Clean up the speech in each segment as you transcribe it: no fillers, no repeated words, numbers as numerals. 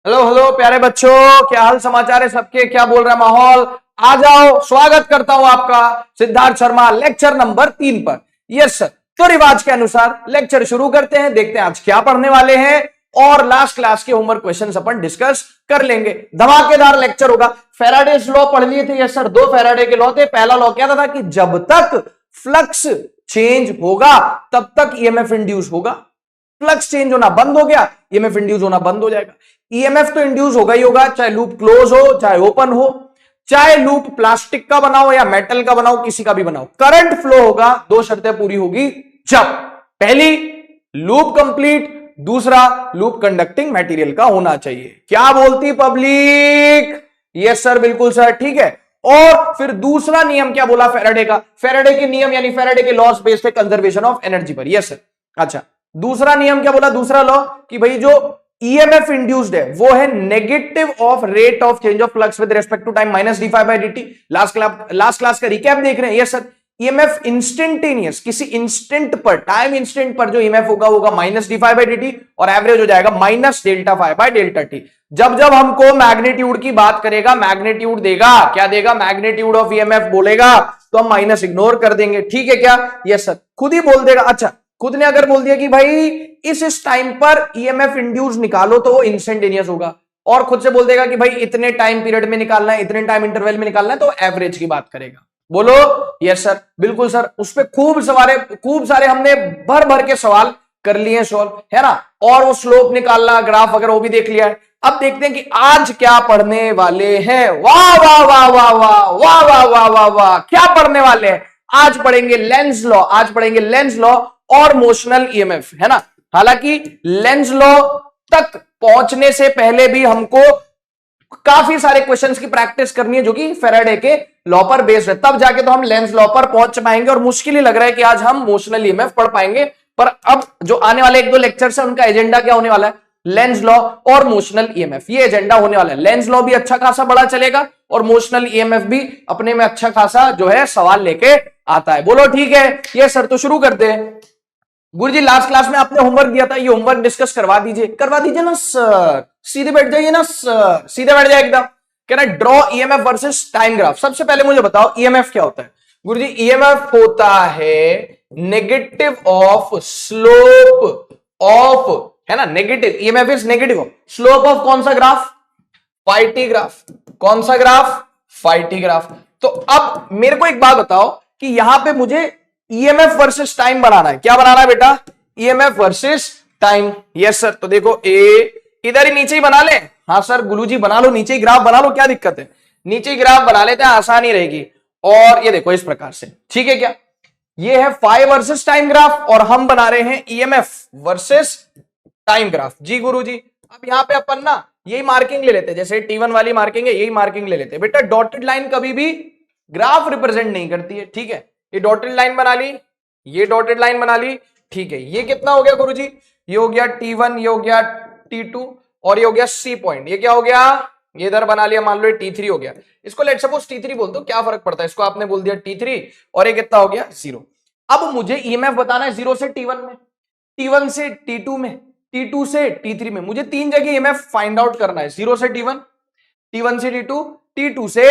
Hello hello प्यारे बच्चों, क्या हाल समाचार है सबके? क्या बोल रहा है माहौल? आ जाओ, स्वागत करता हूं आपका सिद्धार्थ शर्मा लेक्चर नंबर 3 पर। Yes sir. तो रिवाज के अनुसार लेक्चर शुरू करते हैं, देखते हैं आज क्या पढ़ने वाले हैं और लास्ट क्लास के होमवर्क क्वेश्चंस अपन डिस्कस कर लेंगे। धमाकेदार लेक्चर होगा। फेराडेज लॉ पढ़ लिए थे? Yes sir. 2 फेराडे के लॉ थे। पहला लॉ क्या था कि जब तक फ्लक्स चेंज होगा तब तक ईएमएफ इंड्यूस होगा। फ्लक्स चेंज होना बंद हो गया, ईएमएफ इंड्यूस होना बंद हो जाएगा। ईएमएफ तो इंड्यूस होगा ही होगा, चाहे लूप क्लोज हो चाहे ओपन हो, चाहे लूप प्लास्टिक का बनाओ या मेटल का बनाओ, किसी का भी बनाओ, करंट फ्लो होगा। 2 शर्तें पूरी होगी जब पहली लूप कंप्लीट, दूसरा लूप कंडक्टिंग मटेरियल का होना चाहिए। क्या बोलती पब्लिक? यस सर, बिल्कुल सर, ठीक है। और फिर दूसरा नियम क्या बोला फेराडे का? फेराडे के नियम यानी फेराडे के लॉस बेस्ड है कंजर्वेशन ऑफ एनर्जी पर। Yes sir. अच्छा, दूसरा नियम क्या बोला? दूसरा लॉ कि भाई जो ईएमएफ इंड्यूस्ड है वो है negative of rate of change of flux with respect to time minus D phi by D T. Last class का रिकैप देख रहे हैं? Yes sir. ईएमएफ इंस्टेंटेनियस, किसी इंस्टेंट पर, टाइम इंस्टेंट पर जो ईएमएफ होगा होगा minus D phi by D T और एवरेज हो जाएगा minus delta phi by delta T. जब जब हमको मैग्नीट्यूड की बात करेगा, मैग्नीट्यूड देगा, क्या देगा? मैग्नीट्यूड ऑफ ईएमएफ बोलेगा तो हम माइनस इग्नोर कर देंगे। ठीक है क्या? यस सर, खुद ही बोल देगा। अच्छा, खुद ने अगर बोल दिया कि भाई इस टाइम पर ईएमएफ इंड्यूस निकालो तो वो इंस्टेंटेनियस होगा, और खुद से बोल देगा कि भाई इतने टाइम पीरियड में निकालना है, इतने टाइम इंटरवल में निकालना है, तो एवरेज की बात करेगा। बोलो यस सर, बिल्कुल सर। उस पर खूब सारे हमने भर भर के सवाल कर लिए सॉल्व, है ना। और वो स्लोप निकालना, ग्राफ वगैरह वो भी देख लिया है। अब देखते हैं कि आज क्या पढ़ने वाले हैं। वाह वाह वाह वाह वाह वाह वाह वाह वाह वाह, क्या पढ़ने वाले हैं? आज पढ़ेंगे लेंज लॉ, आज पढ़ेंगे लेंज लॉ और मोशनल ईएमएफ, है ना। हालांकि लेंज लॉ तक पहुंचने से पहले भी हमको काफी सारे क्वेश्चंस की प्रैक्टिस करनी है जो कि फेराडे के लॉ पर बेस्ड है, तब जाके तो हम लेंज लॉ पर पहुंच पाएंगे। और मुश्किल ही लग रहा है कि आज हम मोशनल ईएमएफ पढ़ पाएंगे। पर अब जो आने वाले 1-2 लेक्चर्स है उनका एजेंडा क्या होने वाला है? लेंज लॉ और मोशनल ईएमएफ, ये एजेंडा होने वाला है। लेंज लॉ भी अच्छा खासा बड़ा चलेगा और मोशनल ईएमएफ भी अपने में अच्छा खासा जो है सवाल लेके आता है। बोलो ठीक है? ये सर, तो शुरू करते हैं। गुरुजी लास्ट क्लास में आपने होमवर्क दिया था, ये होमवर्क डिस्कस करवा दीजिए ना सर। सीधे बैठ जाइए ना सर, सीधे बैठ जाए एकदम। कह रहा draw EMF versus time graph. सबसे पहले मुझे बताओ ईएमएफ क्या होता है? गुरुजी ईएमएफ होता है नेगेटिव ऑफ स्लोप ऑफ, है ना, negative. EMF is negative of slope of कौन सा ग्राफ? Phi T graph. कौन सा ग्राफ? Phi T graph. तो अब मेरे को एक बात बताओ कि यहां पे मुझे ईएमएफ वर्सेस टाइम बनाना है। क्या बनाना है बेटा? EMF versus time. Yes sir. तो देखो इधर ही नीचे ही बना ले। हाँ सर गुरुजी बना लो, नीचे ही ग्राफ बना लो, क्या दिक्कत है? नीचे ही ग्राफ बना लेते हैं, आसानी रहेगी। और ये देखो इस प्रकार से, ठीक है क्या? ये है फाई वर्सेस टाइम ग्राफ और हम बना रहे हैं ईएमएफ वर्सेस टाइम ग्राफ। जी गुरुजी। अब यहां पे अपन ना यही मार्किंग ले लेते हैं, जैसे T1 वाली मार्किंग है, यही मार्किंग ले लेते हैं। बेटा डॉटेड लाइन कभी भी ग्राफ रिप्रेजेंट नहीं करती है, ठीक है। ये डॉटेड लाइन बना ली, ये डॉटेड लाइन बना ली, ठीक है। ये कितना हो गया गुरुजी? ये हो गया T1, ये हो गया T2 और ये हो गया C पॉइंट। ये क्या हो गया? ये इधर बना लिया, मान लो ये T3 हो गया। इसको लेट सपोज T3 बोल दो, क्या फर्क पड़ता है? इसको आपने बोल दिया T3 और ये कितना हो गया? 0। अब मुझे ईएमएफ बताना है 0 से T1 में, T1 से T2 में, T2 से T3 में। मुझे 3 जगह ईएमएफ फाइंड आउट करना है। 0 से T1, T1 से T2, T2 से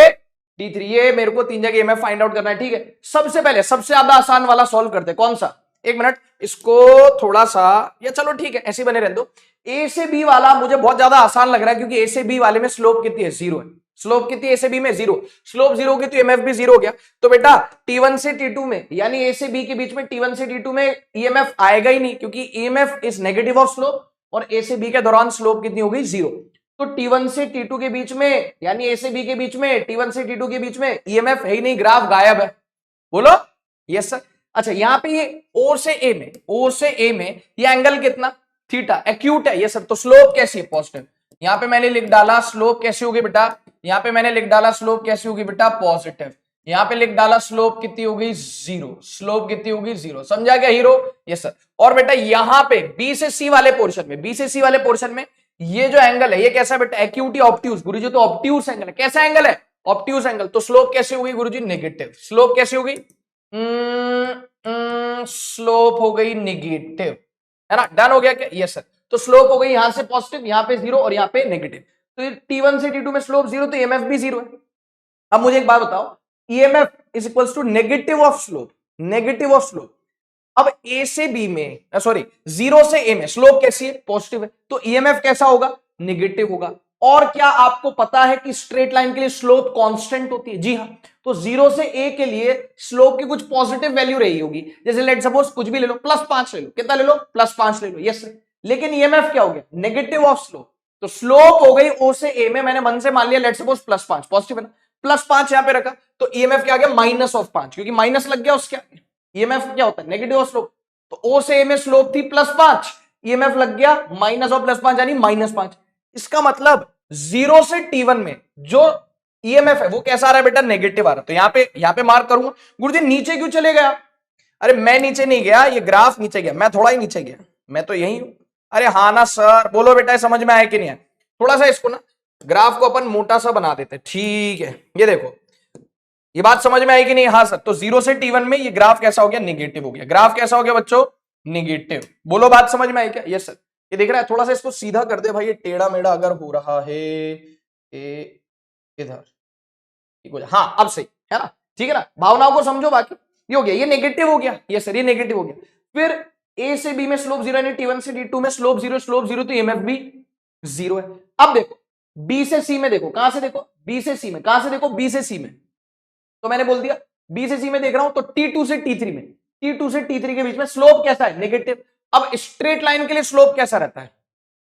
T3। ये मेरे को 3 जगह ईएमएफ फाइंड आउट करना है, ठीक है। सबसे पहले सबसे ज्यादा आसान वाला सॉल्व करते हैं। कौन सा? एक मिनट, इसको थोड़ा सा, या चलो ठीक है ऐसे बने रहने दो। ए से बी वाला मुझे बहुत ज्यादा आसान लग रहा है क्योंकि ए से बी वाले में स्लोप कितनी है? 0 है। स्लोप कितनी है ए से बी में? 0। स्लोप 0 की तो ईएमएफ भी 0 हो गया। तो बेटा T1 से T2 में यानी ए से बी के बीच में T1 से T2 में ईएमएफ आएगा ही नहीं, क्योंकि EMF is negative of slope और ए से बी के दौरान स्लोप कितनी हो गई? 0। तो T1 से T2 के बीच में यानी ए से बी के बीच में, T1 से T2 के बीच में ईएमएफ है ही नहीं, ग्राफ गायब है। बोलो यस सर। अच्छा, यहां पे ये O से A में, O से A में ये एंगल कितना? थीटा, एक्यूट है। ये सर, तो स्लोप कैसी है? पॉजिटिव। यहां पे मैंने लिख डाला स्लोप कैसी होगी बेटा? यहां पे मैंने लिख डाला स्लोप कैसी होगी बेटा? पॉजिटिव। यहां पे लिख डाला स्लोप कितनी होगी? 0। स्लोप कितनी होगी? 0। समझा क्या हीरो? Yes sir. और बेटा यहां पे B से C वाले पोर्शन में, B से C वाले पोर्शन में ये जो एंगल है ये कैसा है बेटा? एक्यूट या ऑब्ट्यूज? गुरुजी तो ऑब्ट्यूज एंगल है। कैसा एंगल है? Obtuse angle. तो स्लोप कैसी होगी गुरुजी? नेगेटिव। स्लोप कैसी होगी? स्लोप हो गई नेगेटिव, है ना। डन हो गया क्या? Yes sir. तो स्लोप हो गई यहां से पॉजिटिव, यहां पे जीरो और यहां पे नेगेटिव। तो T1 से T2 में स्लोप जीरो, तो ईएमएफ भी जीरो है। अब मुझे एक बात बताओ, EMF is equals to negative of slope, negative of slope. अब ए से बी में, सॉरी जीरो से ए में स्लोप कैसी है? पॉजिटिव है, तो ईएमएफ कैसा होगा? नेगेटिव होगा। और क्या आपको पता है कि स्ट्रेट लाइन के लिए स्लोप कांस्टेंट होती है? जी हाँ। तो जीरो से ए के लिए स्लोप की कुछ पॉजिटिव वैल्यू रही होगी, जैसे लेट सपोज कुछ भी ले लो, +5 ले लो, कितना ले लो? +5 ले लो, यस। लेकिन ईएमएफ क्या हो गया? Negative of slope. तो स्लोप हो गई ओ से ए में, मैंने 1 से मान लिया लेट सपोज +5, पॉजिटिव है ना, +5 यहां पे रखा, तो ईएमएफ क्या आ गया? -5, क्योंकि माइनस लग गया उसके आगे। ईएमएफ क्या होता है? Negative of slope. तो ओ से ए में स्लोप थी +5, ईएमएफ लग गया माइनस ऑफ +5 यानी -5। इसका मतलब जीरो से T1 में जो ईएमएफ है वो कैसा आ रहा है बेटा? नेगेटिव आ रहा है। तो यहां पे मार्क करूंगा। गुरुजी नीचे क्यों चले गया? अरे मैं नीचे नहीं गया, ये ग्राफ नीचे गया, मैं थोड़ा ही नीचे गया, मैं तो यही हूं। अरे हाँ ना सर, बोलो बेटा समझ में आया कि नहीं आया? थोड़ा सा इसको ना ग्राफ को अपन मोटा सा बना देते, ठीक है। ये देखो, ये बात समझ में आई कि नहीं? हाँ सर। तो जीरो से T1 में ये ग्राफ कैसा हो गया? नेगेटिव हो गया। ग्राफ कैसा हो गया बच्चों? नेगेटिव। बोलो बात समझ में आई क्या? Yes sir. ये देख रहा है, थोड़ा सा इसको सीधा कर दे भाई, ये टेढ़ा मेढ़ा अगर हो रहा है इधर, ठीक हो जाए। हाँ अब सही है ना, ठीक है ना, भावनाओं को समझो। बाकी ये हो गया, ये नेगेटिव हो गया, ये सर ये नेगेटिव हो गया। फिर ए से बी में स्लोप जीरो यानी T1 से T2 में स्लोप जीरो, तो ईएमएफ भी जीरो है। अब देखो बी से सी में, देखो कहां से, देखो बी से सी में, कहां से देखो? बी से सी में। तो मैंने बोल दिया बी से सी में देख रहा हूं, तो T2 से T3 में, T2 से T3 के बीच में स्लोप कैसा है? नेगेटिव। अब स्ट्रेट लाइन के लिए स्लोप कैसा रहता है?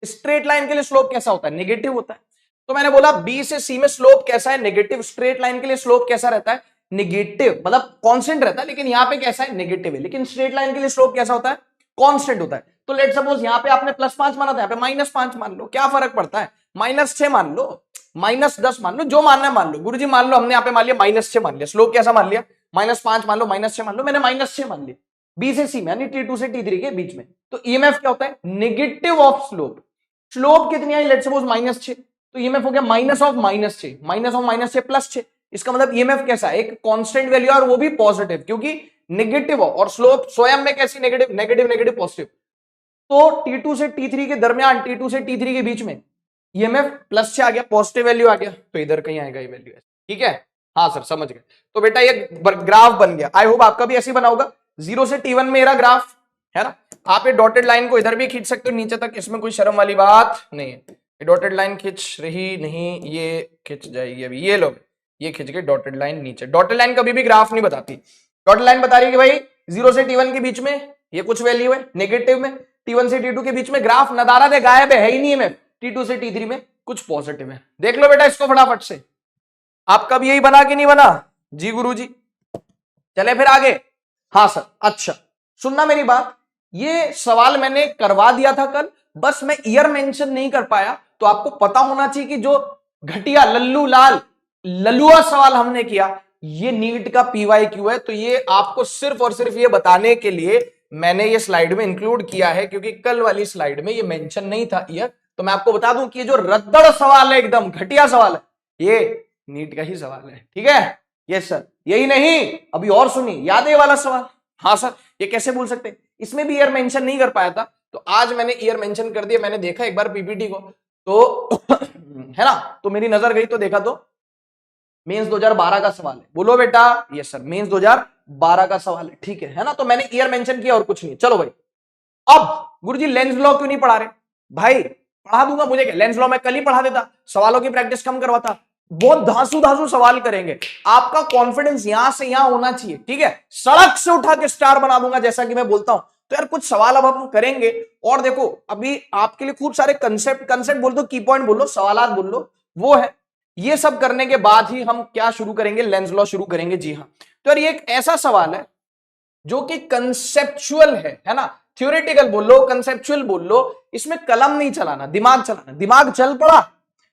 स्ट्रेट लाइन के लिए स्लोप कैसा होता है? नेगेटिव होता है। तो मैंने बोला बी से सी में स्लोप कैसा है? नेगेटिव। स्ट्रेट लाइन के लिए स्लोप कैसा रहता है? नेगेटिव, मतलब कांस्टेंट रहता है, लेकिन यहां पे कैसा है? नेगेटिव है। लेकिन स्ट्रेट लाइन के लिए स्लोप कैसा होता है? कांस्टेंट होता है। तो लेट सपोज यहां पे आपने +5 माना था, यहां पे -5 मान लो, क्या फर्क पड़ता है? -6 मान लो, -10 मान लो, जो मानना है मान लो। गुरुजी मान लो हमने यहाँ पे मान लिया -6 मान लिया, स्लोप कैसा मान लिया? -5 मान लो, -6 मान लो, मैंने -6 मान लिया बी से सी में यानी T2 से T3 के बीच में। तो ईएमएफ क्या होता है? Negative of slope. स्लोप कितनी आई? लेट सपोज -6, तो ईएमएफ हो गया माइनस ऑफ -6, माइनस ऑफ -6 +6। इसका मतलब ईएमएफ कैसा है? एक कांस्टेंट वैल्यू और वो भी पॉजिटिव, क्योंकि नेगेटिव हो और स्लोप स्वयं में कैसी? Negative, negative negative positive. तो T2 से T3 के दरमियान, T2 से T3 के बीच में ईएमएफ +6 आ गया, पॉजिटिव वैल्यू आ गया, तो इधर कहीं आएगा ये वैल्यू, ठीक है। हाँ सर समझ गए। तो बेटा ये ग्राफ बन गया, आई होप आपका भी ऐसे ही बना होगा। जीरो से T1 मेरा ग्राफ है ना। आप ये डॉटेड लाइन को इधर भी खींच सकते हो नीचे तक, इसमें कोई शर्म वाली बात नहीं है। ये डॉटेड लाइन खींच रही नहीं, ये खींच जाएगी अभी, ये लोग ये खींच के डॉटेड लाइन नीचे। डॉटेड लाइन कभी भी ग्राफ नहीं बताती, डॉटेड लाइन बता रही है कि भाई जीरो से T1 के बीच में ये कुछ वैल्यू है नेगेटिव में, T1 से T2 के बीच में ग्राफ नदारा दे गायब है ही नहीं है, T2 से T3 में कुछ पॉजिटिव है। देख लो बेटा इसको फटाफट से, आपका भी यही बना कि नहीं बना? जी गुरुजी। चले फिर आगे। हाँ सर। अच्छा सुनना मेरी बात, ये सवाल मैंने करवा दिया था कल, बस मैं ईयर मेंशन नहीं कर पाया। तो आपको पता होना चाहिए कि जो घटिया लल्लू लाल ललुआ सवाल हमने किया ये नीट का PYQ है। तो ये आपको सिर्फ और सिर्फ ये बताने के लिए मैंने ये स्लाइड में इंक्लूड किया है, क्योंकि कल वाली स्लाइड में ये मेंशन नहीं था ईयर। तो मैं आपको बता दूं कि ये जो रद्दड़ सवाल है, एकदम घटिया सवाल है, ये नीट का ही सवाल है, ठीक है। Yes sir. यही नहीं, अभी और सुनिए, याद है ये वाला सवाल? हाँ सर। ये कैसे बोल सकते हैं, इसमें भी ईयर मेंशन नहीं कर पाया था, तो आज मैंने ईयर मेंशन कर दिया। मैंने देखा एक बार पीपीटी को, तो है ना, तो मेरी नजर गई, तो देखा तो मेंस 2012 का सवाल है। बोलो बेटा। यस सर, मेंस 2012 का सवाल है, ठीक है ना। तो मैंने ईयर मेंशन किया और कुछ नहीं। चलो भाई, अब गुरुजी लेंस लॉ क्यों नहीं पढ़ा रहे? भाई पढ़ा दूंगा, मुझे क्या, लेंस लॉ मैं कल ही पढ़ा देता, सवालों की प्रैक्टिस कम करवाता। बहुत धांसू धांसू सवाल करेंगे, आपका कॉन्फिडेंस यहां से यहां होना चाहिए, ठीक है। सड़क से उठा के स्टार बना दूंगा, जैसा कि मैं बोलता हूं। तो यार कुछ सवाल अब हम करेंगे, और देखो अभी आपके लिए खूब सारे कंसेप्ट बोल दो, की पॉइंट बोल लो, सवालात बोल लो, वो है। ये सब करने के बाद ही हम क्या शुरू करेंगे? लेंस लॉ शुरू करेंगे। जी हाँ। तो यार ये एक ऐसा सवाल है जो कि कंसेप्चुअल है ना। थ्योरेटिकल बोल लो, कंसेप्चुअल बोल लो, इसमें कलम नहीं चलाना, दिमाग चलाना। दिमाग चल पड़ा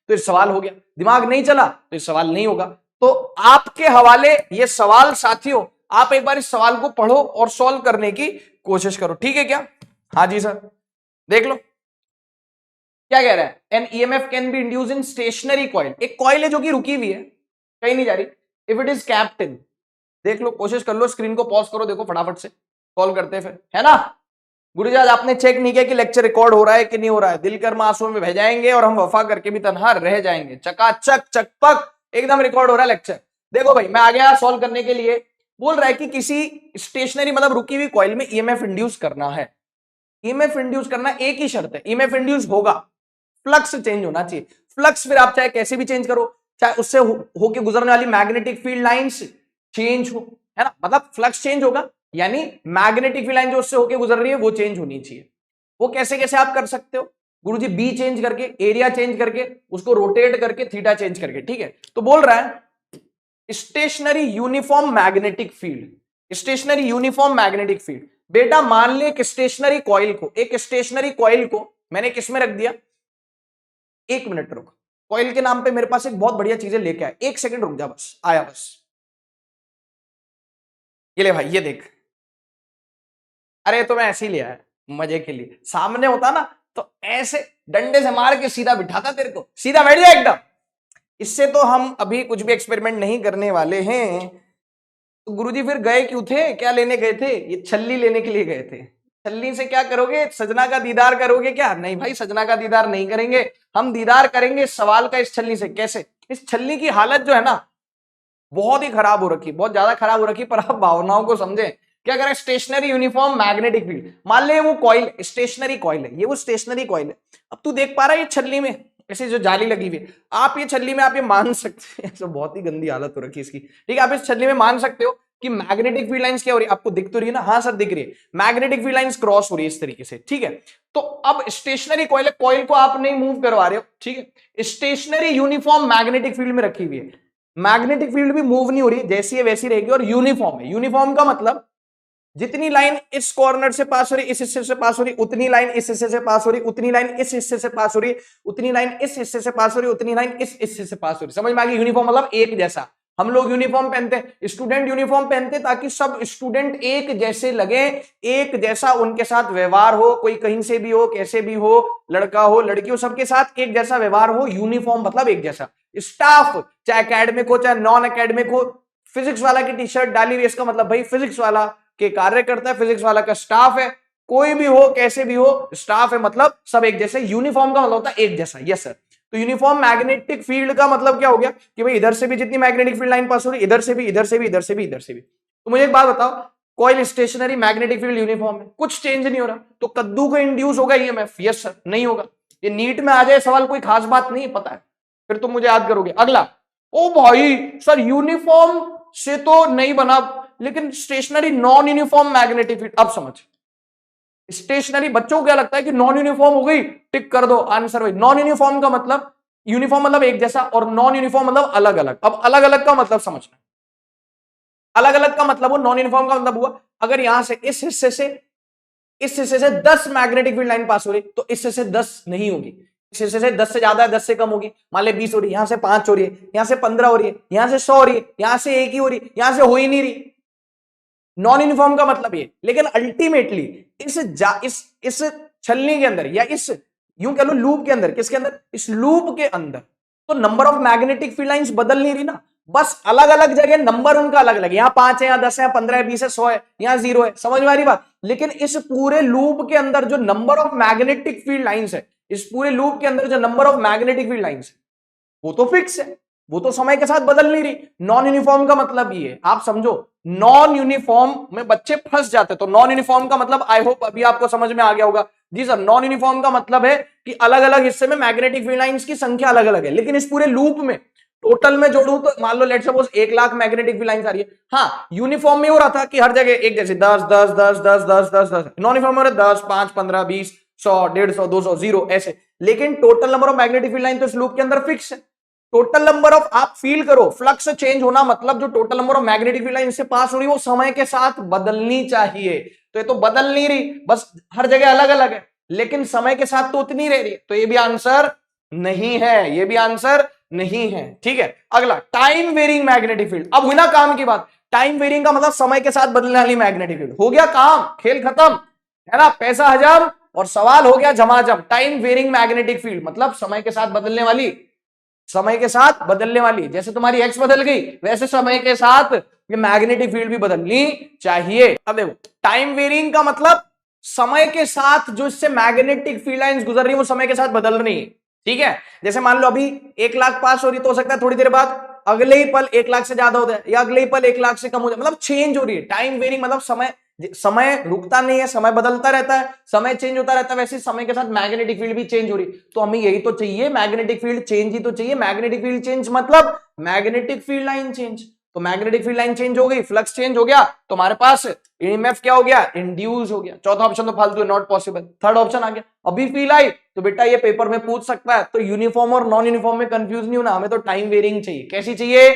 तो ये सवाल हो गया, दिमाग नहीं चला तो ये सवाल नहीं होगा। तो आपके हवाले ये सवाल साथियों, आप एक बार इस सवाल को पढ़ो और सॉल्व करने की कोशिश करो, ठीक है क्या? हाँ जी सर। देख लो क्या कह रहा है, an EMF can be induce in stationary coil. एक कॉइल है जो कि रुकी हुई है, कहीं नहीं जा रही, if it is kept in. देख लो, कोशिश कर लो, स्क्रीन को पॉज करो, देखो फटाफट से सॉल्व करते हैं फिर, है ना। गुरुजी आज आपने चेक नहीं किया कि लेक्चर रिकॉर्ड हो रहा है कि नहीं हो रहा है। दिल कर मासूम में भेजाएंगे और हम वफा करके भी तनहा रह जाएंगे। चकाचक चकपक एकदम रिकॉर्ड हो रहा है लेक्चर। देखो भाई मैं आ गया सॉल्व करने के लिए। बोल रहा है कि किसी स्टेशनरी मतलब रुकी हुई कॉइल में ईएमएफ इंड्यूस करना है। ईएमएफ इंड्यूस करना एक ही शर्त है, ईएमएफ इंड्यूस होगा, फ्लक्स चेंज होना चाहिए। फ्लक्स फिर आप चाहे कैसे भी चेंज करो, चाहे उससे होके गुजरने वाली मैग्नेटिक फील्ड लाइंस चेंज हो, है ना, मतलब फ्लक्स चेंज होगा यानी मैग्नेटिक फील्ड लाइन जो उससे होके गुजर रही है वो चेंज होनी चाहिए। वो कैसे कैसे आप कर सकते हो गुरुजी? बी चेंज करके, एरिया चेंज करके, उसको रोटेट करके, थीटा चेंज करके, ठीक है। तो बोल रहा है stationary uniform magnetic field, stationary uniform magnetic field. बेटा मान ले एक स्टेशनरी कॉइल को मैंने किसमें रख दिया, एक मिनट रुक, कॉइल के नाम पे मेरे पास एक बहुत बढ़िया चीजें लेके आया, एक सेकंड रुक जा, बस आया बस। ये ले भाई ये देख, अरे तो मैं ऐसे ही लिया है मजे के लिए, सामने होता ना तो ऐसे डंडे से मार के सीधा बिठाता तेरे को, सीधा बैठ जाए एकदम। इससे तो हम अभी कुछ भी एक्सपेरिमेंट नहीं करने वाले हैं। तो गुरुजी फिर गए क्यों थे, क्या लेने गए थे? ये छल्ली लेने के लिए गए थे। छल्ली से क्या करोगे, सजना का दीदार करोगे क्या? नहीं भाई सजना का दीदार नहीं करेंगे, हम दीदार करेंगे सवाल का इस छल्ली से। कैसे? इस छल्ली की हालत जो है ना बहुत ही खराब हो रखी, बहुत ज्यादा खराब हो रखी, पर आप भावनाओं को समझे। क्या करें, स्टेशनरी यूनिफॉर्म मैग्नेटिक फील्ड, मान ले वो कॉइल स्टेशनरी कॉइल है, ये वो स्टेशनरी कॉइल है। अब तू देख पा रहा है ये छल्ली में ऐसे जो जाली लगी हुई है, आप ये छल्ली में आप ये मान सकते हैं, तो बहुत ही गंदी हालत हो रखी है इसकी, ठीक है। आप इस छल्ली में मान सकते हो कि मैग्नेटिक फील्ड लाइंस क्या हो रही है, आपको दिख तो रही है ना? हाँ सर दिख रही है, मैग्नेटिक फील्ड लाइंस क्रॉस हो रही है इस तरीके से, ठीक है। तो अब स्टेशनरी कॉइल है, कॉइल को आप नहीं मूव करवा रहे हो, ठीक है, स्टेशनरी यूनिफॉर्म मैग्नेटिक फील्ड में रखी हुई है। मैग्नेटिक फील्ड भी मूव नहीं हो रही, जैसी है वैसी रहेगी, और यूनिफॉर्म है। यूनिफॉर्म का मतलब जितनी लाइन इस कॉर्नर से पास हो रही, इस हिस्से से पास हो रही, उतनी लाइन इस हिस्से से पास हो रही, उतनी लाइन इस हिस्से से पास हो रही, उतनी लाइन इस हिस्से से पास हो रही, उतनी लाइन इस हिस्से से पास हो रही। समझ में आ गई? यूनिफॉर्म मतलब एक जैसा। हम लोग यूनिफॉर्म पहनते हैं, स्टूडेंट यूनिफॉर्म पहनते हैं ताकि सब स्टूडेंट एक जैसे लगे, एक जैसा उनके साथ व्यवहार हो, कोई कहीं से भी हो, कैसे भी हो, लड़का हो लड़की हो, सबके साथ एक जैसा व्यवहार हो। यूनिफॉर्म मतलब एक जैसा। स्टाफ चाहे एकेडमिक हो चाहे नॉन एकेडमिक हो, फिजिक्स वाला की टी शर्ट डाली हुई, इसका मतलब भाई फिजिक्स वाला के कार्य करता है, फिजिक्स वाला का स्टाफ है। कोई भी हो कैसे भी हो, स्टाफ है, मतलब सब एक जैसे। यूनिफॉर्म का मतलब होता है एक जैसा। Yes sir. तो यूनिफॉर्म मैग्नेटिक फील्ड का मतलब क्या हो गया कि भाई इधर से भी जितनी मैग्नेटिक फील्ड लाइन पास हो रही, इधर से भी, इधर से भी, इधर से भी, इधर से भी। तो मुझे एक बात बताओ, coil stationary, magnetic field uniform है, कुछ चेंज नहीं हो रहा, तो कद्दू को इंड्यूस होगा ईएमएफ? यस सर, नहीं होगा। ये नीट में आ जाए सवाल, कोई खास बात नहीं पता है, फिर तुम मुझे याद करोगे। अगला, ओ भाई सर यूनिफॉर्म से तो नहीं बना, लेकिन stationary non uniform magnetic field. अब समझ, स्टेशनरी बच्चों को क्या लगता है कि नॉन यूनिफॉर्म हो गई, टिक कर दो आंसर। भाई नॉन यूनिफॉर्म का मतलब, यूनिफॉर्म मतलब एक जैसा, और नॉन यूनिफॉर्म मतलब अलग अलग। अब अलग अलग का मतलब समझना, अलग अलग का मतलब, वो नॉन यूनिफॉर्म का मतलब हुआ अगर यहां से इस हिस्से से 10 मैग्नेटिक फील्ड लाइन पास हो रही, तो इससे से 10 नहीं होगी, इस हिस्से से 10 से ज्यादा है, 10 से कम होगी। मान ले 20 हो रही है, यहां से 5 हो रही है, यहां से 15 हो रही है, यहां से 100 हो रही है, यहां से 1 ही हो रही है, यहां से हो ही नहीं रही। नॉन यूनिफॉर्म का मतलब ये। लेकिन अल्टीमेटली इस छलनी के अंदर, या इस यूं कह लो लूप के अंदर, किसके अंदर, इस लूप के अंदर, तो number of magnetic field lines बदल नहीं रही ना, बस अलग अलग जगह नंबर उनका अलग अलग है। यहाँ 5 है, यहाँ 10 है, 15 है, 20 है, 100 है, यहाँ 0 है। समझ में आ रही बात? लेकिन इस पूरे लूप के अंदर जो number of magnetic field lines है, इस पूरे लूप के अंदर जो number of magnetic field lines है, वो तो फिक्स है, वो तो समय के साथ बदल नहीं रही। नॉन यूनिफॉर्म का मतलब ये है, आप समझो, नॉन यूनिफॉर्म में बच्चे फंस जाते। तो नॉन यूनिफॉर्म का मतलब, आई होप अभी आपको समझ में आ गया होगा। जी सर, नॉन यूनिफॉर्म का मतलब है कि अलग अलग हिस्से में मैग्नेटिक फील्ड लाइंस की संख्या अलग अलग है, लेकिन इस पूरे लूप में टोटल में जोड़ू तो मान लो let suppose 1 lakh magnetic field lines आ रही है। हाँ, यूनिफॉर्म में हो रहा था कि हर जगह एक जैसे 10 10 10 10 10 10 10, नॉन यूनिफॉर्म में 10 5 15 20 100 150 200 0 ऐसे। लेकिन total number of magnetic field line तो इस लूप के अंदर फिक्स है। टोटल नंबर ऑफ, आप फील करो, फ्लक्स चेंज होना मतलब जो total number of magnetic field line से पास हो रही है वो समय के साथ बदलनी चाहिए। तो ये तो बदल नहीं रही, बस हर जगह अलग अलग है, लेकिन समय के साथ तो उतनी रह रही है। तो ये भी आंसर नहीं है, ये भी आंसर नहीं है। ठीक है, अगला, टाइम वेरिंग मैग्नेटिक फील्ड। अब हुई ना काम की बात। टाइम वेरिंग का मतलब समय के साथ बदलने वाली मैग्नेटिक फील्ड। हो गया काम, खेल खत्म, है ना, पैसा हजम और सवाल हो गया झमाझम। टाइम वेरिंग मैग्नेटिक फील्ड मतलब समय के साथ बदलने वाली, समय के साथ बदलने वाली। जैसे तुम्हारी एक्स बदल गई, वैसे समय के साथ ये मैग्नेटिक फील्ड भी बदलनी चाहिए। अब देखो, टाइम वेरिंग का मतलब समय के साथ जो इससे मैग्नेटिक फील्ड लाइंस गुजर रही है वो समय के साथ बदल रही है। ठीक है, जैसे मान लो अभी 1 लाख पास हो रही तो हो सकता है थोड़ी देर बाद अगले ही पल 1 लाख से ज्यादा हो जाए या अगले ही पल 1 लाख से कम हो जाए, मतलब चेंज हो रही है, टाइम वेरिंग, मतलब समय रुकता नहीं है, समय बदलता रहता है, समय चेंज होता रहता है, वैसे समय के साथ मैग्नेटिक फील्ड भी चेंज हो रही है। तो हमें यही तो चाहिए, मैग्नेटिक फील्ड चेंज ही तो चाहिए। मैग्नेटिक फील्ड चेंज मतलब मैग्नेटिक फील्ड लाइन चेंज। तो मैग्नेटिक फील्ड लाइन चेंज हो गई, फ्लक्स चेंज हो गया, तो हमारे पास ईएमएफ क्या हो गया, इंड्यूस हो गया। चौथा ऑप्शन तो फालतू है, नॉट पॉसिबल। थर्ड ऑप्शन आ गया। अभी फील आई तो बेटा ये पेपर में पूछ सकता है, तो यूनिफॉर्म और नॉन यूनिफॉर्म में कंफ्यूज नहीं होना, हमें तो टाइम वेरिंग चाहिए। कैसी चाहिए,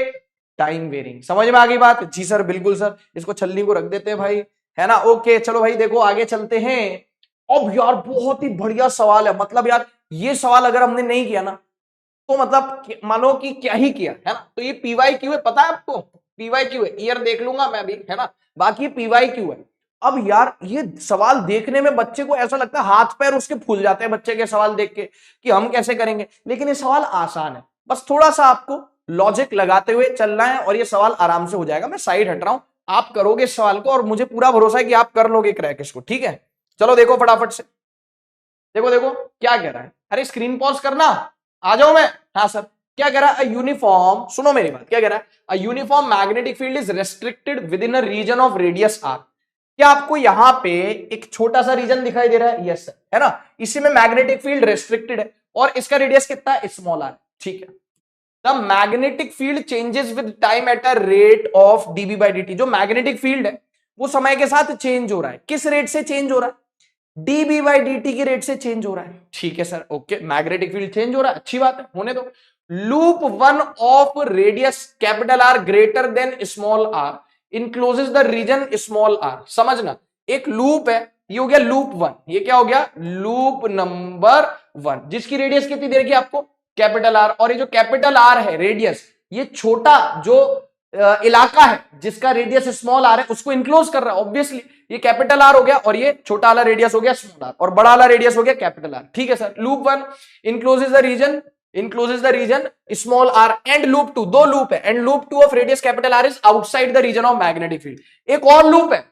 टाइम वेरिंग। समझ में आ गई बात? जी सर बिल्कुल सर, इसको छलनी को रख देते हैं भाई, है ना। ओके चलो भाई देखो आगे चलते हैं। अब यार बहुत ही बढ़िया सवाल है, मतलब यार ये सवाल अगर हमने नहीं किया ना तो मतलब मानो कि क्या ही किया, है ना। तो ये पीवाई क्यू है, पता है आपको पीवाई क्यू है, ईयर देख लूंगा मैं भी, है ना, बाकी पीवाई क्यू है। अब यार ये सवाल देखने में बच्चे को ऐसा लगता है हाथ पैर उसके फूल जाते हैं बच्चे के सवाल देख के कि हम कैसे करेंगे, लेकिन ये सवाल आसान है, बस थोड़ा सा आपको लॉजिक लगाते हुए चलना है और ये सवाल आराम से हो जाएगा। मैं साइड हट रहा हूं, आप करोगे इस सवाल को और मुझे पूरा भरोसा है कि आप कर लोगे क्रैक इसको। ठीक है, चलो देखो फटाफट से, देखो देखो क्या कह रहा है। अरे स्क्रीन पॉज करना, आ जाओ मैं। हाँ सर, क्या कह रहा है, यूनिफॉर्म, सुनो मेरी बात, क्या कह रहा है, a uniform magnetic field is restricted within a region of radius R. क्या आपको यहां पे एक छोटा सा रीजन दिखाई दे रहा है? यस सर, है ना, इसी में मैग्नेटिक फील्ड रेस्ट्रिक्टेड है और इसका रेडियस कितना है, स्मॉल आर। ठीक है, the magnetic field changes with time at a rate of D B by D. जो मैग्नेटिक फील्ड है वो समय के साथ चेंज हो रहा है, किस रेट से चेंज हो रहा है, डीबी बाई डी टी के रेट से चेंज हो रहा है। ठीक है sir, okay, magnetic field change हो रहा है, अच्छी बात है, होने दो। Loop one of radius capital R greater than small R encloses the region small R. समझना, एक लूप है, ये हो गया लूप वन, ये क्या हो गया, लूप नंबर वन, जिसकी रेडियस कितनी दे रखी है आपको, कैपिटल आर। और ये जो कैपिटल आर है रेडियस, ये छोटा जो इलाका है जिसका रेडियस स्मॉल आर है उसको इंक्लोज कर रहा है। ऑब्वियसली ये कैपिटल आर हो गया और ये छोटा वाला रेडियस हो गया स्मॉल आर और बड़ा वाला रेडियस हो गया कैपिटल आर। ठीक है sir, loop one encloses the region small R and loop two, दो लूप है, and loop two of radius capital R is outside the region of magnetic field. एक और लूप है,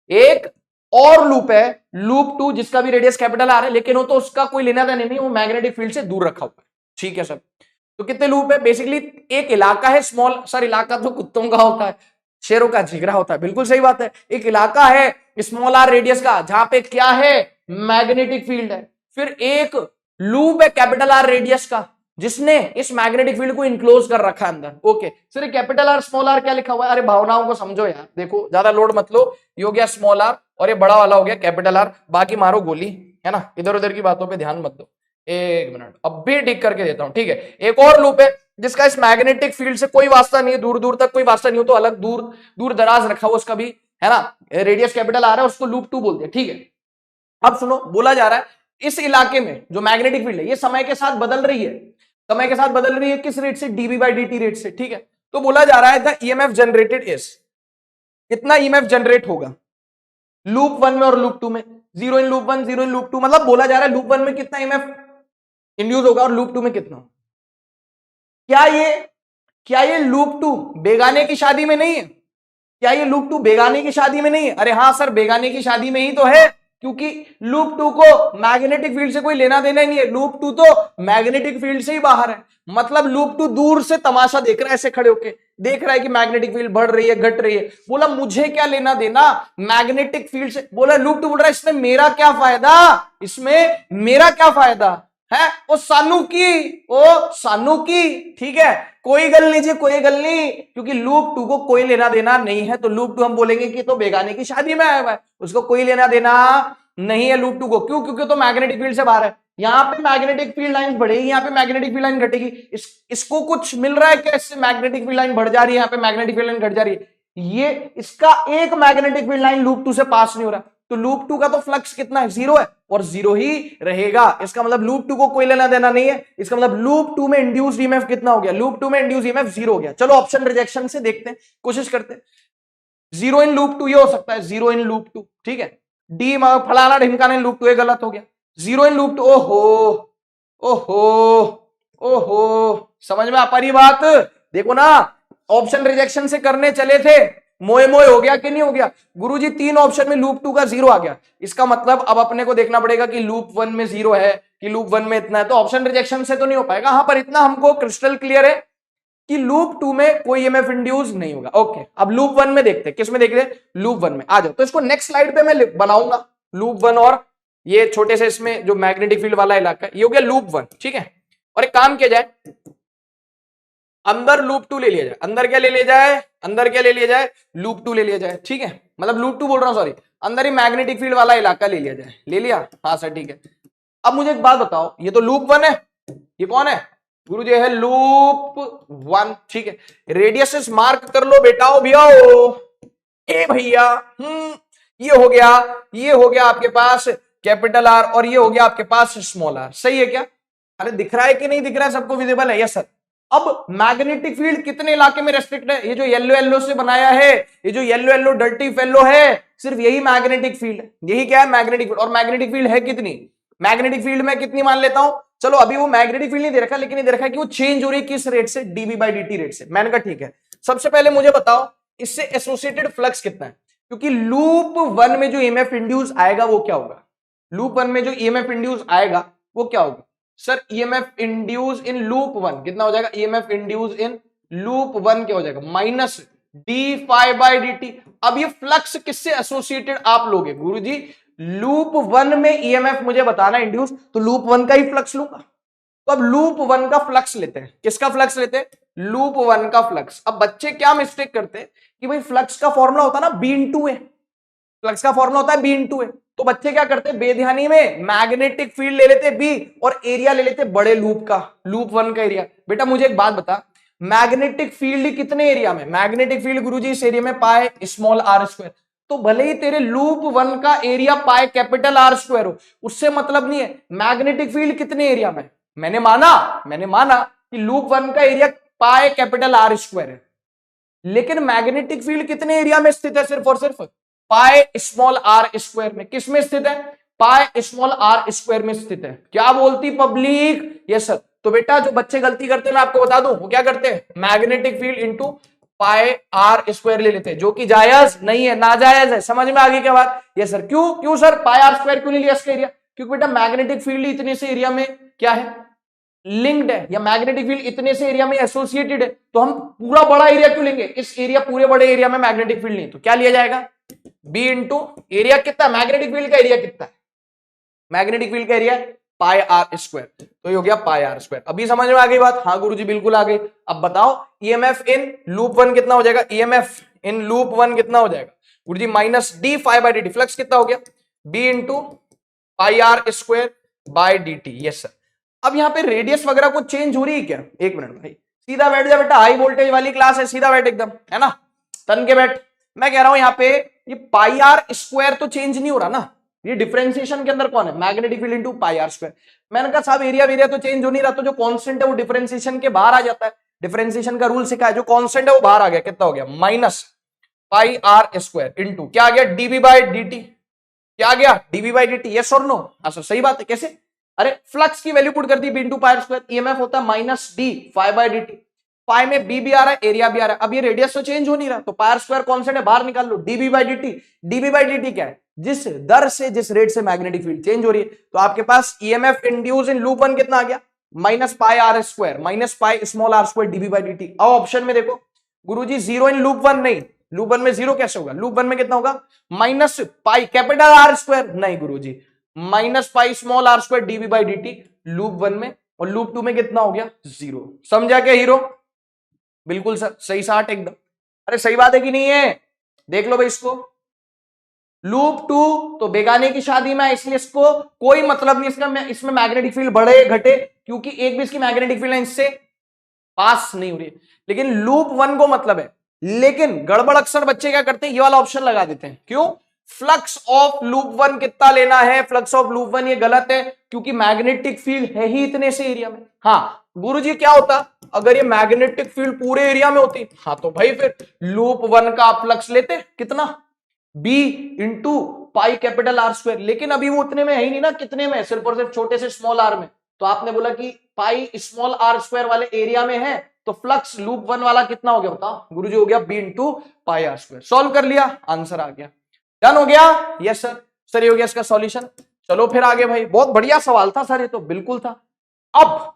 एक और लूप है, लूप टू, जिसका भी रेडियस कैपिटल आर है, लेकिन वो तो उसका कोई लेना देना नहीं, वो मैग्नेटिक फील्ड से दूर रखा हुआ है। ठीक है सर, तो कितने लूप है, बेसिकली एक इलाका है स्मॉल, सर इलाका तो कुत्तों का होता है, शेरों का जिगरा होता है, बिल्कुल सही बात है। एक इलाका है स्मॉल आर रेडियस का जहां पे क्या है, मैग्नेटिक फील्ड है। फिर एक लूप है कैपिटल आर रेडियस का जिसने इस मैग्नेटिक फील्ड को इनक्लोज कर रखा है अंदर। Okay sir, capital R small R क्या लिखा हुआ है, अरे भावनाओं को समझो यार, देखो ज्यादा लोड मत लो, ये हो गया स्मॉल आर और ये बड़ा वाला हो गया कैपिटल आर, बाकी मारो गोली, है ना, इधर उधर की बातों पर ध्यान मत दो। एक मिनट, अब भी ठीक करके देता हूं। ठीक है, एक और लूप है जिसका इस मैग्नेटिक फील्ड से कोई वास्ता नहीं है, दूर दूर तक कोई वास्ता नहीं हो, तो अलग दूर दूर दराज रखा हुआ उसका भी, है ना, रेडियस कैपिटल आ रहा है, उसको लूप टू बोलते हैं। ठीक है, अब सुनो, बोला जा रहा है इस इलाके में जो मैग्नेटिक फील्ड है ये समय के साथ बदल रही है, समय के साथ बदल रही है, किस रेट से, D B by D T rate से। ठीक है, तो बोला जा रहा है द ईएमएफ जनरेटेड इज, कितना ईएमएफ जनरेट होगा लूप वन में और लूप टू में, zero in loop one, zero in loop two, मतलब बोला जा रहा है लूप वन में कितना ईएमएफ इंड्यूस होगा और लूप टू में कितना। क्या ये लूप टू बेगाने की शादी में नहीं है, क्या ये लूप टू बेगाने की शादी में नहीं है, अरे हाँ सर बेगाने की शादी में ही तो है, क्योंकि लूप टू को मैग्नेटिक फील्ड से कोई लेना देना ही नहीं है, लूप टू तो मैग्नेटिक फील्ड से ही बाहर है। मतलब लूप टू दूर से तमाशा देख रहा है, ऐसे खड़े होके देख रहा है कि मैग्नेटिक फील्ड बढ़ रही है घट रही है, बोला मुझे क्या लेना देना मैग्नेटिक फील्ड से। बोला लूप टू बोल रहा है इसमें मेरा क्या फायदा, इसमें मेरा क्या फायदा है, ओ सानू की। ठीक है, कोई गल नहीं जी, कोई गल नहीं, क्योंकि लूप टू को कोई लेना देना नहीं है, तो लूप टू हम बोलेंगे कि तो बेगाने की शादी में आया हुआ है, उसको कोई लेना देना नहीं है लूप टू को। क्यों, क्योंकि तो मैग्नेटिक फील्ड से बाहर है। यहाँ पे मैग्नेटिक फील्ड लाइन बढ़ेगी, यहाँ पे मैग्नेटिक फील्ड लाइन घटेगी, इसको कुछ मिल रहा है क्या, इससे मैग्नेटिक फील्ड लाइन बढ़ जा रही है, यहाँ पे मैग्नेटिक फील्ड लाइन घट जा रही है, ये इसका एक magnetic field line loop two से पास नहीं हो रहा, तो लूप टू का तो फ्लक्स कितना है, जीरो है और जीरो ही रहेगा। इसका मतलब लूप टू को कोई लेना देना नहीं है, इसका मतलब लूप टू में इंड्यूस्ड ईएमएफ कितना हो गया, लूप टू में इंड्यूस्ड ईएमएफ जीरो हो गया। चलो ऑप्शन रिजेक्शन से देखते हैं, कोशिश करते हैं। जीरो इन लूप टू ये हो सकता है, जीरो इन लूप टू, ठीक है, डी फलाना ढिमकाना इन लूप टू, ये गलत हो गया। जीरो इन लूप टू, ओहो ओहो ओहो, समझ में आ पा रही बात, देखो ना, ऑप्शन रिजेक्शन से करने चले थे, मोए मोए हो गया कि नहीं हो गया गुरुजी? 3 ऑप्शन में लूप 2 का 0 आ गया। इसका मतलब अब अपने को देखना पड़ेगा कि लूप 1 में 0 है कि लूप 1 में इतना है, तो ऑप्शन रिजेक्शन से तो नहीं हो पाएगा। हाँ, पर इतना हमको क्रिस्टल क्लियर है कि लूप 2 में कोई ईएमएफ इंड्यूस नहीं होगा। ओके, अब लूप 1 में देखते हैं, किस में देख रहे हैं? लूप 1 में आ जाओ। तो इसको नेक्स्ट स्लाइड पे मैं बनाऊंगा लूप 1, और ये छोटे से इसमें जो मैग्नेटिक फील्ड वाला इलाका है ये हो गया लूप 1, ठीक है। और एक काम किया जाए, अंदर लूप 2 ले लिया जाए। अंदर क्या ले लिया जाए? अंदर क्या ले लिया जाए? लूप 2 ले लिया जाए, ठीक है। मतलब लूप 2 बोल रहा हूं, सॉरी, अंदर ही मैग्नेटिक फील्ड वाला इलाका ले लिया जाए। ले लिया? हाँ सर, ठीक है। अब मुझे एक बात बताओ, ये तो लूप 1 है, ये कौन है गुरु जी? है लूप 1, ठीक है। रेडियस मार्क कर लो बेटाओ भैया, ए भैया। ये हो गया, ये हो गया आपके पास कैपिटल आर, और ये हो गया आपके पास स्मॉल आर। सही है क्या? अरे दिख रहा है कि नहीं दिख रहा है? सबको विजिबल है? Yes sir. अब मैग्नेटिक फील्ड कितने इलाके में रेस्ट्रिक्ट है? ये जो येलो येलो से बनाया है, ये जो येलो येलो डर्टी फेलो है, सिर्फ यही मैग्नेटिक फील्ड है। यही क्या है? Magnetic field. और मैग्नेटिक फील्ड है कितनी? मैग्नेटिक फील्ड में कितनी मान लेता हूं, चलो अभी वो मैग्नेटिक फील्ड नहीं दे रखा, लेकिन ये दे रखा है कि वो चेंज हो रही है किस रेट से? D B by D T rate से। मैंने कहा ठीक है। सबसे पहले मुझे बताओ इससे एसोसिएटेड फ्लक्स कितना है, क्योंकि लूप 1 में जो ईएमएफ इंड्यूस आएगा वो क्या होगा? लूप 1 में जो ईएमएफ इंड्यूस आएगा वो क्या होगा sir? EMF induce in loop 1 कितना हो जाएगा? ईएमएफ इंड्यूस इन लूप 1 क्या हो जाएगा? Minus D phi by D T. अब ये फ्लक्स किससे एसोसिएटेड आप लोगे गुरुजी? लूप 1 में ईएमएफ मुझे बताना इंड्यूस, तो लूप 1 का ही फ्लक्स लूंगा। तो अब लूप 1 का फ्लक्स लेते हैं। किसका फ्लक्स लेते हैं? लूप 1 का फ्लक्स। अब बच्चे क्या मिस्टेक करते हैं कि भाई फ्लक्स का फॉर्मूला होता है ना बी इंटू ए, फ्लक्स का फॉर्मूला होता है बी इंटू ए। तो बच्चे क्या करते हैं बेध्यानी में मैग्नेटिक फील्ड ले लेते बी और एरिया ले लेते बड़े लूप का, लूप 1 का एरिया। बेटा मुझे एक बात बता, मैग्नेटिक फील्ड कितने एरिया में? मैग्नेटिक फील्ड गुरुजी इस एरिया में पाए स्मॉल आर स्क्वायर। तो भले ही तेरे लूप 1 का एरिया पाए कैपिटल आर स्क्वायर हो, उससे मतलब नहीं है मैग्नेटिक फील्ड कितने एरिया में। मैंने माना कि लूप 1 का एरिया पाए कैपिटल आर स्क्वायर है, लेकिन मैग्नेटिक फील्ड कितने एरिया में स्थित है? सिर्फ और सिर्फ पाए स्मॉल आर स्क्वायर में। किस में स्थित है? पाए स्मॉल आर स्क्वायर में स्थित है। क्या बोलती पब्लिक? Yes sir. तो बेटा जो बच्चे गलती करते हैं मैं आपको बता दूं, वो क्या करते हैं? Magnetic field into pi R square ले लेते हैं, जो कि जायज नहीं है, नाजायज है। समझ में आ गई क्या बात? Yes sir. क्यों सर पाए आर स्क्वायर क्यों नहीं लिया इसका एरिया? क्योंकि बेटा मैग्नेटिक फील्ड इतने से एरिया में क्या है? लिंक्ड है, या मैग्नेटिक फील्ड इतने से एरिया में एसोसिएटेड है। तो हम पूरा बड़ा एरिया क्यों लेंगे? इस एरिया पूरे बड़े एरिया में मैग्नेटिक फील्ड नहीं, तो क्या लिया जाएगा? बी इंटू एरिया कितना? मैग्नेटिक फील्ड का एरिया कितना है? मैग्नेटिक फील्ड का एरिया पाई आर स्क्वायर, तो ये हो गया पाई आर स्क्वायर। अभी समझ में आ गई बात? हाँ गुरुजी बिल्कुल आ गई। अब बताओ ईएमएफ इन लूप 1 कितना हो जाएगा? ईएमएफ इन लूप 1 कितना हो जाएगा गुरुजी? Minus D phi by D T. Flux कितना हो गया? B into pi are square by D T. Yes sir. अब यहाँ पे रेडियस वगैरह कुछ चेंज हो रही है क्या? एक मिनट भाई, सीधा बैठ जा बेटा, हाई वोल्टेज वाली क्लास है, सीधा बैठ एकदम, है ना, तन के बैठ। मैं कह रहा हूं यहाँ पे ये पाई आर स्क्वायर तो चेंज नहीं हो रहा ना, ये डिफरेंशिएशन के अंदर कौन है? Magnetic field into pi are square. मैंने कहा साहब एरिया तो चेंज हो नहीं रहा, तो जो कांस्टेंट है वो डिफरेंशिएशन के बाहर आ जाता है। डिफरेंशिएशन का रूल सिखा है, जो कांस्टेंट है वो बाहर आ गया। कितना हो गया? Minus pi are square into क्या आ गया? D B by D T. क्या आ गया? D B by D T. Yes और नो? अच्छा सही बात है। कैसे? अरे फ्लक्स की वैल्यू पुट कर दी B into pi are square, EMF होता है minus D phi by D T. Pi में बी भी आ रहा है, एरिया भी आ रहा है। अब ये रेडियस तो चेंज हो नहीं रहा, तो पाई आर स्क्वायर कांस्टेंट है, बाहर निकाल लो। DB by D T. DB by D T क्या है? जिस दर से, जिस रेट से मैग्नेटिक फील्ड चेंज हो रही है। तो आपके पास ईएमएफ इंड्यूस इन लूप 1 कितना आ गया? Minus pi are square minus pi small R square dB by D T. अब ऑप्शन में देखो गुरुजी, जीरो इन लूप 1 नहीं, लूप 1 में जीरो कैसे होगा? लूप 1 में कितना होगा? Minus pi capital R square, नहीं गुरुजी, minus pi small R square dB by D T loop 1 में। और लूप 2 में कितना हो गया? जीरो। समझा क्या हीरो? बिल्कुल सर, सही 60 एकदम। अरे सही बात है कि नहीं है? देख लो भाई इसको, लूप 2 तो बेगाने की शादी में है, इसलिए इसको कोई मतलब नहीं इसका, इसमें मैग्नेटिक फील्ड बढ़े घटे, क्योंकि एक भी इसकी मैग्नेटिक फील्ड इससे पास नहीं हो रही है। लेकिन लूप 1 को मतलब है। लेकिन गड़बड़ अक्सर बच्चे क्या करते हैं, ये वाला ऑप्शन लगा देते हैं। क्यों? फ्लक्स ऑफ लूप 1 कितना लेना है? फ्लक्स ऑफ लूप 1 ये गलत है, क्योंकि मैग्नेटिक फील्ड है ही इतने से एरिया में। हाँ गुरुजी क्या होता अगर ये मैग्नेटिक फील्ड पूरे एरिया में होती? हाँ तो भाई फिर लूप 1 का आप फ्लक्स लेते कितना? B into pi capital R square. लेकिन अभी वो उतने में है ही नहीं ना, कितने में? सिर्फ और सिर्फ छोटे से स्मॉल आर में। तो आपने बोला कि पाई स्मॉल आर स्क्वायर वाले एरिया में है, तो फ्लक्स लूप वन वाला कितना हो गया बताओ गुरुजी? हो गया B into pi are square. Solve कर लिया, आंसर आ गया। डन हो गया? Yes sir. सर ये हो गया इसका सॉल्यूशन। चलो फिर आगे भाई, बहुत बढ़िया सवाल था सर, ये तो बिल्कुल था। अब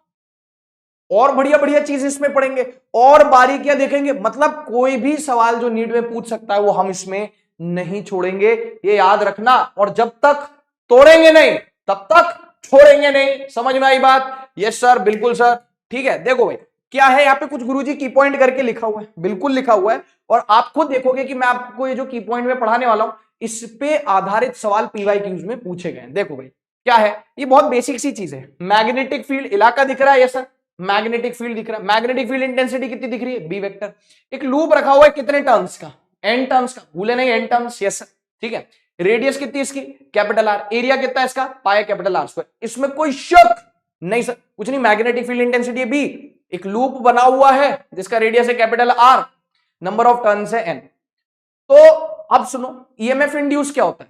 और बढ़िया बढ़िया चीज इसमें पढ़ेंगे और बारीकियां देखेंगे, मतलब कोई भी सवाल जो नीट में पूछ सकता है वो हम इसमें नहीं छोड़ेंगे, ये याद रखना। और जब तक तोड़ेंगे नहीं तब तक छोड़ेंगे नहीं। समझ में आई बात? यस सर, बिल्कुल सर। ठीक है, देखो भाई क्या है यहाँ पे, कुछ गुरुजी की पॉइंट करके लिखा हुआ है, बिल्कुल लिखा हुआ है, और आप खुद देखोगे कि मैं आपको ये जो की पॉइंट में पढ़ाने वाला हूं इस पे आधारित सवाल पीवाईक्यूज में पूछे गए। देखो भाई क्या है, ये बहुत बेसिक सी चीज है। मैग्नेटिक फील्ड इलाका दिख रहा है, यस सर, मैग्नेटिक फील्ड दिख रहा है। मैग्नेटिक फील्ड इंटेंसिटी कितनी दिख रही है? B vector. एक लूप रखा हुआ है कितने टर्न्स का? एन टर्न्स का, भूले नहीं एन टर्न्स, यस सर। ठीक है, रेडियस कितनी इसकी? Capital R. एरिया कितना है इसका? पाई कैपिटल आर स्क्वायर। इसमें कोई शक नहीं सर, कुछ नहीं। मैग्नेटिक फील्ड इंटेंसिटी है बी, एक लूप बना हुआ है जिसका रेडियस है capital R, number of turns है एन। तो अब सुनो, ईएमएफ इंड्यूस क्या होता है?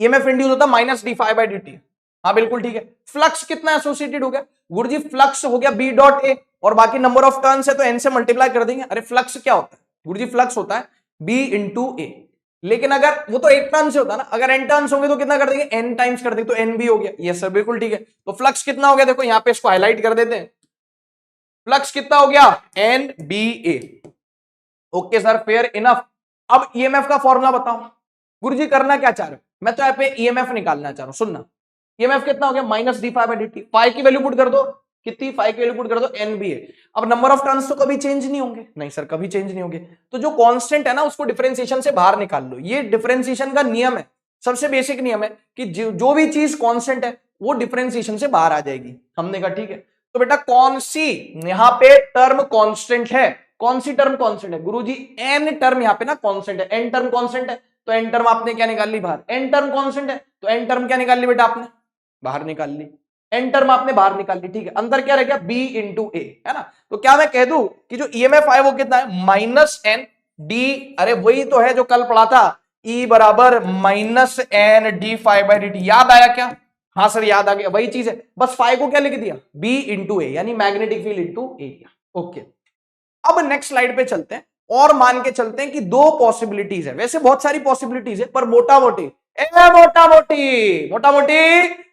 ईएमएफ इंड्यूस होता है minus D phi by D T. हाँ बिल्कुल ठीक है। फ्लक्स कितना एसोसिएटेड हो गया गुरुजी? फ्लक्स हो गया बी डॉट ए, और बाकी नंबर ऑफ टर्न्स है तो एन से मल्टीप्लाई कर देंगे। अरे फ्लक्स क्या होता है गुरुजी? फ्लक्स होता है बी इंटू ए, लेकिन अगर वो तो एक टर्न से होता है ना, अगर एन टर्न्स होंगे तो कितना कर देंगे? एन टाइम्स कर देंगे, तो एन बी हो गया। यस सर, बिल्कुल ठीक है। तो फ्लक्स कितना हो गया? देखो यहां पे इसको हाईलाइट कर देते हैं। फ्लक्स कितना हो गया? N B A. Okay sir, fair enough. अब ईएमएफ का फॉर्मूला बताओ गुरुजी, करना क्या चाह रहे हो? मैं तो यहाँ पे ईएमएफ निकालना चाह रहा हूं। सुनना, ईएमएफ कितना हो गया? Minus D phi by D T. Phi की वैल्यू पुट कर दो, कितनी? फाई की वैल्यू पुट कर दो, एन बी ए। अब नंबर ऑफ टर्न्स तो कभी चेंज नहीं होंगे, नहीं सर कभी चेंज नहीं होंगे, तो जो कांस्टेंट है ना उसको डिफरेंशिएशन से बाहर निकाल लो। ये डिफरेंशिएशन का नियम है, सबसे बेसिक नियम है कि जो भी चीज कांस्टेंट है वो डिफरेंशिएशन से बाहर आ जाएगी। हमने कहा ठीक है। तो बेटा कौन सी यहां पे टर्म कांस्टेंट है? कौन सी टर्म कांस्टेंट है गुरुजी? एन टर्म यहाँ पे ना कांस्टेंट है। एन टर्म कांस्टेंट है तो एन टर्म आपने क्या निकाल ली? बाहर। एन टर्म कांस्टेंट है तो एन टर्म क्या निकाल ली बेटा आपने? बाहर निकाल ली। एन टर्म आपने बाहर निकाल ली, ठीक है। अंदर क्या रह गया? बी इंटू ए, है ना। तो क्या मैं कह दूं कि जो ईएमएफ है वो कितना है? माइनस एन डी, अरे वही तो है जो कल पढ़ा था, ई बराबर minus N D phi by D T. याद आया क्या? हाँ सर याद आ गया, वही चीज है, बस फाई को क्या लिख दिया? बी इंटू ए, यानी magnetic field into area. Okay, अब नेक्स्ट स्लाइड पे चलते हैं और मान के चलते हैं कि दो पॉसिबिलिटीज है। वैसे बहुत सारी पॉसिबिलिटीज है पर मोटा मोटी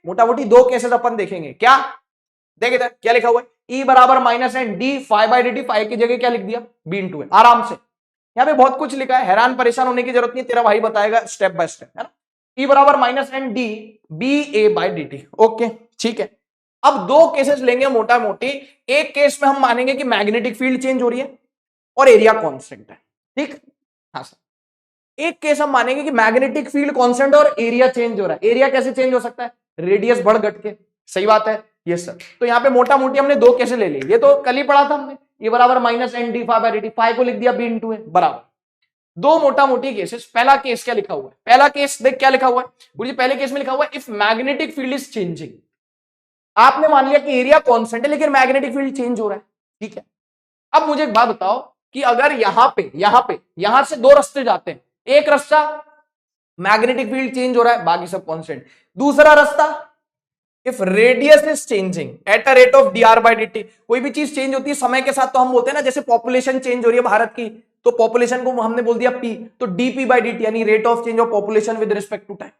मोटा मोटी दो केसेस अपन देखेंगे। क्या देख इधर क्या लिखा हुआ है? ई बराबर minus N D phi by D T. Phi की जगह क्या लिख दिया? B into A. आराम से, यहाँ पे बहुत कुछ लिखा है, हैरान परेशान होने की जरूरत नहीं, तेरा भाई बताएगा स्टेप बाय स्टेप, है ना। ई बराबर minus N D B A by D T. Okay ठीक है। अब दो केसेस लेंगे मोटा मोटी। एक केस में हम मानेंगे कि मैग्नेटिक फील्ड चेंज हो रही है और एरिया कांस्टेंट है, ठीक। हाँ सर, एक केस हम मानेंगे कि मैग्नेटिक फील्ड कांस्टेंट और एरिया चेंज हो रहा है। एरिया कैसे चेंज हो सकता है? रेडियस बढ़ घट के, सही बात है। यस सर, तो यहाँ पे मोटा मोटी हमने दो केसेस ले ली, ये तो कल ही पढ़ा था हमने। ये बराबर minus N D phi by D T, phi को लिख दिया बी इंटू ए बराबर। दो मोटा मोटी केसेस। पहला केस क्या लिखा हुआ है? पहला केस देख क्या लिखा हुआ है गुरुजी? पहले केस में लिखा हुआ है if magnetic field is changing. आपने मान लिया कि एरिया कांस्टेंट है लेकिन मैग्नेटिक फील्ड चेंज हो रहा है, ठीक है। अब मुझे एक बात बताओ कि अगर यहां से दो रास्ते जाते हैं, एक रास्ता मैग्नेटिक फील्ड चेंज हो रहा है, बाकी सब कांस्टेंट। दूसरा रास्ता if radius is changing at a rate of D R by D T. कोई भी चीज चेंज होती है समय के साथ, तो हम बोलते हैं ना, जैसे पॉपुलेशन चेंज हो रही है भारत की, तो पॉपुलेशन को हमने बोल दिया पी, तो डीपी बाई डी टी यानी rate of change of population with respect to time.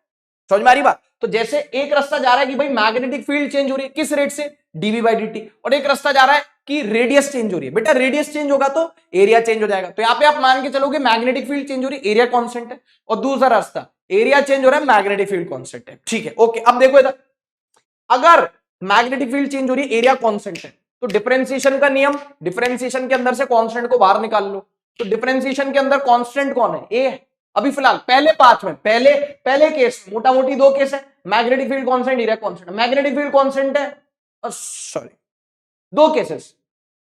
समझ में आ रही बात? तो जैसे एक रास्ता जा रहा है कि भाई मैग्नेटिक फील्ड चेंज हो रही है, किस रेट से? D V by D T. और एक रास्ता जा रहा है कि रेडियस चेंज हो रही है। बेटा रेडियस चेंज होगा तो एरिया चेंज हो जाएगा, तो यहां पे आप मान के चलोगे मैग्नेटिक फील्ड चेंज हो रही है, एरिया कांस्टेंट है। और दूसरा रास्ता एरिया चेंज हो रहा है, मैग्नेटिक फील्ड कांस्टेंट है, ठीक है। ओके, अब देखो इधर, अगर मैग्नेटिक फील्ड चेंज हो रही है, एरिया कांस्टेंट है, तो डिफरेंशिएशन का नियम, डिफरेंशिएशन के अंदर से कांस्टेंट को बाहर निकाल लो। तो डिफरेंशिएशन के अंदर कांस्टेंट कौन है? ए। अभी फिलहाल पहले पार्ट में, पहले केस मोटा मोटी दो केस है, magnetic field constant, area constant. Magnetic field constant है, सॉरी दो केसेस,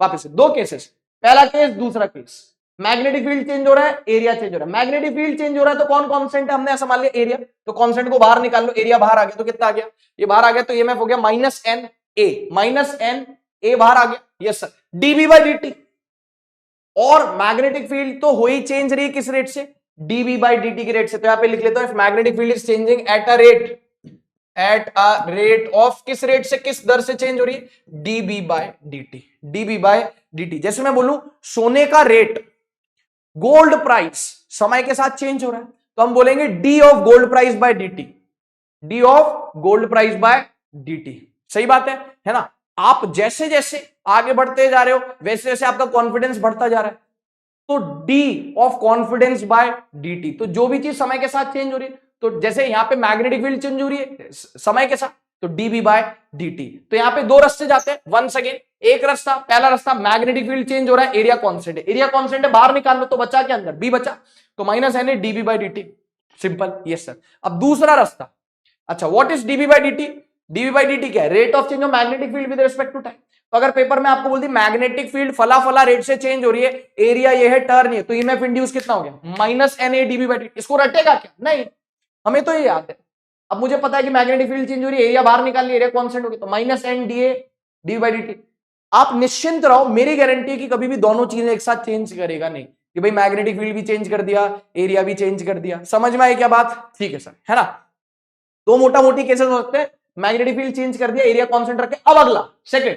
वापस से दो केसेस, पहला केस दूसरा केस। मैग्नेटिक फील्ड चेंज हो रहा है, एरिया चेंज हो रहा है। मैग्नेटिक फील्ड चेंज हो रहा है तो कौन कांस्टेंट है? हमने ऐसा मान लिया एरिया, तो कांस्टेंट को बाहर निकाल लो। एरिया बाहर आ गया तो कितना आ गया? ये बाहर आ गया तो ईएमएफ हो गया minus N A, minus N A बाहर आ गया। Yes sir, D B by D. और मैग्नेटिक फील्ड तो हो ही चेंज रही है, किस रेट से? डीबी बाई डी की रेट से। तो यहां पे लिख लेता हूं if magnetic field is changing at a rate at a rate of, किस रेट से, किस दर से चेंज हो रही है, D B by DT, dB by DT. जैसे मैं बोलूं सोने का रेट, गोल्ड प्राइस समय के साथ चेंज हो रहा है, तो हम बोलेंगे d of gold price by dt, d of gold price by dt. सही बात है ना। आप जैसे जैसे आगे बढ़ते जा रहे हो वैसे वैसे आपका कॉन्फिडेंस बढ़ता जा रहा है, तो d of confidence by dt. तो जो भी चीज समय के साथ चेंज हो रही है, तो जैसे यहां पे मैग्नेटिक फील्ड चेंज हो रही है समय के साथ, तो डीबी बाय डीटी। तो यहां पे दो रास्ते जाते हैं वंस अगेन। एक रास्ता, पहला रास्ता, मैग्नेटिक फील्ड चेंज हो रहा है, एरिया कांस्टेंट है, एरिया कांस्टेंट है, बाहर निकाल लो तो बचा के अंदर बी बचा, तो minus N A dB by dt, simple. Yes sir. अब दूसरा रास्ता, अच्छा what is dB by DT, dB by dt क्या है, rate of change of magnetic field with respect to time. तो अगर पेपर में आपको बोल दी मैग्नेटिक फील्ड फला फला रेट से चेंज हो रही है, एरिया ये है, टर्न ये, तो ईएमएफ इंड्यूस कितना हो गया, minus N A dB by dt. इसको रटेगा क्या, नहीं, हमें तो ये याद है। अब मुझे पता है कि मैग्नेटिक फील्ड चेंज हो रही है, एरिया बाहर निकाल लिया, एरिया कांस्टेंट हो गया, तो minus N d A dB by dt. आप निश्चिंत रहो, मेरी गारंटी है कि कभी भी दोनों चीजें एक साथ चेंज करेगा नहीं, कि भाई मैग्नेटिक फील्ड भी चेंज कर दिया, एरिया भी चेंज कर दिया। समझ में आई क्या बात, ठीक है सर, है ना। दो मोटा मोटी केसेस हो सकते हैं, मैग्नेटिक फील्ड चेंज कर दिया, एरिया कांस्टेंट रखे। अब अगला सेकंड,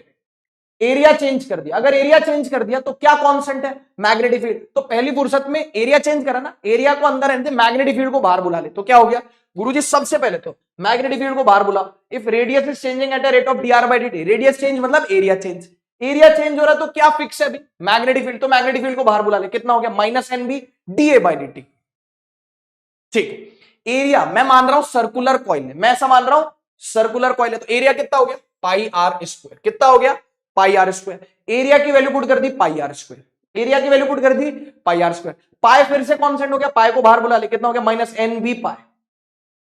एरिया चेंज कर दिया। अगर एरिया चेंज कर दिया तो क्या कांस्टेंट है, मैग्नेटिक फील्ड। तो पहली फुर्सत में एरिया चेंज करा ना, एरिया को अंदर रहने दे, मैग्नेटिक फील्ड को बाहर बुला ले, तो क्या हो गया गुरुजी, सबसे पहले तो मैग्नेटिक फील्ड को बाहर बुला। If radius is changing at a rate of dr by dt, radius change मतलब एरिया चेंज, एरिया चेंज हो रहा है तो क्या फिक्स है अभी, मैग्नेटिक फील्ड, तो मैग्नेटिक फील्ड को बाहर बुला ले, कितना हो गया, minus N B d A by D t. ठीक, एरिया मैं मान रहा हूं सर्कुलर कॉइल है, मैं ऐसा मान रहा हूं सर्कुलर कॉइल है, तो एरिया कितना हो गया, पाई आर स्क्वायर, कितना हो गया, पाई आर स्क्वायर। एरिया की वैल्यू पुट कर दी पाई आर स्क्वायर, एरिया की वैल्यू पुट कर दी पाई आर स्क्वायर। पाई फिर से कांस्टेंट हो गया, पाई को बाहर बुला ले, कितना हो गया, माइनस एन बी पाई,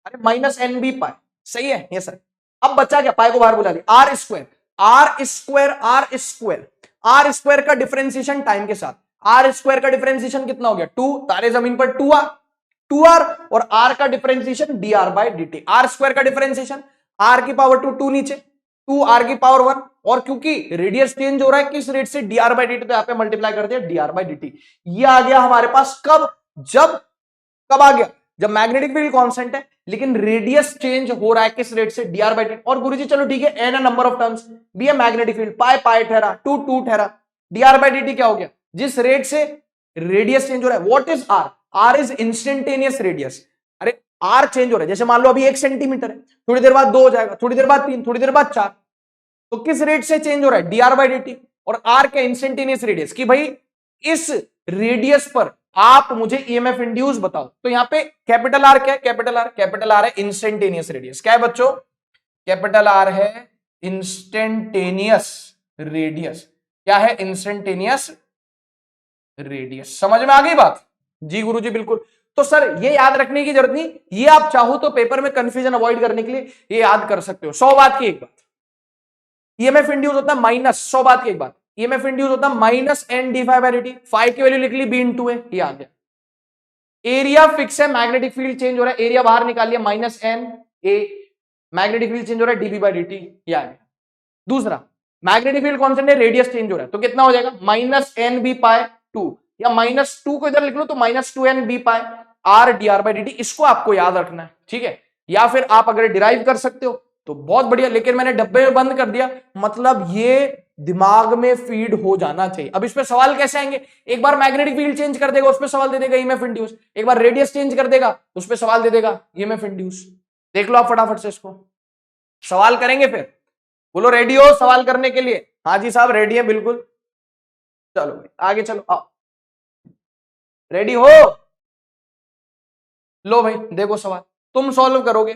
अरे माइनस एन बी पाई, सही है ये सर। अब बचा क्या, पाई को बाहर बुला ले, r square, r square, r square, r square का डिफरेंशिएशन टाइम के साथ, आर स्क्वायर का डिफरेंशिएशन कितना हो गया, 2, तारे जमीन पर 2r, 2r, और r का differentiation dr by dt, r square का डिफरेंशिएशन r की पावर 2, 2 नीचे, 2 r की पावर 1, और क्योंकि रेडियस चेंज हो रहा है किस रेट से, dr बाय dt, तो यहां पे मल्टीप्लाई कर दिया dr बाय dt। ये आ गया हमारे पास कब, जब कब आ गया, जब मैग्नेटिक फील्ड कांस्टेंट है लेकिन रेडियस चेंज हो रहा है किस रेट से, dr बाय dt। और गुरुजी चलो ठीक है, n है नंबर ऑफ टर्न्स, b है मैग्नेटिक फील्ड, पाई पाई ठहरा, 2 2 ठहरा, dr बाय dt क्या हो गया, जिस रेट से रेडियस चेंज हो रहा है, what is r, r is instantaneous radius. अरे r चेंज हो रहा है, जैसे मान लो अभी 1 सेंटीमीटर है, थोड़ी देर बाद 2 हो जाएगा, थोड़ी देर बाद 3, थोड़ी देर बाद 4, तो किस रेट से चेंज हो रहा है, dr बाय dt। और r क्या, इंस्टेंटेनियस रेडियस, कि भाई इस रेडियस पर आप मुझे ईएमएफ इंड्यूस बताओ। तो यहां पे कैपिटल आर क्या है, कैपिटल आर है इंस्टेंटेनियस रेडियस। क्या है बच्चों, कैपिटल आर है इंस्टेंटेनियस रेडियस। क्या है, इंस्टेंटेनियस रेडियस। समझ में आ गई बात, जी गुरुजी बिल्कुल। तो सर ये याद रखने की जरूरत नहीं, ये आप चाहो तो पेपर में कंफ्यूजन अवॉइड करने के लिए ये याद कर सकते हो। 100 बात की एक बात, ईएमएफ इंड्यूस होता है माइनस, 100 बात की एक बात, ईएमएफ इंड्यूस होता है minus N d phi by D t. Phi की वैल्यू लिख ली, बी इंटू है, ये आ गया। एरिया फिक्स है, मैग्नेटिक फील्ड चेंज हो रहा है, एरिया बाहर निकाल लिया, minus N A, magnetic field change हो रहा है डीबी बाई डी टी, ये आ गया। दूसरा, मैग्नेटिक फील्ड कांस्टेंट है, रेडियस चेंज हो रहा है, तो कितना हो जाएगा, माइनस एन बी पाई 2, या माइनस 2 को इधर लिख लो तो minus 2 N B pi r d are by D t. इसको आपको याद रखना है, ठीक है। या फिर आप अगर डिराइव कर सकते हो तो बहुत बढ़िया, लेकिन मैंने डब्बे में बंद कर दिया, मतलब ये दिमाग में फीड हो जाना चाहिए। अब इस पे सवाल कैसे आएंगे, एक बार मैग्नेटिक फील्ड चेंज कर देगा, उस पे सवाल दे देगा ईएमएफ इंड्यूस, एक बार रेडियस चेंज कर देगा, उस पे सवाल दे देगा ईएमएफ इंड्यूस। देख लो आप फटाफट से इसको, सवाल करेंगे फिर, बोलो रेडी हो सवाल करने के लिए, हाँ जी साहब रेडी है बिल्कुल, चलो आगे चलो, आओ रेडी हो, लो भाई देखो सवाल तुम सॉल्व करोगे।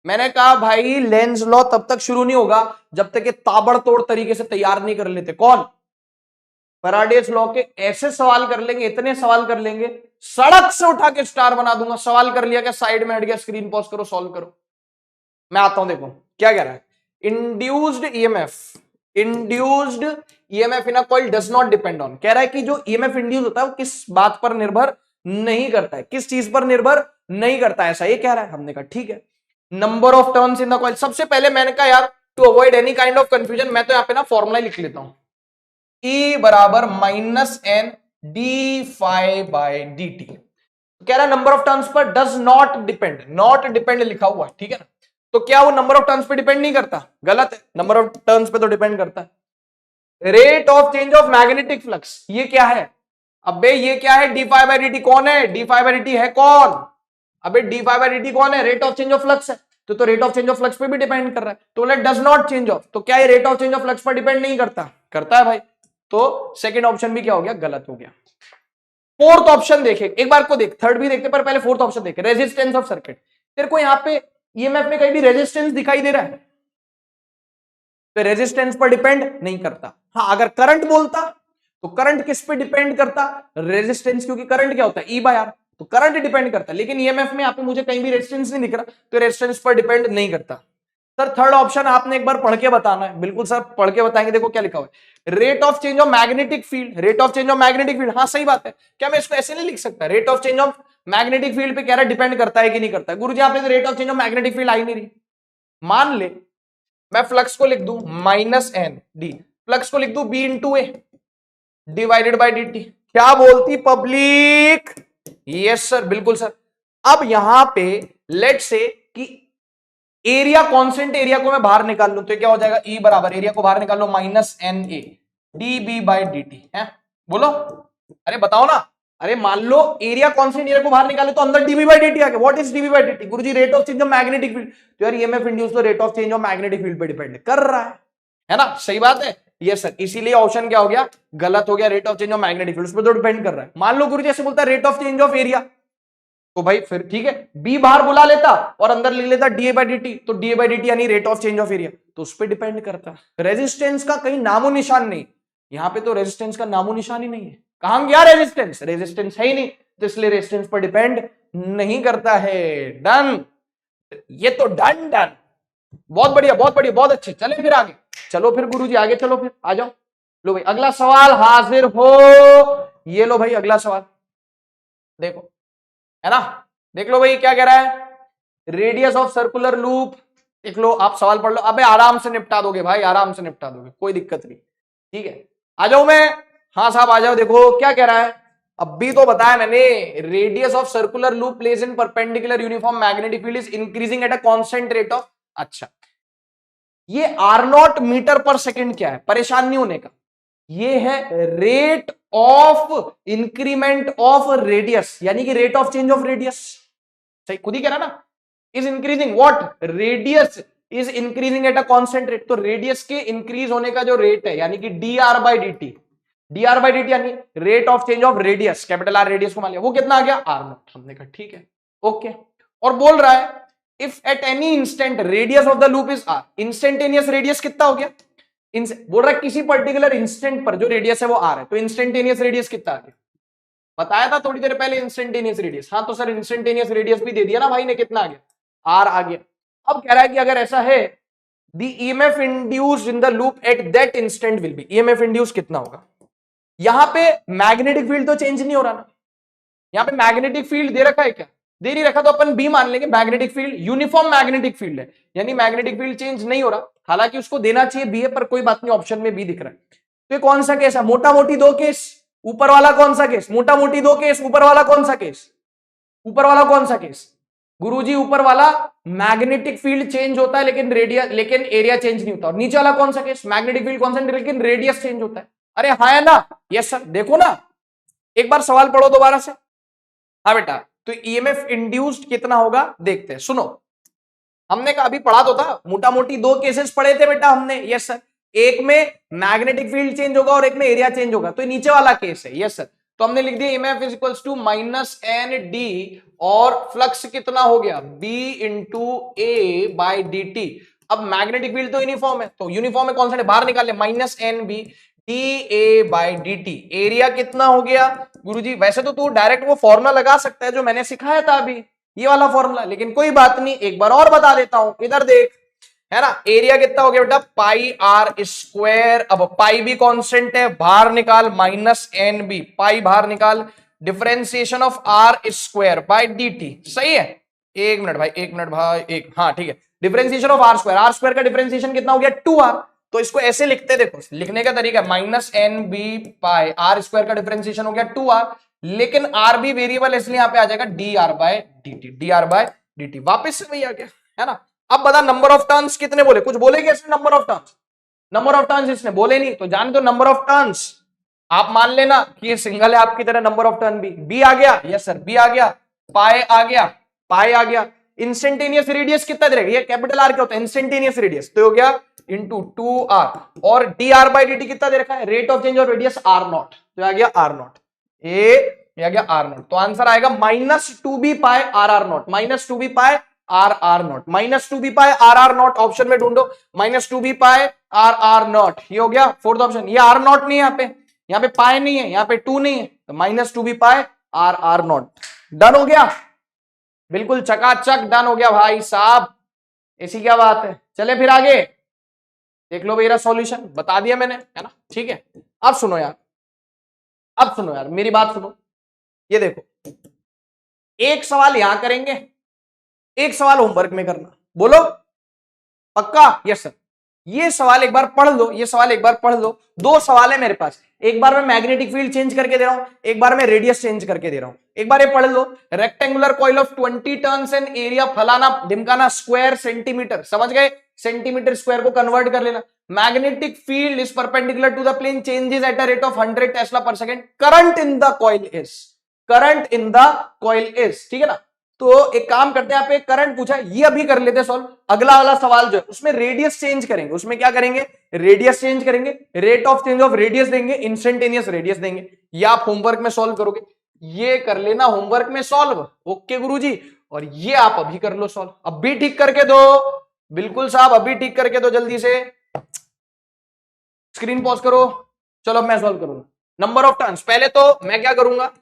मैंने कहा भाई लेंस लॉ तब तक शुरू नहीं होगा जब तक ये ताबड़तोड़ तरीके से तैयार नहीं कर लेते। कौन, फैराडेस लॉ के ऐसे सवाल कर लेंगे, इतने सवाल कर लेंगे, सड़क से उठा के स्टार बना दूंगा। सवाल कर लिया क्या, साइड में हट गया, स्क्रीन पॉज करो, सॉल्व करो, मैं आता हूं। देखो क्या कह रहा है, induced EMF in a coil does not depend on, कह रहा है कि जो ईएमएफ इंड्यूस होता है वो किस बात पर निर्भर नहीं करता है, किस चीज पर निर्भर नहीं करता है, ऐसा ये कह रहा है। हमने कहा ठीक है। Number of turns in the coil, सबसे पहले मैंने कहा यार to avoid any kind of confusion, मैं तो यहां पे ना फॉर्मूला लिख लेता हूं, E बराबर minus N d phi by D t. कह रहा है नंबर ऑफ टर्न्स पर does not depend, not depend लिखा हुआ है, ठीक है ना। तो क्या वो नंबर ऑफ टर्न्स पे डिपेंड नहीं करता? गलत है, नंबर ऑफ टर्न्स पे तो डिपेंड करता है। Rate of change of magnetic flux, ये क्या है? अबे ये क्या है? D phi by D t. कौन है d phi by D T? है कौन? अबे d phi by D t कौन है? Rate of change of flux है। तो rate of change of flux पे भी डिपेंड कर रहा है। तो बोले डज नॉट चेंज ऑफ, तो क्या ये rate of change of flux पर डिपेंड नहीं करता? करता है भाई। तो सेकंड ऑप्शन भी क्या हो गया? गलत हो गया। फोर्थ ऑप्शन देखे एक बार को, देख थर्ड भी देखते पर पहले फोर्थ ऑप्शन देखे, रेजिस्टेंस ऑफ सर्किट। तेरे को यहां पे ईएमएफ में कहीं भी रेजिस्टेंस दिखाई दे रहा है? तो रेजिस्टेंस पर डिपेंड नहीं करता। हाँ, अगर करंट बोलता तो करंट किस पे डिपेंड करता? रेजिस्टेंस, क्योंकि करंट क्या होता है? ई बाय आर, तो करंट डिपेंड करता है। लेकिन ईएमएफ में यहाँ पे मुझे कहीं भी रेजिस्टेंस नहीं दिख रहा, तो रेजिस्टेंस पर डिपेंड नहीं करता। सर थर्ड ऑप्शन आपने एक बार पढ़ के बताना है। बिल्कुल सर, पढ़ के बताएंगे। देखो क्या लिखा हुआ है, rate of change of magnetic field. Rate of change of magnetic field, हाँ सही बात है। क्या मैं इसको ऐसे नहीं लिख सकता? Rate of change of magnetic field पे कह रहा है डिपेंड करता है कि नहीं करता है? गुरुजी आपने rate of change of magnetic field आई नहीं रही। मान ले मैं फ्लक्स को लिख दूं माइनस एन डी, फ्लक्स को लिख दूं B into A divided by D T. क्या बोलती पब्लिक? यस सर, बिल्कुल सर। अब यहां पे लेट से कि एरिया कांस्टेंट एरिया को मैं बाहर निकाल लूं तो क्या हो जाएगा? ई बराबर एरिया को बाहर निकाल लो minus N A D B by D T है। बोलो, अरे बताओ ना। अरे मान लो एरिया कांस्टेंट एरिया को बाहर निकाले तो अंदर डीबी बाई डी आ गया। What is dB by D? Guruji rate of change of magnetic field. तो यार ईएमएफ इंड्यूस तो rate of change of magnetic field पे डिपेंड कर रहा है ना? सही बात है। यस सर, इसीलिए ऑप्शन क्या हो गया? गलत हो गया। Rate of change of magnetic field उस पर तो डिपेंड कर रहा है। मान लो गुरुजी ऐसे बोलता है rate of change of area, तो भाई फिर ठीक है, बी बाहर बुला लेता और अंदर लिख लेता डीए बाई डी टी। तो डीए बाई डी टी यानी rate of change of area, तो उस पर डिपेंड करता है। रेजिस्टेंस का कहीं नामो निशान नहीं, यहां पे तो रेजिस्टेंस का नामो निशान ही नहीं है। कहां गया रेजिस्टेंस? रेजिस्टेंस है ही नहीं, तो इसलिए रेजिस्टेंस पर डिपेंड नहीं करता है। डन, ये तो डन डन। बहुत बढ़िया, बहुत बढ़िया, बहुत अच्छे। चले फिर आगे, चलो फिर गुरुजी आगे चलो, फिर आ जाओ। लो भाई अगला सवाल हाजिर हो। ये लो भाई अगला सवाल देखो, है ना? देख लो भाई क्या कह रहा है, रेडियस ऑफ सर्कुलर लूप। देख लो, आप सवाल पढ़ लो। अबे आराम से निपटा दोगे भाई, आराम से निपटा दोगे, कोई दिक्कत नहीं। ठीक है, आ जाओ मैं। हाँ साहब आ जाओ। देखो क्या कह रहा है, अब भी तो बताया मैंने, radius of circular loop place in perpendicular uniform magnetic field is increasing at a constant rate of. अच्छा, ये आर नॉट मीटर पर सेकेंड क्या है? परेशान नहीं होने का, ये है rate of increment of radius, यानी कि rate of change of radius. सही, खुद ही कह रहा ना, is increasing what? Radius is increasing at a constant rate. तो रेडियस के इंक्रीज होने का जो रेट है यानी कि D are by D T, D R by D T यानी rate of change of radius, capital R radius को मान लिया, वो कितना आ गया? R naught. हमने कहा ठीक है, ओके। और बोल रहा है if at any instant radius of the loop is R, instantaneous radius कितना हो गया? बोल रहा है किसी पर्टिकुलर इंस्टेंट पर जो रेडियस है वो आर है, तो इंस्टेंटेनियस रेडियस कितना आ गया? बताया था थोड़ी देर पहले इंस्टेंटेनियस रेडियस। हाँ तो सर इंस्टेंटेनियस रेडियस भी दे दिया ना भाई ने, कितना आ गया? आर आ गया। अब कह रहा है कि अगर ऐसा है, the EMF induced in the loop at that instant will be, EMF induce कितना होगा? यहां पे मैग्नेटिक फील्ड तो चेंज नहीं हो रहा ना, यहां पे मैग्नेटिक फील्ड दे रखा है क्या? दे नहीं रखा, तो अपन बी मान लेंगे। Magnetic field uniform magnetic field है, यानी मैग्नेटिक फील्ड चेंज नहीं हो रहा। हालांकि उसको देना चाहिए बी है, पर कोई बात नहीं, ऑप्शन में बी दिख रहा है। तो ये कौन सा केस है? मोटा मोटी दो केस, ऊपर वाला कौन सा केस? मोटा मोटी दो केस, ऊपर वाला कौन सा केस? ऊपर वाला कौन सा केस? गुरुजी ऊपर वाला मैग्नेटिक फील्ड चेंज होता है लेकिन एरिया चेंज नहीं होता। और नीचे वाला कौन सा केस? मैग्नेटिक फील्ड कांस्टेंट लेकिन रेडियस चेंज होता है। अरे हाँ है ना? Yes sir. देखो ना, एक बार सवाल पढ़ो दोबारा से। हाँ बेटा, तो ईएमएफ इंड्यूस्ड कितना होगा देखते हैं। सुनो, हमने अभी पढ़ा तो था, मोटा मोटी दो केसेस पढ़े थे बेटा हमने। यस सर, एक में मैग्नेटिक फील्ड चेंज होगा और एक में एरिया चेंज होगा, तो नीचे वाला केस है। यस सर, तो हमने लिख दिया EMF is equals to minus N d, और फ्लक्स कितना हो गया? B into A by D T. अब मैग्नेटिक फील्ड तो यूनिफॉर्म है, तो यूनिफॉर्म में कौन सा बाहर निकाले? Minus N B d A by D t. Area कितना हो गया गुरुजी? वैसे तो तू डायरेक्ट वो फॉर्मूला लगा सकता है जो मैंने सिखाया था अभी, ये वाला फॉर्मूला, लेकिन कोई बात नहीं, एक बार और बता देता हूं। इधर देख, है ना, एरिया कितना हो गया बेटा? पाई आर स्क्वायर। अब पाई भी कांस्टेंट है, बाहर निकाल माइनस एन बी, पाई बाहर निकाल, differentiation of r square by D t. सही है? एक मिनट भाई, एक मिनट भाई, एक, हाँ ठीक है, differentiation of r square, r square का डिफरेंशिएशन कितना हो गया? 2r। तो इसको ऐसे लिखते, देखो लिखने का तरीका, minus N B pi are square का डिफरेंशिएशन हो गया 2r, लेकिन आर भी वेरिएबल इसलिए यहां पे आ जाएगा d r by D T, D r by D t. वापिस से वही आ गया, है ना? अब बता नंबर ऑफ टर्न्स कितने बोले, कुछ बोले क्या इसने number of turns? Number of turns इसने बोले नहीं, तो जान दो नंबर ऑफ टर्न्स आप मान लेना कि ये सिंगल है आपकी तरह, नंबर ऑफ टर्न बी आ गया, यस सर बी आ गया, पाए आ गया, पाए आ गया। इंस्टेंटेनियस रेडियस कितना दे रहा है, ये कैपिटल आर क्या होता है, इंस्टेंटेनियस रेडियस, तो हो गया इंटू 2r, और d are by D t कितना दे रखा है, rate of change of radius r naught, तो आ गया आर नॉट, ये आ गया आर नॉट, तो आंसर आएगा -2b पाए आर आर नॉट, -2b पाए आर आर नॉट, -2b पाए आर आर नॉट, ऑप्शन में ढूंढो -2b पाए आर आर नॉट, ये हो गया फोर्थ ऑप्शन। ये आर नॉट नहीं है यहाँ पे पाए नहीं है, यहाँ पे 2 नहीं है, तो -2b पाए आर आर नॉट। डन हो गया, बिल्कुल चकाचक डन हो गया भाई साहब, ऐसी क्या बात है। चले फिर आगे देख लो मेरा सॉल्यूशन, बता दिया मैंने, है ना, ठीक है। अब सुनो यार, अब सुनो यार मेरी बात सुनो, ये देखो एक सवाल यहां करेंगे, एक सवाल होमवर्क में करना, बोलो पक्का? Yes sir. ये सवाल एक बार पढ़ लो, ये सवाल एक बार पढ़ लो, दो सवाल है मेरे पास, एक बार मैं मैग्नेटिक फील्ड चेंज करके दे रहा हूं, एक बार मैं रेडियस चेंज करके दे रहा हूं। एक बार ये पढ़ लो, rectangular coil of 20 turns and area फलाना ढिमकाना स्क्वायर सेंटीमीटर, समझ गए, सेंटीमीटर स्क्वायर को कन्वर्ट कर लेना। Magnetic field is perpendicular to the plane, changes at a rate of 100 tesla per second, current in the coil is, current in the coil is, ठीक है ना। तो एक काम करते हैं, आप एक करंट पूछा, ये अभी कर लेते हैं सॉल्व। अगला वाला सवाल जो है उसमें रेडियस चेंज करेंगे, उसमें क्या करेंगे, रेडियस चेंज करेंगे, rate of change of radius देंगे, इंस्टेंटेनियस रेडियस देंगे। ये आप होमवर्क में सॉल्व करोगे, ये कर लेना होमवर्क में सॉल्व, ओके गुरुजी। और ये आप अभी कर लो सॉल्व, अभी ठीक करके दो, बिल्कुल साहब अभी ठीक करके दो, जल्दी से स्क्रीन पॉज करो। चलो अब मैं सॉल्व करूंगा। नंबर ऑफ टर्न्स, पहले तो मैं क्या करूंगा,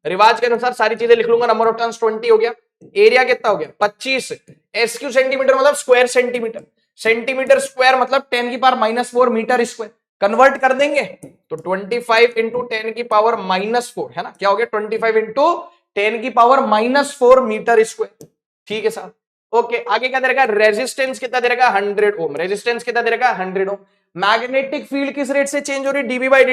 रिवाज के अनुसार सारी चीजें लिख लूंगा। नंबर ऑफ टर्न्स 20 हो गया, एरिया कितना हो गया 25, एसक्यू सेंटीमीटर मतलब स्क्वायर सेंटीमीटर, सेंटीमीटर स्क्वायर मतलब 10 की पावर -4 मीटर स्क्वायर, कन्वर्ट कर देंगे तो 25 इंटू 10 की पावर -4 है ना, क्या हो गया 25 इंटू 10 की पावर -4 मीटर स्क्वायर, ठीक है साहब। ओके आगे क्या दे रखा है, रेजिस्टेंस कितना दे रखा है 100 ओम, रेजिस्टेंस कितना दे रखा है 100 ओम। मैग्नेटिक फील्ड किस रेट से चेंज हो रही है, डीबी बाई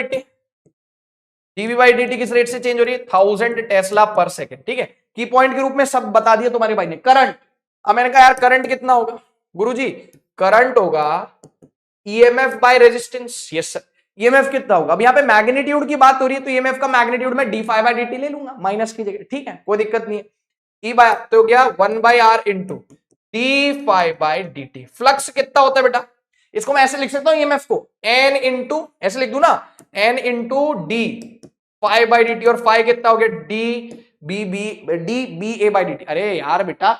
डी टी किस रेट से चेंज हो रही है 1000 टेस्ला पर सेकंड, ठीक है। की पॉइंट के रूप में सब बता दिया तुम्हारे भाई ने। करंट, अब मैंने कहा यार करंट कितना होगा गुरुजी, करंट होगा EMF by resistance, yes sir. EMF कितना होगा, अब यहाँ पे मैग्नीट्यूड की बात हो रही है तो ईएमएफ का मैग्नीट्यूड में डी फाई बाई डी ले लूंगा माइनस की जगह, ठीक है कोई दिक्कत नहीं है। ई बाय तो क्या 1/r into d phi by D T. Flux कितना होता है बेटा, इसको मैं ऐसे लिख सकता हूँ ईएमएफ को एन इंटू, ऐसे लिख दू ना, N into d phi by D T, और फाई कितना हो गया d B A by D t. अरे यार बेटा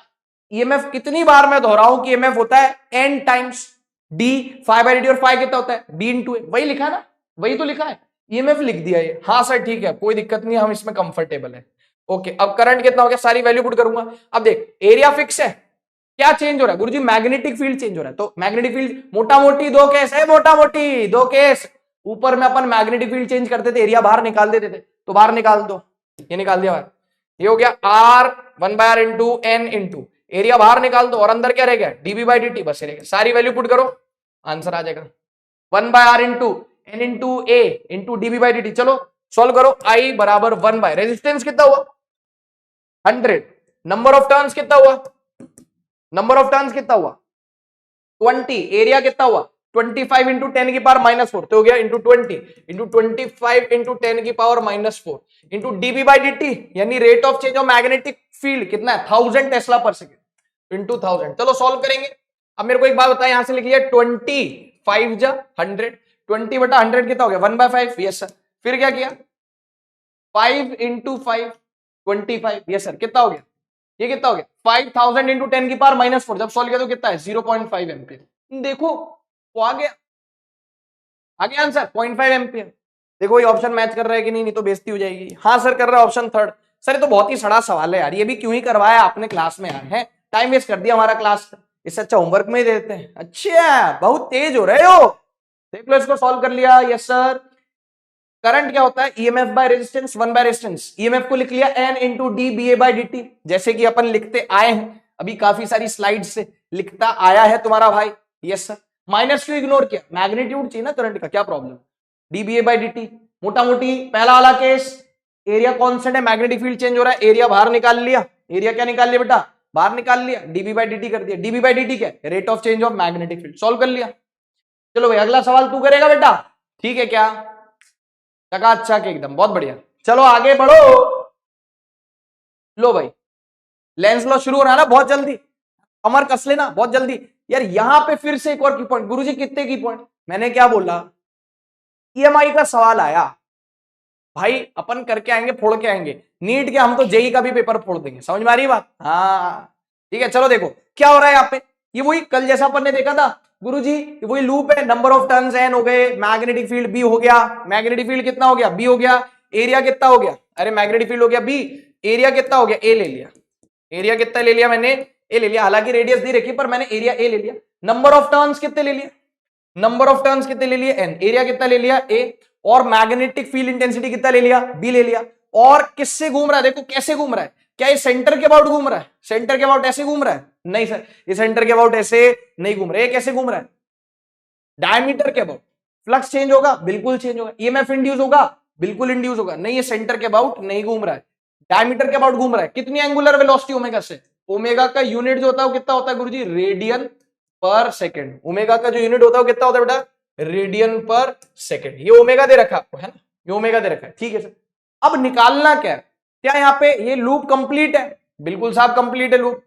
ईएमएफ कितनी बार मैं दोहराऊं कि ईएमएफ होता है N times d phi by D T, और फाई कितना होता है डी इंटू ए, वही लिखा ना, वही तो लिखा है, ईएमएफ लिख दिया ये। हाँ सर ठीक है कोई दिक्कत नहीं, हम इसमें कंफर्टेबल है। ओके अब करंट कितना हो गया, सारी वैल्यू पुट करूंगा। अब देख एरिया फिक्स है, क्या चेंज हो रहा है गुरुजी, मैग्नेटिक फील्ड चेंज हो रहा है। तो मैग्नेटिक फील्ड मोटा मोटी दो केस है, मोटा मोटी दो केस, ऊपर में अपन मैग्नेटिक फील्ड चेंज करते थे, एरिया बाहर निकाल देते थे, तो बाहर निकाल दो, ये निकाल दिया बाहर, ये हो गया r 1/r into N into area बाहर निकाल दो, और अंदर क्या रह गया डीबी बाई डी टी, बस रहेगा। सारी वैल्यू पुट करो आंसर आ जाएगा 1/r into N into A into dB by D t. चलो सॉल्व करो, आई बराबर 1/, रेजिस्टेंस कितना हुआ 100, नंबर ऑफ टर्न्स कितना हुआ, नंबर ऑफ टर्न्स कितना हुआ 20, एरिया कितना हुआ 25 इंटू 10 की पावर -4, तो हो गया इंटू 20 इंटू 25 इंटू 10 की power -4 into dB by D T, यानी rate of change of magnetic field कितना है 1000 टेस्ला पर सेकेंड इंटू 1000। चलो सॉल्व करेंगे। अब मेरे को एक बात बताए, यहां से लिख लिया 25 जा 100, 20/100 कितना हो गया 1/5, यस सर। फिर क्या किया 5 इंटू 5 25, यस सर। कितना हो गया, ये कितना हो गया 5000 इंटू 10 की पावर -4, जब सॉल्व किया तो कितना है 0.5 एम्पियर। देखो वो आ गया, आगे आंसर 0.5 एम्पियर। देखो ये ऑप्शन मैच कर रहा है कि नहीं, नहीं तो बेइज्जती हो जाएगी। हाँ सर कर रहा है ऑप्शन थर्ड। सर ये तो बहुत ही सड़ा सवाल है यार, ये भी क्यों ही करवाया आपने क्लास में यार, है टाइम वेस्ट कर दिया हमारा क्लास का, इससे अच्छा होमवर्क में ही देते हैं। अच्छा बहुत तेज हो रहे हो, देख लो इसको सॉल्व कर लिया, यस सर। करंट क्या होता है EMF by resistance 1/, resistance EMF को लिख लिया N into d B A by D t, जैसे कि अपन लिखते आए हैं अभी काफी सारी स्लाइड से लिखता आया है तुम्हारा भाई, यस सर। माइनस क्यों इग्नोर किया, मैग्नीट्यूड चाहिए ना करंट का, क्या problem, dBA by D T. मोटा मोटी पहला वाला केस एरिया कांस्टेंट है, मैग्नेटिक फील्ड चेंज हो रहा है, एरिया बाहर निकाल लिया, एरिया क्या निकाल लिया बेटा बाहर निकाल लिया, डीबी बाई डी कर दिया। डीबी बाई डी क्या है? Rate of change of magnetic field. Solve कर लिया। चलो भाई अगला सवाल तू करेगा बेटा, ठीक है क्या? चकाचक एकदम, बहुत बढ़िया। चलो आगे बढ़ो। लो भाई लेंस लॉ शुरू हो रहा है ना, बहुत जल्दी कमर कस लेना, बहुत जल्दी। यार यहां पे फिर से एक और की पॉइंट, गुरुजी कितने की पॉइंट? मैंने क्या बोला, ईएमआई का सवाल आया भाई, अपन करके आएंगे, फोड़ के आएंगे। नीट के हम तो जेई का भी पेपर फोड़ देंगे, समझ में आ रही बात? हाँ ठीक है। चलो देखो क्या हो रहा है यहाँ पे, ये वही कल जैसा अपन ने देखा था गुरुजी, वही लूप है। नंबर ऑफ टर्न्स एन हो गए, मैग्नेटिक फील्ड बी हो गया। मैग्नेटिक फील्ड कितना हो गया? बी हो गया। एरिया कितना हो गया? अरे मैग्नेटिक फील्ड हो गया बी, एरिया कितना हो गया? ए ले लिया। एरिया कितना ले लिया मैंने? ए ले लिया। हालांकि रेडियस दी रखी पर मैंने एरिया ए ले लिया। नंबर ऑफ टर्न्स कितने ले लिए? नंबर ऑफ टर्न्स कितने ले लिए? एन। एरिया कितना ले लिया? ए। और मैग्नेटिक फील्ड इंटेंसिटी कितना ले लिया? बी ले लिया। और किससे घूम रहा है? देखो कैसे घूम रहा है। क्या ये सेंटर के अबाउट घूम रहा है? सेंटर के अबाउट ऐसे घूम रहा है? नहीं सर, ये सेंटर के अबाउट ऐसे नहीं घूम रहा है। कैसे घूम रहा है? डायमीटर के अबाउट। फ्लक्स चेंज होगा? बिल्कुल चेंज होगा। ईएमएफ इंड्यूस होगा? बिल्कुल इंड्यूस होगा। नहीं, ये सेंटर के अबाउट नहीं घूम रहा है, डायमीटर के अबाउट घूम रहा है। कितनी एंगुलर वेलोसिटी ओमेगा से? ओमेगा का यूनिट जो होता है वो कितना होता है गुरुजी? रेडियन पर सेकेंड। ओमेगा का जो यूनिट होता है वो कितना होता है बेटा? रेडियन पर सेकेंड। ये ओमेगा दे रखा आपको, है ना? ये ओमेगा दे रखा है, ठीक है सर। अब निकालना क्या है? क्या यहाँ पे ये लूप कंप्लीट है? बिल्कुल साहब कंप्लीट है लूप।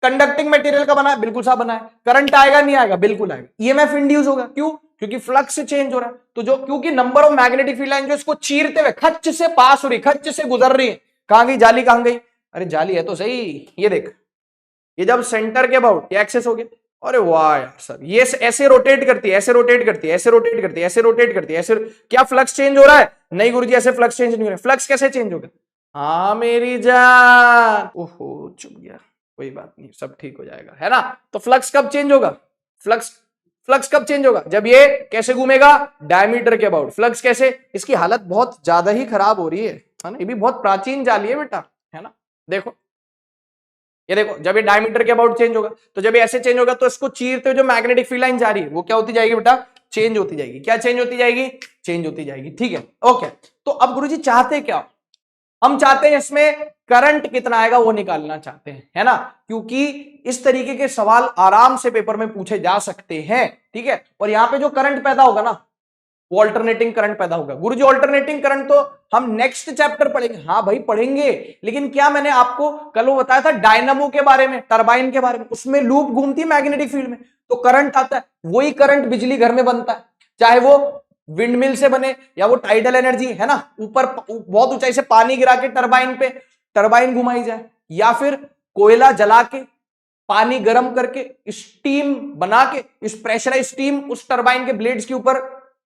कंडक्टिंग मटेरियल का बना है? बिल्कुल साहब बना है। करंट आएगा नहीं आएगा? बिल्कुल आएगा। ईएमएफ इंड्यूस होगा, क्यों? क्योंकि फ्लक्स से चेंज हो रहा है। तो जो, क्योंकि number of magnetic field line जो इसको चीरते हुए खच्च से पास हो रही, खच्च से गुजर रही है। कहां गई जाली? कहां गई? अरे जाली है तो सही, ये देख, ये जब सेंटर के अबाउट ये एक्सेस हो गया। अरे वाह यार सर, ये ऐसे रोटेट करती है, ऐसे रोटेट करती है, ऐसे रोटेट करती है, ऐसे रोटेट करती है, ऐसे। क्या फ्लक्स चेंज हो रहा है? नहीं गुरुजी, ऐसे फ्लक्स चेंज नहीं हो रहा है। फ्लक्स कैसे चेंज होगा? हाँ मेरी जान, ओहो चुप गया, कोई बात नहीं, सब ठीक हो जाएगा, है ना? तो फ्लक्स कब चेंज होगा? फ्लक्स कब चेंज होगा? जब ये कैसे घूमेगा? डायमीटर के अबाउट। फ्लक्स कैसे? इसकी हालत बहुत ज्यादा ही खराब हो रही है ना? ये भी बहुत प्राचीन जाली है बेटा, है ना? देखो ये देखो, जब ये डायमीटर के अबाउट चेंज होगा, तो जब ये ऐसे चेंज होगा तो इसको चीरते हुए जो मैग्नेटिक फील्ड लाइन जा रही है वो क्या होती जाएगी बेटा? चेंज होती जाएगी। क्या चेंज होती जाएगी? चेंज होती जाएगी, ठीक है ओके। तो अब गुरुजी चाहते क्या? हम चाहते हैं इसमें करंट कितना आएगा वो निकालना चाहते हैं, है ना? क्योंकि इस तरीके के सवाल आराम से पेपर में पूछे जा सकते हैं, ठीक है। और यहां पे जो करंट पैदा होगा ना, वो अल्टरनेटिंग करंट पैदा होगा। गुरुजी अल्टरनेटिंग करंट तो हम नेक्स्ट चैप्टर पढ़ेंगे। हाँ भाई पढ़ेंगे, लेकिन क्या मैंने आपको कल वो बताया था डायनामो के बारे में, टरबाइन के बारे में, उसमें लूप घूमती है मैग्नेटिक फील्ड में, तो करंट आता है। वही करंट बिजली घर में बनता है, चाहे वो विंड मिल से बने या वो टाइडल एनर्जी, है ना, ऊपर बहुत ऊंचाई से पानी गिरा के टरबाइन पे टरबाइन घुमाई जाए, या फिर कोयला जला के पानी गर्म करके स्टीम बना के इस प्रेशराइज स्टीम उस टरबाइन के ब्लेड्स के ऊपर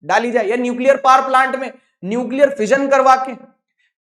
डाली जाए, या न्यूक्लियर पावर प्लांट में न्यूक्लियर फिजन करवा के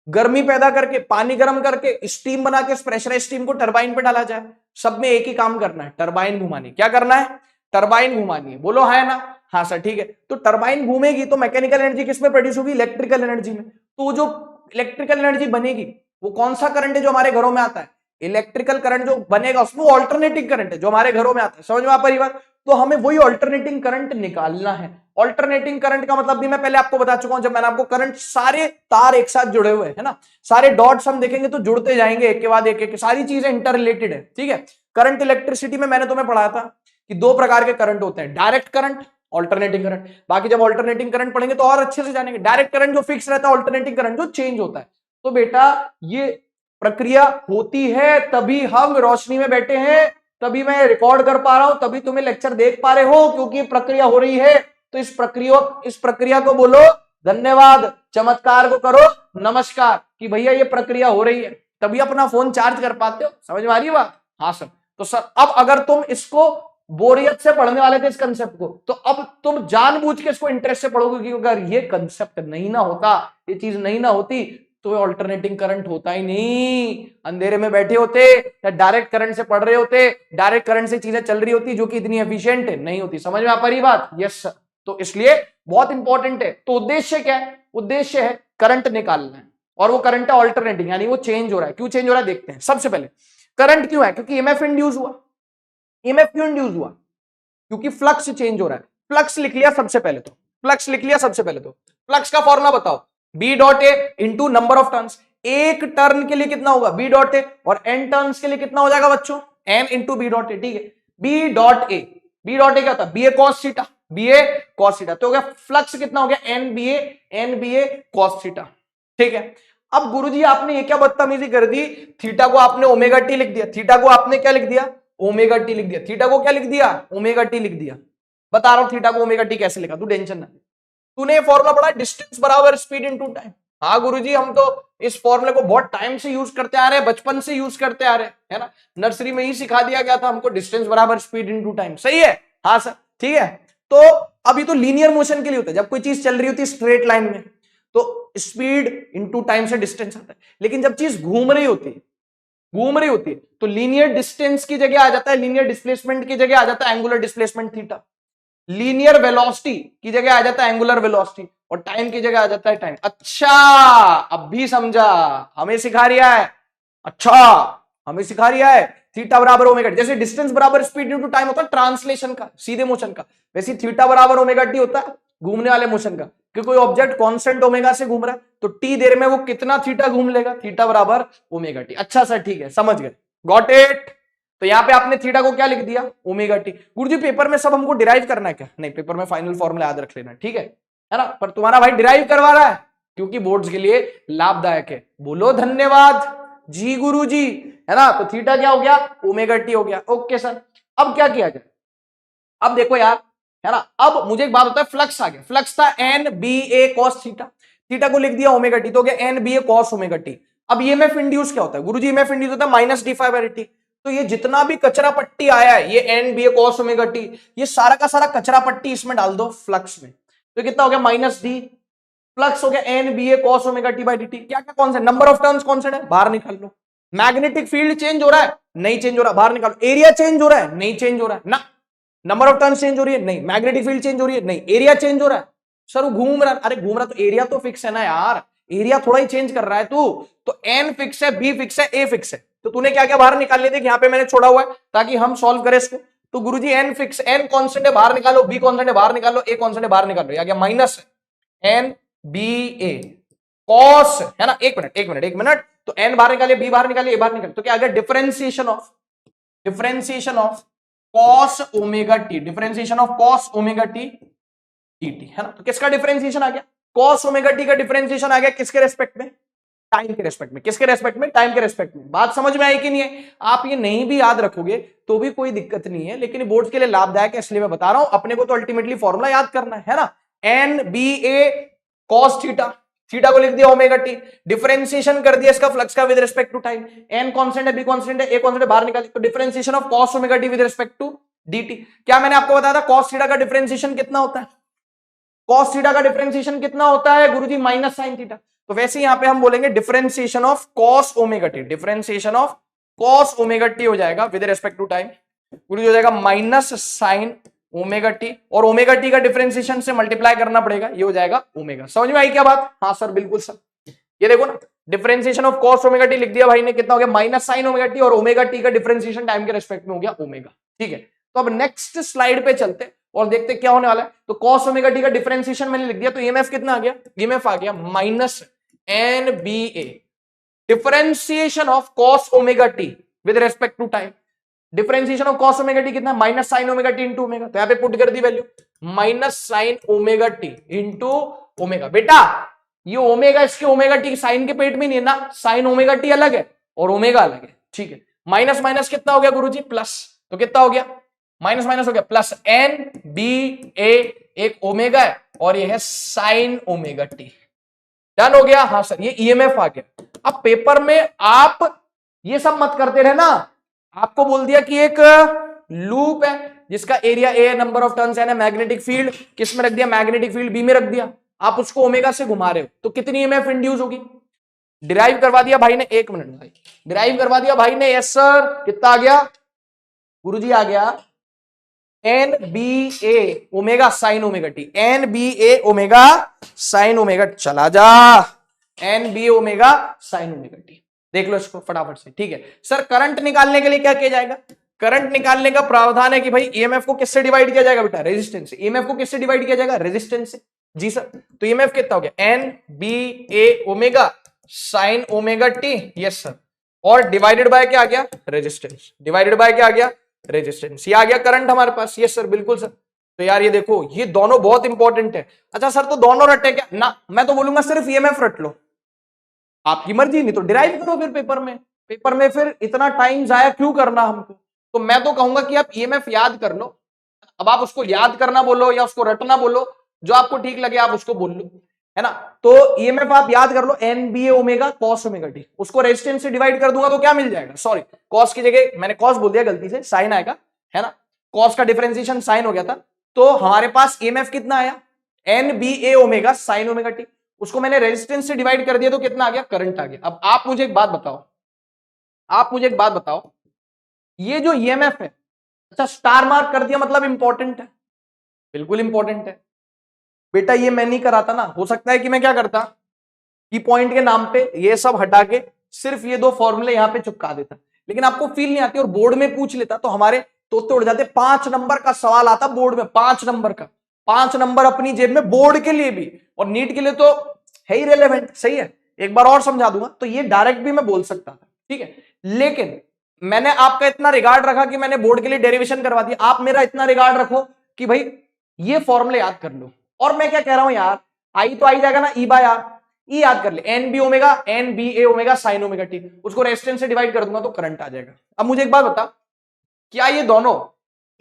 गर्मी पैदा करके पानी गर्म करके स्टीम बना के इस प्रेशराइज स्टीम को टरबाइन पे डाला जाए। सब में एक ही काम करना है, टरबाइन घुमानी। क्या करना है? टरबाइन घुमानी है। बोलो है ना? हाँ सर ठीक है। तो टरबाइन घूमेगी तो मैकेनिकल एनर्जी किसमें प्रोड्यूस होगी? इलेक्ट्रिकल एनर्जी में। तो जो इलेक्ट्रिकल एनर्जी बनेगी वो कौन सा करंट है जो हमारे घरों में आता है? इलेक्ट्रिकल करंट जो बनेगा उसमें ऑल्टरनेटिंग करंट है जो हमारे घरों में आता है। समझ में आ पा बात? तो हमें वही ऑल्टरनेटिंग करंट निकालना है। ऑल्टरनेटिंग करंट का मतलब भी मैं पहले आपको बता चुका हूं, जब मैंने आपको करंट, सारे तार एक साथ जुड़े हुए हैं, है ना, सारे डॉट्स हम देखेंगे तो जुड़ते जाएंगे एक के बाद एक, सारी चीजें इंटर रिलेटेड है, ठीक है। करंट इलेक्ट्रिसिटी में मैंने तुम्हें पढ़ाया था कि दो प्रकार के करंट होते हैं, डायरेक्ट करंट, ऑल्टरनेटिंग करंट। बाकी जब ऑल्टरनेटिंग करंट पढ़ेंगे तो और अच्छे से जानेंगे। डायरेक्ट करंट जो फिक्स रहता है, ऑल्टरनेटिंग करंट जो चेंज होता है। तो बेटा ये प्रक्रिया होती है तभी हम रोशनी में बैठे हैं, तभी मैं रिकॉर्ड कर पा रहा हूं, तभी तुम्हें लेक्चर देख पा रहे हो, क्योंकि प्रक्रिया हो रही है। तो इस प्रक्रिया को बोलो धन्यवाद, चमत्कार को करो नमस्कार, कि भैया ये प्रक्रिया हो रही है, तभी अपना फोन चार्ज कर पाते हो। समझ में आ रही है बात? हाँ सर। तो सर अब अगर तुम इसको बोरियत से पढ़ने वाले थे इस कंसेप्ट को, तो अब तुम जानबूझ के इसको इंटरेस्ट से पढ़ोगे, क्योंकि अगर ये कंसेप्ट नहीं ना होता, ये चीज नहीं ना होती, तो ऑल्टरनेटिंग करंट होता ही नहीं। अंधेरे में बैठे होते या डायरेक्ट करंट से पढ़ रहे होते, डायरेक्ट करंट से चीजें चल रही होती जो कि इतनी एफिशिएंट नहीं होती। समझ में आ पा रही बात? Yes sir. तो इसलिए बहुत इंपॉर्टेंट है। तो उद्देश्य क्या है? उद्देश्य है करंट निकालना है, और वो करंट है ऑल्टरनेटिंग, यानी वो चेंज हो रहा है। क्यों चेंज हो रहा है देखते हैं। सबसे पहले करंट क्यों है? क्योंकि ईएमएफ इंड्यूस हुआ। ईएमएफ क्यों इंड्यूस हुआ? क्योंकि फ्लक्स चेंज हो रहा है। फ्लक्स लिख लिया सबसे पहले तो, फ्लक्स लिख लिया सबसे पहले तो। फ्लक्स का फॉर्मूला बताओ, B dot A into number of turns. एक टर्न के लिए कितना होगा बी डॉट ए, और एन टर्न्स के लिए कितना हो जाएगा बच्चों N into B dot A. ठीक है, B dot A, B dot A क्या होता है B A cos theta, B A cos theta. तो हो गया फ्लक्स कितना हो गया N B A cos theta. ठीक है, अब गुरुजी आपने ये क्या बदतमीजी कर दी, थीटा को आपने ओमेगा टी लिख दिया, थीटा को आपने क्या लिख दिया ओमेगा टी लिख दिया, थीटा को क्या लिख दिया ओमेगा टी लिख दिया। बता रहा हूं थीटा को ओमेगा टी कैसे लिखा, तू टेंशन ना। तूने फॉर्मूला पढ़ा डिस्टेंस बराबर स्पीड इनटू टाइम। हाँ गुरुजी हम तो इस फॉर्मूले को बहुत टाइम से यूज करते आ रहे हैं, बचपन से यूज करते आ रहे हैं, है ना, नर्सरी में ही सिखा दिया गया था हमको डिस्टेंस बराबर स्पीड इनटू टाइम। सही है, हाँ सर ठीक है। तो अभी तो लीनियर मोशन के लिए होता है, जब कोई चीज चल रही होती है स्ट्रेट लाइन में तो स्पीड इनटू टाइम से डिस्टेंस आता है, लेकिन जब चीज घूम रही होती है तो लीनियर डिस्टेंस की जगह आ जाता है, लीनियर डिस्प्लेसमेंट की जगह आ जाता है angular displacement theta, linear velocity की जगह आ जाता है एंगुलर वेलोसिटी, और टाइम की जगह आ जाता है टाइम। अच्छा अब भी समझा, हमें सिखा रिया है, अच्छा हमें सिखा रिया है थीटा बराबर ओमेगा टी। जैसे डिस्टेंस बराबर स्पीड इनटू टाइम होता है ट्रांसलेशन का, सीधे मोशन का, वैसे थीटा बराबर ओमेगा टी होता है घूमने वाले मोशन का, कि कोई ऑब्जेक्ट कांस्टेंट ओमेगा से घूम रहा है तो टी देर में वो कितना थीटा घूम लेगा, थीटा बराबर ओमेगा टी। अच्छा सर ठीक है समझ गए, गॉट इट। तो यहां पे आपने थीटा को क्या लिख दिया ओमेगा टी। गुरुजी पेपर में सब हमको डिराइव करना है क्या, नहीं पेपर में फाइनल फॉर्मूला याद रख लेना, ठीक है ना, पर तुम्हारा भाई डिराइव करवा रहा है क्योंकि बोर्ड्स के लिए लाभदायक है। बोलो धन्यवाद जी गुरुजी, है ना। तो थीटा क्या हो गया ओमेगा टी हो गया। ओके सर, अब क्या किया जाए, अब देखो यार, है ना, अब मुझे एक बात होता है, फ्लक्स आ गया, फ्लक्स था N B A cos theta, theta को लिख दिया ओमेगा टी, तो हो गया N B A cos omega t. अब ईएमएफ इंड्यूस क्या होता है गुरुजी, ईएमएफ इंड्यूस होता है minus D phi by t. तो ये जितना भी कचरा पट्टी आया है, ये N B A cos omega t, ये सारा का सारा कचरा पट्टी इसमें डाल दो फ्लक्स में, तो कितना हो गया माइनस डी, फ्लक्स हो गया N B A cos omega t by D T. क्या क्या constant, number of turns constant है, बाहर निकाल लो। मैग्नेटिक फील्ड चेंज हो रहा है, नहीं चेंज हो रहा, बाहर निकालो। एरिया चेंज हो रहा है, नहीं चेंज हो रहा है ना। नंबर ऑफ टर्न्स चेंज हो रही है, नहीं। मैग्नेटिक फील्ड चेंज हो रही है, नहीं। एरिया चेंज हो रहा है, सर वो घूम रहा है, अरे घूम रहा तो एरिया तो फिक्स है ना यार, एरिया थोड़ा ही चेंज कर रहा है तू। तो एन फिक्स है, बी फिक्स है, ए फिक्स है, तो तूने क्या क्या बाहर निकाल लिए, देख यहाँ पे मैंने छोड़ा हुआ है ताकि हम सॉल्व करें इसको। तो गुरुजी एन फिक्स, एन कांस्टेंट है बाहर निकालो, बी कांस्टेंट है बाहर निकालो, ए कांस्टेंट है बाहर निकालो, आ गया minus N B A cos, है ना। एक मिनट, तो एन बाहर निकालिए, बी बाहर निकालिए, ए बाहर निकालिए, तो क्या आ गया differentiation of cos omega T, differentiation of cos omega T T, है ना। तो किसका डिफरेंशिएशन आ गया, कॉस ओमेगा टी का डिफरेंशिएशन आ गया किसके रेस्पेक्ट में, टाइम के रेस्पेक्ट में। किसके रेस्पेक्ट में, टाइम के रेस्पेक्ट में। बात समझ में आई कि नहीं है। आप ये नहीं भी याद रखोगे तो भी कोई दिक्कत नहीं है, लेकिन बोर्ड के लिए लाभदायक है इसलिए मैं बता रहा हूं, अपने को तो अल्टीमेटली फॉर्मूला याद करना है ना। N B A cos theta, theta को लिख दिया ओमेगा टी, डिफरेंशिएशन कर दिया इसका फ्लक्स का with respect to time. N constant है, बी कांस्टेंट है, ए कांस्टेंट है, बाहर निकाली, तो differentiation of cos omega T with respect to dt। क्या मैंने आपको बताया था कॉस थीटा का डिफरेंशिएशन कितना होता है, कॉस थीटा का डिफरेंशिएशन कितना होता है गुरुजी माइनस साइन थीटा। तो वैसे यहां पे हम बोलेंगे differentiation of cos omega T, differentiation of cos omega T हो जाएगा विद रिस्पेक्ट टू टाइम, गुरुजी हो जाएगा माइनस साइन ओमेगा टी, और ओमेगा टी का डिफरेंशिएशन से मल्टीप्लाई करना पड़ेगा, ये हो जाएगा ओमेगा। समझ में आई क्या बात, हाँ सर बिल्कुल सर। ये देखो ना, differentiation of cos omega T लिख दिया भाई ने, कितना हो गया माइनस साइन ओमेगा टी, और ओमेगा टी का डिफरेंशिएशन टाइम के रेस्पेक्ट में हो गया ओमेगा। ठीक है, तो अब नेक्स्ट स्लाइड पे चलते और देखते क्या होने वाला है। तो कॉस ओमेगा टी का डिफरेंशिएशन मैंने लिख दिया, तो ईएमएफ कितना आ गया, ईएमएफ आ गया minus N B A, differentiation of cos omega T with respect to time. Differentiation of cos omega T कितना, minus sine omega T into omega, तो यहां पे पुट कर दी value minus sine omega T into omega. बेटा ये omega इसके omega T sign के पेट में नहीं है ना, साइन ओमेगा टी अलग है और ओमेगा अलग है। ठीक है, माइनस माइनस कितना हो गया गुरुजी प्लस, तो कितना हो गया माइनस माइनस हो गया प्लस एन बी ए, एक ओमेगा है और ये है साइन ओमेगा टी। डन हो गया, हाँ सर ये ईएमएफ आ गया। अब पेपर में आप ये सब मत करते रहे ना, आपको बोल दिया कि एक लूप है जिसका area A, number of turns है, मैग्नेटिक फील्ड किस में रख दिया, मैग्नेटिक फील्ड बी में रख दिया, आप उसको ओमेगा से घुमा रहे हो, तो कितनी ईएमएफ इंड्यूस होगी। डिराइव करवा दिया भाई ने, एक मिनट भाई, डिराइव करवा दिया भाई ने, यस सर। कितना आ गया गुरुजी, आ गया N B A omega sine omega T, N B A omega sine omega, चला जा N B omega sine omega T. देख लो इसको फटाफट से। ठीक है सर, करंट निकालने के लिए क्या किया जाएगा, करंट निकालने का प्रावधान है कि भाई ईएमएफ को किससे डिवाइड किया जाएगा बेटा, रेजिस्टेंस से। ईएमएफ को किससे डिवाइड किया जाएगा, रेजिस्टेंस से। जी सर, तो ईएमएफ कितना हो गया N B A omega sine omega T, yes sir, और डिवाइडेड बाय क्या आ गया, रेजिस्टेंस, डिवाइडेड बाय क्या आ गया, रेजिस्टेंस, ये आ गया करंट हमारे पास, यस सर बिल्कुल सर। तो यार ये देखो ये दोनों बहुत इंपॉर्टेंट है। अच्छा सर तो दोनों रटे क्या ना, मैं तो बोलूंगा सिर्फ ईएमएफ रट लो, आपकी मर्जी, नहीं तो डिराइव करो फिर पेपर में, पेपर में फिर इतना टाइम जाया क्यों करना हमको। तो मैं तो कहूंगा कि आप ईएमएफ याद कर लो, अब आप उसको याद करना बोलो या उसको रटना बोलो, जो आपको ठीक लगे आप उसको बोल लो, है ना। तो ईएमएफ आप याद कर लो, N B A omega cos omega T, उसको रेजिस्टेंस से डिवाइड कर दूंगा तो क्या मिल जाएगा, सॉरी कॉस की जगह मैंने कॉस बोल दिया गलती से, साइन आएगा, है ना, कॉस का डिफरेंशिएशन साइन हो गया था। तो हमारे पास ईएमएफ कितना आया, N B A omega sine omega T, उसको मैंने रेजिस्टेंस से डिवाइड कर दिया तो कितना आ गया, करंट आ गया। अब आप मुझे एक बात बताओ, आप मुझे एक बात बताओ, ये जो ईएमएफ है, अच्छा स्टार मार्क कर दिया मतलब इंपॉर्टेंट है, बिल्कुल इंपॉर्टेंट है बेटा, ये मैं नहीं कराता ना, हो सकता है कि मैं क्या करता की पॉइंट के नाम पे ये सब हटा के सिर्फ ये दो फॉर्मूले यहां पे चिपका देता, लेकिन आपको फील नहीं आती और बोर्ड में पूछ लेता तो हमारे तोते उड़ जाते। 5 नंबर का सवाल आता बोर्ड में, 5 नंबर का, 5 नंबर अपनी जेब में बोर्ड के लिए भी और नीट के लिए तो है ही रेलेवेंट, सही है। एक बार और समझा दूंगा, तो ये डायरेक्ट भी मैं बोल सकता था, ठीक है, लेकिन मैंने आपका इतना रिगार्ड रखा कि मैंने बोर्ड के लिए डेरिवेशन करवा दिया, आप मेरा इतना रिगार्ड रखो कि भाई ये फॉर्मूले याद कर लो। और मैं क्या कह रहा हूं यार, आई तो आई जाएगा ना, ई बाय आर, ई याद कर ले, N B omega, N B A omega sine omega T, उसको रेजिस्टेंस से डिवाइड कर दूंगा तो करंट आ जाएगा। अब मुझे एक बात बता, क्या ये दोनों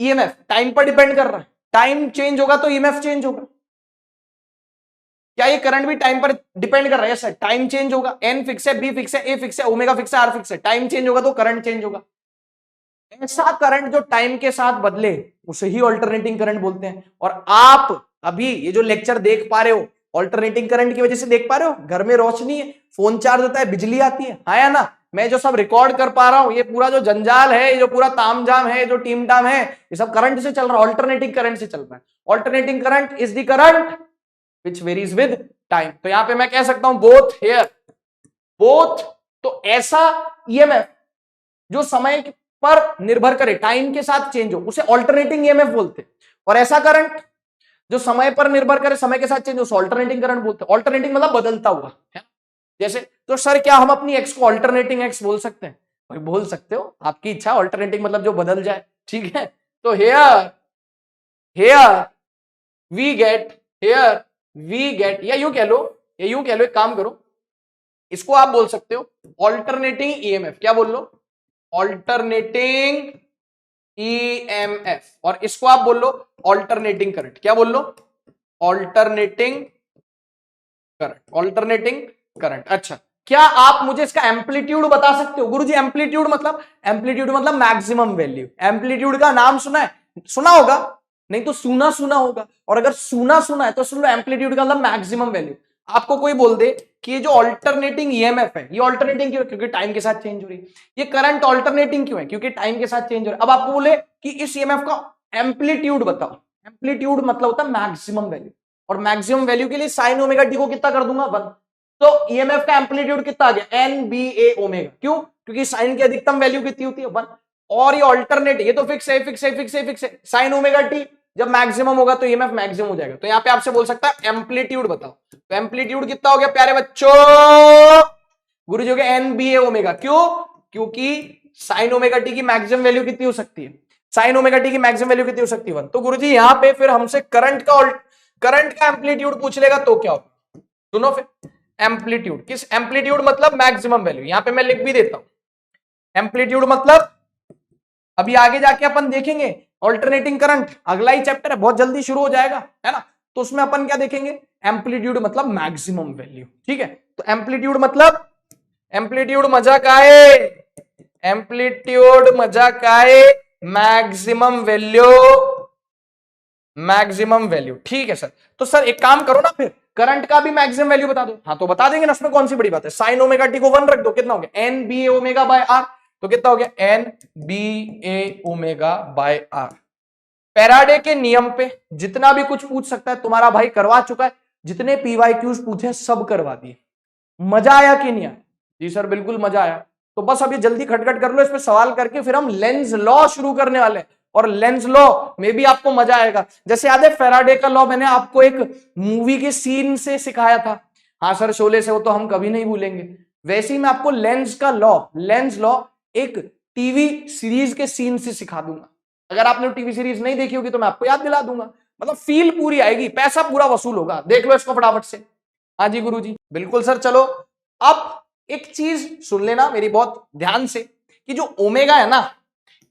ईएमएफ टाइम पर डिपेंड कर रहा है, टाइम चेंज होगा तो ईएमएफ चेंज होगा, क्या ये करंट भी टाइम पर डिपेंड कर रहा है, सर टाइम चेंज होगा, एन फिक्स है, बी फिक्स है, ए फिक्स है, ओमेगा फिक्स है, आर फिक्स है, टाइम चेंज होगा तो करंट चेंज होगा। ऐसा करंट जो टाइम के साथ बदले उसे ही ऑल्टरनेटिंग करंट बोलते हैं। और आप अभी ये जो लेक्चर देख पा रहे हो ऑल्टरनेटिंग करंट की वजह से देख पा रहे हो, घर में रोशनी है, फोन चार्ज होता है, बिजली आती है, हाँ या ना। मैं जो सब रिकॉर्ड कर पा रहा हूं, ये पूरा जो जंजाल है, ये जो पूरा तामझाम है, जो टीम टाम है, ये सब करंट से चल रहा है, ऑल्टरनेटिंग करंट से चल रहा है। Alternating current is the current which varies with time. तो यहां पे मैं कह सकता हूं बोथ हियर, बोथ। तो ऐसा ईएमएफ जो समय पर निर्भर करे, टाइम के साथ चेंज हो, उसे ऑल्टरनेटिंग ईएमएफ बोलते हैं। और ऐसा करंट जो समय पर निर्भर करे, समय के साथ चेंज हो, उसे ऑल्टरनेटिंग करंट बोलते हैं। ऑल्टरनेटिंग मतलब बदलता हुआ, है जैसे। तो सर क्या हम अपनी एक्स को ऑल्टरनेटिंग एक्स बोल सकते हैं, भाई बोल सकते हो, आपकी इच्छा। ऑल्टरनेटिंग मतलब जो बदल जाए, ठीक है। तो here here we get, here we get, या यूं कह लो, या यूं कह लो, एक काम करो, इसको आप बोल सकते हो ऑल्टरनेटिंग ईएमएफ, क्या बोल लो, ऑल्टरनेटिंग ईएमएफ। और इसको आप बोल लो ऑल्टरनेटिंग करंट, क्या बोल लो, ऑल्टरनेटिंग करंट, ऑल्टरनेटिंग करंट। अच्छा क्या आप मुझे इसका एम्पलीट्यूड बता सकते हो, गुरुजी एम्पलीट्यूड मतलब, एम्पलीट्यूड मतलब मैक्सिमम वैल्यू। एम्पलीट्यूड का नाम सुना है, सुना होगा, नहीं तो सुना सुना होगा, और अगर सुना सुना है तो सुन लो, एम्पलीट्यूड का मतलब मैक्सिमम वैल्यू। आपको कोई बोल दे कि ये जो ऑल्टरनेटिंग ईएमएफ है, ये ऑल्टरनेटिंग क्यों है, क्योंकि टाइम के साथ चेंज हो रही है। ये करंट ऑल्टरनेटिंग क्यों है, क्योंकि टाइम के साथ चेंज हो रहा है। अब आपको बोले कि इस ईएमएफ का एम्पलीट्यूड बताओ, एम्पलीट्यूड मतलब होता है मैक्सिमम वैल्यू, और मैक्सिमम वैल्यू के लिए साइन ओमेगा टी को कितना कर दूंगा, 1। तो ईएमएफ का एम्पलीट्यूड कितना आ गया, एन बी ए ओमेगा, क्यों, क्योंकि साइन की अधिकतम वैल्यू कितनी होती है, 1। और ये ऑल्टरनेट, ये तो फिक्स है, फिक्स है, फिक्स है, फिक्स है, साइन ओमेगा टी जब मैक्सिमम होगा तो ईएमएफ मैक्सिमम हो जाएगा। तो यहाँ पे आपसे बोल सकता है एम्पलीट्यूड बताओ, तो एम्पलीट्यूड कितना हो गया प्यारे बच्चों, गुरु जी हो गया एन बी ए ओमेगा, क्यों, क्योंकि साइन ओमेगा टी की मैक्सिमम वैल्यू कितनी हो सकती है, साइन ओमेगा टी की मैक्सिमम वैल्यू कितनी हो सकती है, 1। तो गुरु जी यहाँ पे फिर हमसे करंट का एम्पलीट्यूड पूछ लेगा तो क्या होगा, सुनो फिर, एम्पलीट्यूड किस, एम्पलीट्यूड मतलब मैक्सिमम वैल्यू, यहां पे मैं लिख भी देता हूं। एम्पलीट्यूड मतलब अभी आगे जाके अपन देखेंगे ऑल्टरनेटिंग करंट, अगला ही चैप्टर है, बहुत जल्दी शुरू हो जाएगा, है ना। तो उसमें अपन क्या देखेंगे, एम्पलीट्यूड मतलब मैक्सिमम वैल्यू, ठीक है। तो एम्पलीट्यूड मतलब, एम्पलीट्यूड मजा का है, एम्पलीट्यूड मजा का है, मैक्सिमम वैल्यू, मैक्सिमम वैल्यू, ठीक है सर। तो सर एक काम करो ना, फिर करंट का भी मैक्सिमम वैल्यू बता दो। हाँ तो बता देंगे ना, उसमें कौन सी बड़ी बात है। साइन ओमेगा टी को 1 रख दो, कितना हो गया, N B A omega by R, तो कितना हो गया, N B A omega by R. Faraday के नियम पे जितना भी कुछ पूछ सकता है तुम्हारा भाई करवा चुका है, जितने पीवाईक्यूज पूछे सब करवा दिए। मजा आया कि नहीं आया, जी सर बिल्कुल मजा आया। तो बस अब ये जल्दी खटखट कर लो, इस पे सवाल करके फिर हम लेंज लॉ शुरू करने वाले हैं, और लेंज लॉ में भी आपको मजा आएगा। जैसे याद है फैराडे का लॉ मैंने आपको एक मूवी के सीन से सिखाया था, हाँ सर शोले से, वो तो हम कभी नहीं भूलेंगे। वैसे ही मैं आपको लेंस का लॉ, लेंस लॉ एक टीवी सीरीज के सीन से सिखा दूंगा। अगर आपने टीवी सीरीज नहीं देखी होगी तो मैं आपको याद दिला दूंगा, मतलब फील पूरी आएगी, पैसा पूरा वसूल होगा। देख लो इसको फटाफट से। हाँ जी गुरुजी, बिल्कुल सर। चलो अब एक चीज सुन लेना मेरी बहुत ध्यान से, कि जो ओमेगा है ना,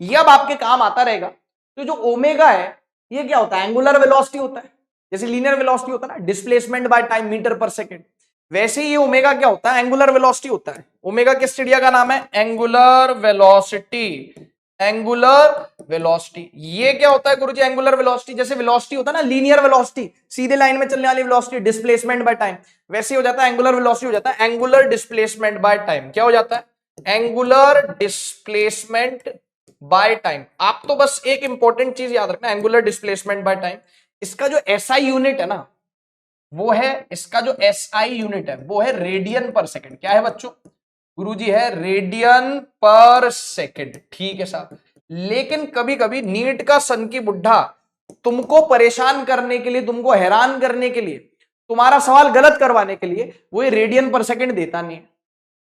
ये अब आपके काम आता रहेगा। तो जो ओमेगा है ये क्या होता है? एंगुलर वेलोसिटी होता है। जैसे लीनियर वेलोसिटी होता है ना, डिस्प्लेसमेंट बाय टाइम मीटर पर सेकंड, वैसे ही ये ओमेगा क्या होता है? एंगुलर वेलोसिटी होता है। ओमेगा किस चिड़िया का नाम है? Angular velocity. एंगुलर वेलोसिटी ये क्या होता है गुरुजी? Angular velocity. जैसे वेलोसिटी होता है ना लीनियर वेलोसिटी, सीधे लाइन में चलने वाली वेलोसिटी, डिस्प्लेसमेंट बाय टाइम, वैसे हो जाता है एंगुलर वेलोसिटी, हो जाता है एंगुलर डिस्प्लेसमेंट बाय टाइम। क्या हो जाता है? Angular displacement by time. आप तो बस एक इंपॉर्टेंट चीज याद रखना, एंगुलर डिस्प्लेसमेंट बाय टाइम। इसका जो एसआई यूनिट है ना, वो है, इसका जो एसआई यूनिट है वो है रेडियन पर सेकंड। क्या है बच्चों? गुरुजी है रेडियन पर सेकंड। ठीक है साहब। लेकिन कभी कभी नीट का सन की बुढ़ा तुमको परेशान करने के लिए, तुमको हैरान करने के लिए, तुम्हारा सवाल गलत करवाने के लिए वो रेडियन पर सेकंड देता नहीं है।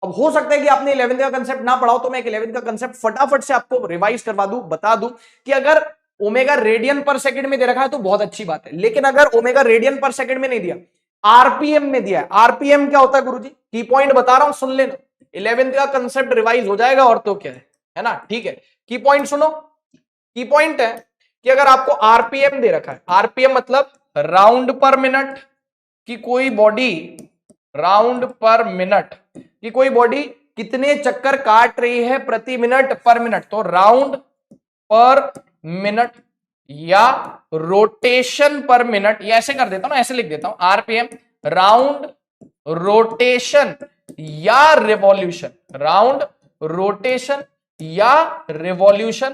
अब हो सकता है कि आपने 11th का कंसेप्ट ना पढ़ाओ, तो मैं 11th का कंसेप्ट फटाफट से आपको रिवाइज करवा दूं, बता दूं कि अगर ओमेगा रेडियन पर सेकंड में दे रखा है तो बहुत अच्छी बात है। लेकिन अगर ओमेगा रेडियन पर सेकंड में नहीं दिया, आरपीएम में दिया है। आरपीएम क्या होता है गुरुजी? की पॉइंट बता रहा हूं, सुन लेना। 11th का कंसेप्ट रिवाइज हो जाएगा, और तो क्या है ना? ठीक है, की पॉइंट सुनो। की पॉइंट है कि अगर आपको आरपीएम दे रखा है, आरपीएम मतलब राउंड पर मिनट, की कोई बॉडी राउंड पर मिनट, कि कोई बॉडी कितने चक्कर काट रही है प्रति मिनट पर मिनट, तो राउंड पर मिनट या रोटेशन पर मिनट, या ऐसे कर देता हूं ना, ऐसे लिख देता हूं, आरपीएम राउंड रोटेशन या रिवॉल्यूशन, राउंड रोटेशन या रिवॉल्यूशन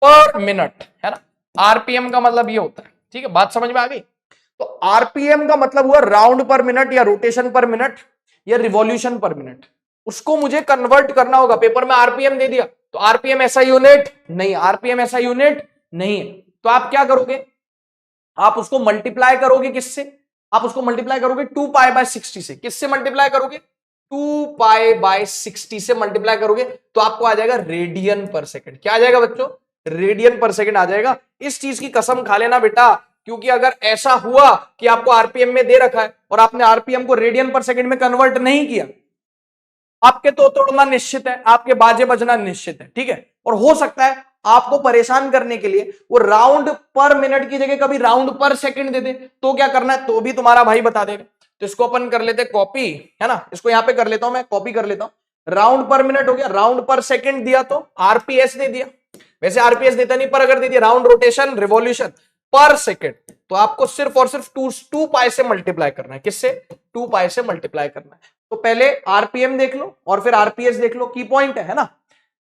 पर मिनट, है ना? आरपीएम का मतलब ये होता है। ठीक है, बात समझ में आ गई? तो आरपीएम का मतलब हुआ राउंड पर मिनट या रोटेशन पर मिनट या रिवॉल्यूशन पर मिनट। उसको मुझे कन्वर्ट करना होगा। पेपर में आरपीएम दे दिया तो आरपीएम ऐसा यूनिट नहीं, आरपीएम ऐसा यूनिट नहीं है। तो आप क्या करोगे? आप उसको मल्टीप्लाई करोगे किससे? आप उसको मल्टीप्लाई करोगे 2 पाई बाय 60 से। किससे मल्टीप्लाई करोगे? 2 पाई बाय 60 से मल्टीप्लाई करोगे तो आपको आ जाएगा रेडियन पर सेकंड। क्या आ जाएगा बच्चों? रेडियन पर सेकंड आ जाएगा। इस चीज की कसम खा लेना बेटा, क्योंकि अगर ऐसा हुआ कि आपको आरपीएम में दे रखा है और आपने आरपीएम को रेडियन पर सेकंड में कन्वर्ट नहीं किया, आपके तो तोड़ना निश्चित है, आपके बाजे बजना निश्चित है। ठीक है, और हो सकता है आपको परेशान करने के लिए वो राउंड पर मिनट की जगह कभी राउंड पर सेकंड दे दे, तो क्या करना है? तो भी तुम्हारा भाई बता देगा। तो इसको अपन कर लेते कॉपी, है ना? इसको यहां पे कर लेता हूं, मैं कॉपी कर लेता हूं। राउंड पर मिनट हो गया, राउंड पर सेकंड दिया तो आरपीएस दे दिया। वैसे आरपीएस देता नहीं, पर अगर दे दिया राउंड रोटेशन रिवॉल्यूशन पर सेकंड, तो आपको सिर्फ और सिर्फ 2 पाई से मल्टीप्लाई करना है। किससे? 2 पाई से मल्टीप्लाई करना है। तो पहले आरपीएम देख लो और फिर आरपीएस देख लो। की पॉइंट है ना?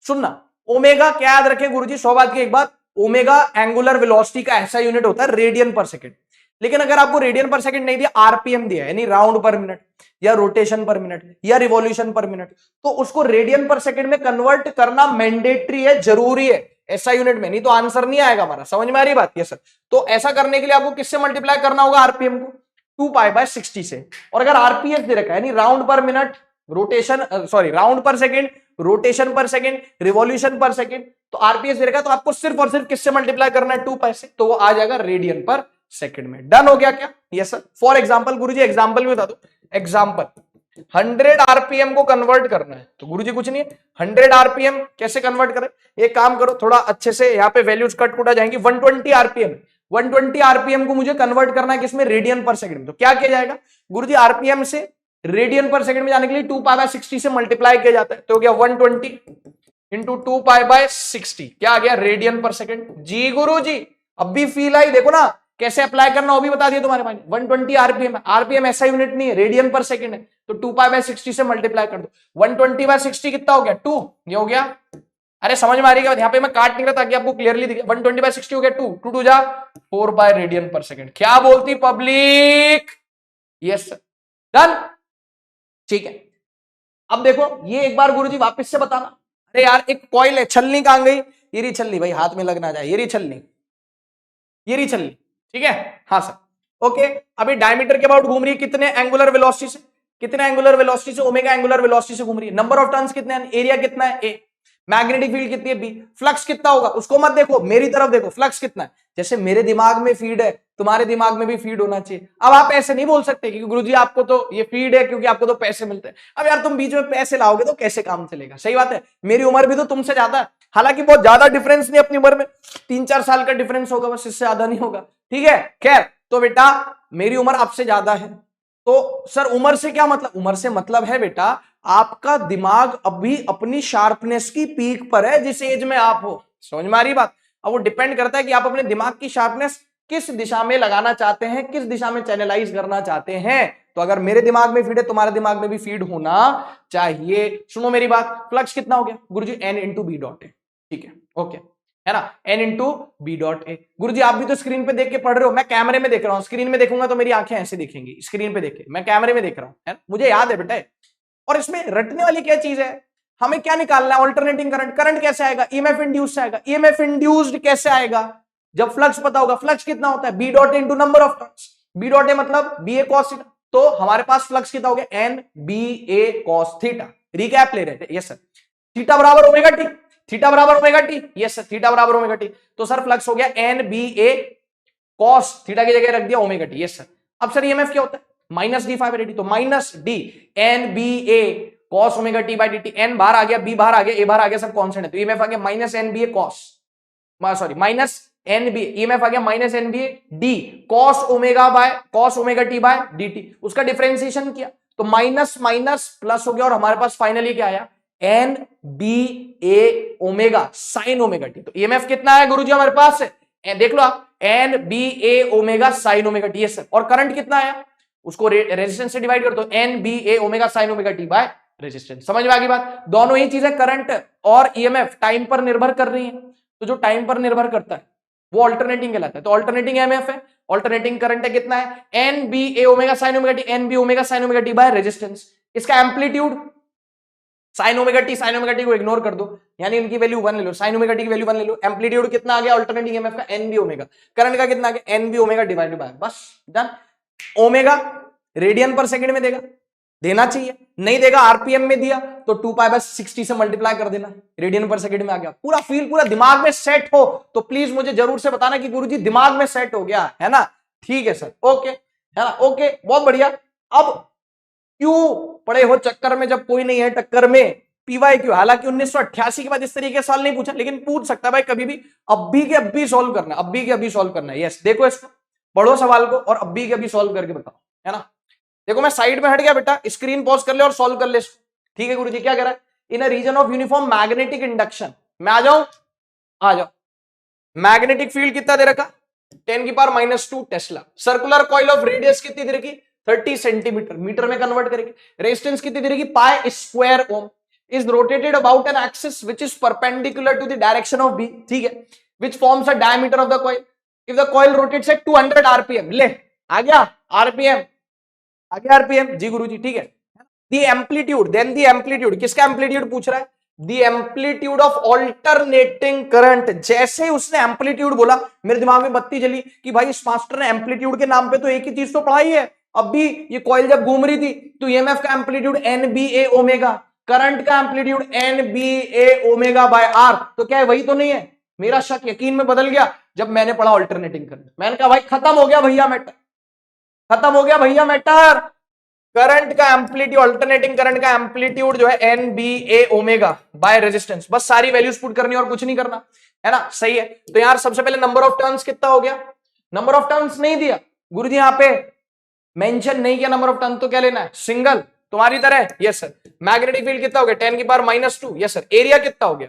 सुनना, ओमेगा क्या याद रखें गुरुजी? 100 बात की एक बात, ओमेगा एंगुलर वेलोसिटी का ऐसा यूनिट होता है रेडियन पर सेकंड। लेकिन अगर आपको रेडियन पर सेकंड नहीं दिया, आरपीएम दिया, यानी राउंड पर मिनट या रोटेशन पर मिनट या रिवॉल्यूशन पर मिनट, तो उसको रेडियन पर सेकंड में कन्वर्ट करना मैंडेटरी है, जरूरी है ऐसा यूनिट में, नहीं तो आंसर नहीं आएगा हमारा। समझ में आ रही बात? ये सर, तो ऐसा करने के लिए आपको किससे मल्टीप्लाई करना होगा? आरपीएम को 2 पाई बाय 60 से। और अगर आरपीएस दे रखा है, यानी राउंड पर मिनट, रोटेशन, सॉरी राउंड पर सेकंड, रोटेशन पर सेकंड, रिवॉल्यूशन पर सेकंड, तो आरपीएस दे रखा है, तो आपको सिर्फ और सिर्फ किससे मल्टीप्लाई करना है? 2 पाई से, तो वो आ जाएगा रेडियन पर सेकंड में। डन हो गया क्या? Yes sir. For example Guruji, example भी बता दो। एग्जाम्पल 100 आरपीएम को कन्वर्ट करना है, तो गुरुजी कुछ नहीं है, 100 आरपीएम कैसे कन्वर्ट करें? एक काम करो, थोड़ा अच्छे से यहाँ पे वैल्यूज कट कुट आ जाएंगी। 120 आरपीएम, 120 आरपीएम को मुझे कन्वर्ट करना है किसमें? रेडियन पर सेकंड में। तो क्या किया जाएगा गुरुजी? आरपीएम से रेडियन पर सेकंड में जाने के लिए 2 पाई बाय 60 से मल्टीप्लाई किया जाता है, तो हो गया 120 इंटू 2 पाई बाय 60। क्या आ गया? रेडियन पर सेकंड। जी गुरुजी, अब भी फील आई, देखो ना कैसे अप्लाई करना, वो भी बता दिया तुम्हारे भाई ने। 120 आरपीएम है, आरपीएम ऐसा यूनिट नहीं है, रेडियन पर सेकंड है, तो 2 पाई बाय 60 से मल्टीप्लाई कर दो। 120 बाय 60 कितना हो गया? 2। ये हो गया। अरे समझ में आ रही है? यहाँ पे मैं काट नहीं रहा ताकि आपको क्लियरली दिखे। 120 बाय 60 हो गया 2, 2 2 जा 4 बाय रेडियन पर सेकंड। क्या बोलती पब्लिक? Yes sir, done. ठीक है, अब देखो ये एक बार गुरुजी वापस से बताना। अरे यार एक कॉइल है, छलनी कहां गई? ये रही छलनी भाई, हाथ में लगना जाए, ये रही छलनी, ये रही छलनी। ठीक है, हाँ सर, ओके। अभी डायमीटर के अबाउट घूम रही है कितने एंगुलर वेलोसिटी से? कितने एंगुलर वेलोसिटी से, ओमेगा एंगुलर वेलोसिटी से घूम रही है। नंबर ऑफ टर्न्स कितने हैं, एरिया कितना है ए, मैग्नेटिक फील्ड कितनी है बी, फ्लक्स कितना होगा उसको मत देखो, मेरी तरफ देखो, फ्लक्स कितना है। जैसे मेरे दिमाग में फीड है, तुम्हारे दिमाग में भी फीड होना चाहिए। अब आप ऐसे नहीं बोल सकते कि गुरुजी आपको तो ये फीड है क्योंकि आपको तो पैसे मिलते हैं। अब यार तुम बीच में पैसे लाओगे तो कैसे काम चलेगा, सही बात है। मेरी उम्र भी तो तुमसे ज्यादा है, हालांकि बहुत ज्यादा डिफरेंस नहीं अपनी उम्र में, 3-4 साल का डिफरेंस होगा बस, इससे ज्यादा नहीं होगा, ठीक है। खैर तो बेटा मेरी उम्र आपसे ज्यादा है, तो सर उम्र से क्या मतलब, उम्र से मतलब है बेटा आपका दिमाग अभी अपनी शार्पनेस की पीक पर है जिस एज में आप हो, समझ में आ रही बात। अब वो डिपेंड करता है कि आप अपने दिमाग की शार्पनेस किस दिशा में लगाना चाहते हैं, किस दिशा में चैनलाइज करना चाहते हैं। तो अगर मेरे दिमाग में फीड है, तुम्हारे दिमाग में भी फीड होना चाहिए। सुनो मेरी बात, फ्लक्स कितना हो गया गुरुजी, n into B dot A, ठीक है, ओके, है ना, n into B dot A. गुरुजी आप भी तो स्क्रीन पे देख के पढ़ रहे हो, मैं कैमरे में देख रहा हूं, स्क्रीन में देखूंगा तो मेरी आंखें ऐसे दिखेंगी, स्क्रीन पे देख के, मैं कैमरे में देख रहा हूं, है मुझे याद है बेटा। और इसमें रटने वाली क्या चीज है, हमें क्या निकालना है, ऑल्टरनेटिंग करंट। करंट कैसे आएगा, ईएमएफ इंड्यूस्ड आएगा। ईएमएफ इंड्यूस्ड कैसे आएगा, जब फ्लक्स पता होगा। फ्लक्स कितना होता है, B dot into number of turns, B dot A मतलब बी ए कॉस थीटा, तो हमारे पास फ्लक्स कितना हो गया, N B A cos theta. Recap ले रहे थे, यस सर, थीटा बराबर ओमेगा टी, थीटा बराबर omega T, yes sir, theta बराबर ओमेगा टी। तो सर फ्लक्स हो गया N B A cos theta की जगह रख दिया ओमेगा टी, यस सर। अब सर ईएमएफ क्या होता है, माइनस डी फाइव डी, तो minus d N B A cos omega t by D t. N बाहर आ गया, बी बाहर आ गया, ए बाहर आ गया, सब कांस्टेंट है, तो ईएमएफ आ गया minus N B A cos, sorry minus N B, EMF आ गया minus N B D cos omega T by D T. उसका डिफरेंशिएशन किया तो माइनस माइनस प्लस हो गया, और हमारे पास फाइनली क्या आया, N B A omega sine omega T. तो ईएमएफ कितना है गुरुजी हमारे पास है, देख लो आप, N B A omega sine omega T, sir. और करंट कितना आया, उसको रेजिस्टेंस से डिवाइड कर दो, N B A omega sine omega T by resistance. समझ में आ गई बात, दोनों ही चीजें करंट और ईएमएफ टाइम पर निर्भर कर रही हैं, तो जो टाइम पर निर्भर करता है वो अल्टरनेटिंग कहलाता है। तो अल्टरनेटिंग ईएमएफ है, अल्टरनेटिंग करंट है कितना है, N B A omega sine omega T, N B omega sine omega T by resistance. इसका एम्पलीट्यूड साइन ओमेगा टी को इग्नोर कर दो, यानी इनकी वैल्यू 1 ले लो, साइन ओमेगा टी की वैल्यू 1 ले लो। एम्पलीट्यूड कितना आ गया अल्टरनेटिंग ईएमएफ का, एन बी ओमेगा। करंट का कितना आ गया, N B omega divided bye, बस डन। ओमेगा रेडियन पर सेकंड में देगा, देना चाहिए, नहीं देगा आरपीएम में दिया तो 2π/60 से मल्टीप्लाई कर देना, रेडियन पर सेकंड में आ गया। पूरा फील पूरा दिमाग में सेट हो तो प्लीज मुझे जरूर से बताना कि गुरुजी दिमाग में सेट हो गया है ना, ठीक है सर, ओके, है ना, ओके, बहुत बढ़िया। अब क्यों पड़े हो चक्कर में जब कोई नहीं है टक्कर में, पीवाई क्यों। हालांकि 1988 के बाद इस तरीके सवाल नहीं पूछा, लेकिन पूछ सकता है भाई कभी भी, अभी के अभी सॉल्व करना, अभी के अभी सॉल्व करना है। यस देखो इसको, पढ़ो सवाल को और अभी के अभी सॉल्व करके बताओ, है ना। देखो मैं साइड में हट गया बेटा, स्क्रीन पॉज कर ले और सॉल्व कर ले इसको, ठीक है गुरुजी। क्या कह रहा है, in a region of uniform magnetic induction, मैं आ जाऊं, आ जाओ। मैग्नेटिक फील्ड कितना दे रखा, 10⁻⁻² tesla. Circular coil of radius कितनी दे रखी, 30 सेंटीमीटर, मीटर में कन्वर्ट करेंगे। रेजिस्टेंस कितनी दे रखी, pi square ohm. Is rotated about an axis which is perpendicular to the direction of B, ठीक है, which forms a diameter of the coil if the coil rotates at 200 RPM. ले आ गया RPM, आगे RPM जी गुरुजी, ठीक है। दी amplitude, then दी amplitude, किसका amplitude पूछ रहा है, दी एम्पलीट्यूड ऑफ ऑल्टरनेटिंग करंट। जैसे उसने एम्पलीट्यूड बोला मेरे दिमाग में बत्ती जली कि भाई इस मास्टर ने एम्पलीट्यूड के नाम पे तो एक ही चीज तो पढ़ाई है। अब भी ये कॉइल जब घूम रही थी तो ईएमएफ का amplitude N B A omega, current का amplitude N B A omega by R, तो क्या है वही तो नहीं है। मेरा शक यकीन में बदल गया जब मैंने पढ़ा ऑल्टरनेटिंग करंट। मैंने कहा भाई खत्म हो गया भैया मैटर, खत्म हो गया भैया मैटर। करंट का एम्पलीट्यूड, अल्टरनेटिंग करंट का एम्पलीट्यूड जो है N B A omega by resistance, बस सारी वैल्यूज पुट करनी और कुछ नहीं करना, है ना, सही है। तो यार सबसे पहले नंबर ऑफ टर्न्स कितना हो गया, नंबर ऑफ टर्न्स नहीं दिया गुरुजी, यहाँ पे मेंशन नहीं किया नंबर ऑफ टर्न, तो क्या लेना है, सिंगल, तुम्हारी तरह। Yes sir. मैग्नेटिक फील्ड कितना हो गया, 10⁻²। Yes sir. एरिया कितना हो गया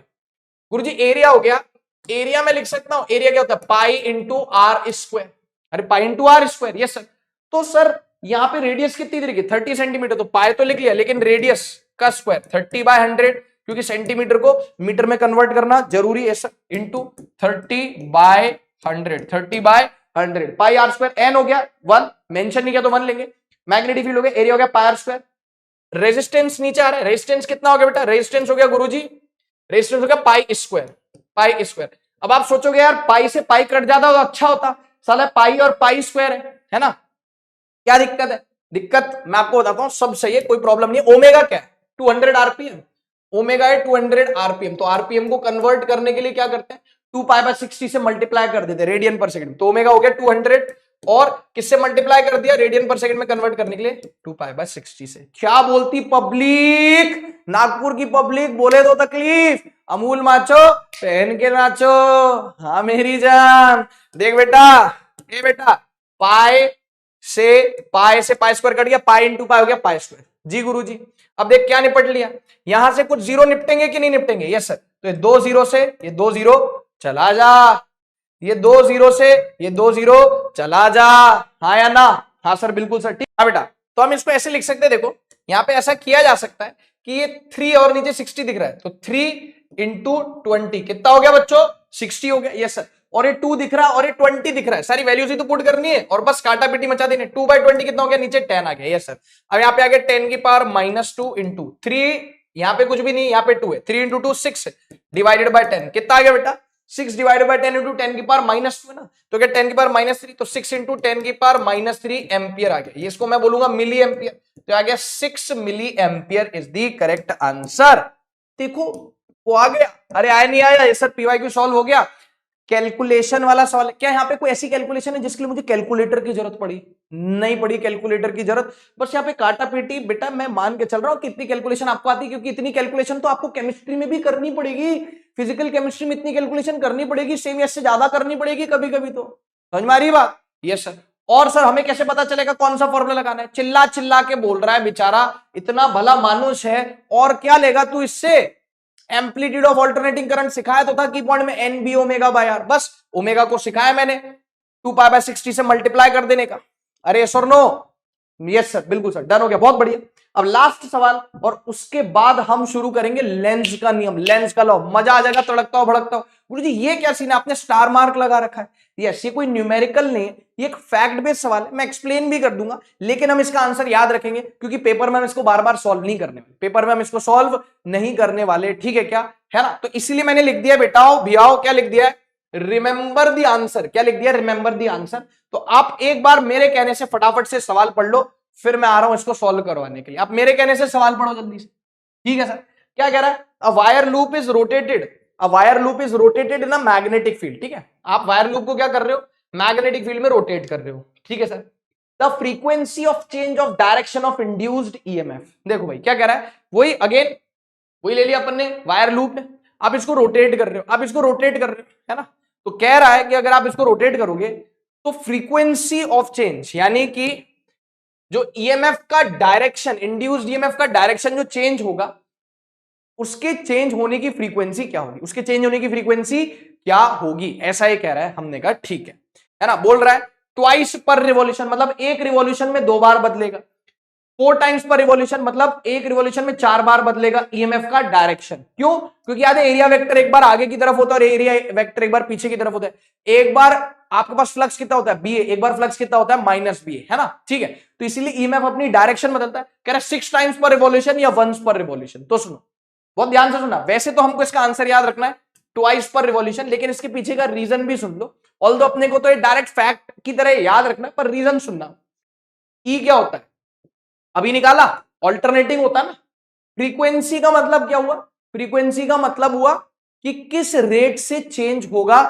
गुरुजी, एरिया हो गया, एरिया में लिख सकता हूं, एरिया क्या होता है, पाई इंटू आर स्क्वायर। अरे pi into R square, yes sir. तो सर यहां पे रेडियस कितनी दे रखी, 30 सेंटीमीटर, तो पाई तो लिख लिया, लेकिन रेडियस का स्क्वायर 30/100, क्योंकि सेंटीमीटर को मीटर में कन्वर्ट करना जरूरी है sir, into 30/100, 30/100, pi are square. N हो गया 1, मेंशन नहीं किया तो 1 लेंगे। मैग्नेटिक फील्ड हो गया, एरिया हो गया पाई आर स्क्वायर। रेजिस्टेंस नीचे आ रहा है, रेजिस्टेंस कितना हो गया बेटा, रेजिस्टेंस हो गया गुरुजी, रेजिस्टेंस हो गया पाई स्क्वायर, पाई स्क्वायर। अब आप सोचोगे यार पाई से पाई कट जाता तो अच्छा होता, साला पाई और पाई स्क्वायर है ना, क्या दिक्कत है। दिक्कत मैं आपको बताता हूं, सब सही है, कोई प्रॉब्लम नहीं है। ओमेगा क्या है? 200 आरपीएम। ओमेगा है 200 आरपीएम। तो आरपीएम को कन्वर्ट करने के लिए क्या करते हैं, 2π/60 से मल्टीप्लाई कर देते हैं रेडियन पर सेकंड। तो ओमेगा हो गया 200 और किससे मल्टीप्लाई कर दिया, रेडियन पर सेकंड में कन्वर्ट करने के लिए 2π/60 से। क्या बोलती पब्लिक, नागपुर की पब्लिक, बोले तो तकलीफ, अमूल माचो पहन के नाचो। हाँ मेरी जान, देख बेटा, ए बेटा, पाई से पाई स्क्वायर कट गया, पाई इंटू पाई हो गया पाई स्क्वायर। जी गुरुजी, अब देख क्या निपट लिया, यहां से कुछ जीरो निपटेंगे कि नहीं निपटेंगे? Yes sir. तो ये 2 जीरो से ये 2 जीरो चला जा, ये 2 जीरो से ये 2 जीरो चला जा, हाँ या ना? हाँ सर बिल्कुल सर, ठीक है बेटा। तो हम इसको ऐसे लिख सकते हैं, देखो यहां पे ऐसा किया जा सकता है कि ये 3 और नीचे 60 दिख रहा है, तो 3 इंटू 20 कितना हो गया बच्चों? 60 हो गया। Yes sir. और ये 2 दिख रहा है और ये 20 दिख रहा है, सारी वैल्यूज ही तो पुट करनी है और बस काटा पीटी मचा देनी। 2/20 कितना हो गया? नीचे 10 आ गया। Yes sir. अब यहाँ पे आ गया 10 की पावर -2 इंटू 3, यहाँ पे कुछ भी नहीं, यहाँ पे 2 है, 3 इंटू 2 6 डिवाइडेड बाय 10 कितना आ गया बेटा? 6 डिवाइडेड बाय 10 इंटू 10 की पावर -2 है ना, तो क्या 10 की पावर -3, तो 6 इंटू 10 की पावर -3 एम्पियर आ गया। ये इसको मैं बोलूंगा मिली एम्पियर, तो आ गया 6 milliampere is the correct answer. देखो वो आ गया, अरे आया नहीं आया? ये सर पीवाईक्यू सॉल्व हो गया। कैलकुलेशन वाला सवाल है, क्या यहाँ पे कोई ऐसी कैलकुलेशन है जिसके लिए मुझे कैलकुलेटर की जरूरत पड़ी? नहीं पड़ी कैलकुलेटर की जरूरत, बस यहाँ पे काटा पीटी। बेटा मैं मान के चल रहा हूँ कि इतनी कैलकुलेशन आपको आती है, क्योंकि इतनी कैलकुलेशन तो आपको केमिस्ट्री में भी करनी पड़ेगी, फिजिकल केमिस्ट्री में इतनी कैलकुलेशन करनी पड़ेगी, सेम या से ज्यादा करनी पड़ेगी कभी कभी। तो समझ में आ रही बात? Yes sir. और सर हमें कैसे पता चलेगा कौन सा फॉर्मूला लगाना है? चिल्ला चिल्ला के बोल रहा है बेचारा, इतना भला मानुष है, और क्या लेगा तू इससे? एम्पलीट्यूड ऑफ अल्टरनेटिंग करंट सिखाया तो था की पॉइंट में, N B omega by R, बस ओमेगा को सिखाया मैंने 2π/60 से मल्टीप्लाई कर देने का। अरे सर नो, यस सर बिल्कुल सर, डन हो गया, बहुत बढ़िया। अब लास्ट सवाल, और उसके बाद हम शुरू करेंगे लेंस का नियम, लेंस का लॉ, मजा आ जाएगा, तड़कता हो भड़कता हो। गुरुजी ये क्या सीन है, आपने स्टार मार्क लगा रखा है? यस, ये कोई न्यूमेरिकल नहीं है, ये एक फैक्ट बेस्ड सवाल है, मैं एक्सप्लेन भी कर दूंगा, लेकिन हम इसका आंसर याद रखेंगे, क्योंकि पेपर में हम इसको बार बार सॉल्व नहीं करने वाले, पेपर में हम इसको सॉल्व नहीं करने वाले, ठीक है क्या है ना? तो इसीलिए मैंने लिख दिया बेटाओ भियाओ, क्या लिख दिया है? Remember the answer. क्या लिख दिया? Remember the answer. तो आप एक बार मेरे कहने से फटाफट से सवाल पढ़ लो, फिर मैं आ रहा हूं इसको सॉल्व करवाने के लिए। आप मेरे कहने से सवाल पढ़ो जल्दी से, ठीक है सर? क्या कह रहा है? A wire loop is rotated, a wire loop is rotated in a magnetic field, ठीक है? आप वायर लूप को क्या कर रहे हो? मैग्नेटिक फील्ड में रोटेट कर रहे हो, ठीक है sir? The frequency of change of direction of induced EMF. देखो भाई क्या कह रहा है, वही अगेन वही ले लिया अपन ने, वायर लूप ने, आप इसको रोटेट कर रहे हो, आप इसको रोटेट कर रहे हो, है ना? तो कह रहा है कि अगर आप इसको रोटेट करोगे तो फ्रीक्वेंसी ऑफ चेंज, यानी कि जो ईएमएफ का डायरेक्शन, इंड्यूस्ड ईएमएफ का डायरेक्शन जो चेंज होगा, उसके चेंज होने की फ्रीक्वेंसी क्या होगी, उसके चेंज होने की फ्रीक्वेंसी क्या होगी, ऐसा ही कह रहा है। हमने कहा ठीक है ना? बोल रहा है ट्वाइस पर रिवॉल्यूशन, मतलब एक रिवॉल्यूशन में 2 बार बदलेगा। 4 टाइम्स पर रिवॉल्यूशन, मतलब एक रिवॉल्यूशन में 4 बार बदलेगा ईएमएफ का डायरेक्शन। क्यों? क्योंकि याद है एरिया वेक्टर एक बार आगे की तरफ होता है और एरिया वेक्टर एक बार पीछे की तरफ होता है। एक बार आपके पास फ्लक्स कितना होता है? बी ए, एक बार फ्लक्स कितना होता है? माइनस बी ए, है ना? ठीक है, तो इसीलिए ईएमएफ अपनी डायरेक्शन बदलता है। कह रहा है 6 टाइम्स पर रिवॉल्यूशन या वंस पर रिवॉल्यूशन। तो सुनो, बहुत ध्यान से सुनना, वैसे तो हमको इसका आंसर याद रखना है ट्वाइस पर रिवॉल्यूशन, लेकिन इसके पीछे का रीजन भी सुन लो। ऑल्दो अपने को तो ये डायरेक्ट फैक्ट की तरह याद रखना है, पर रीजन सुनना। ई क्या होता है? अभी निकाला, ऑल्टरनेटिंग होता है ना। फ्रीक्वेंसी का मतलब क्या हुआ? फ्रीक्वेंसी का मतलब हुआ कि किस रेट से चेंज होगा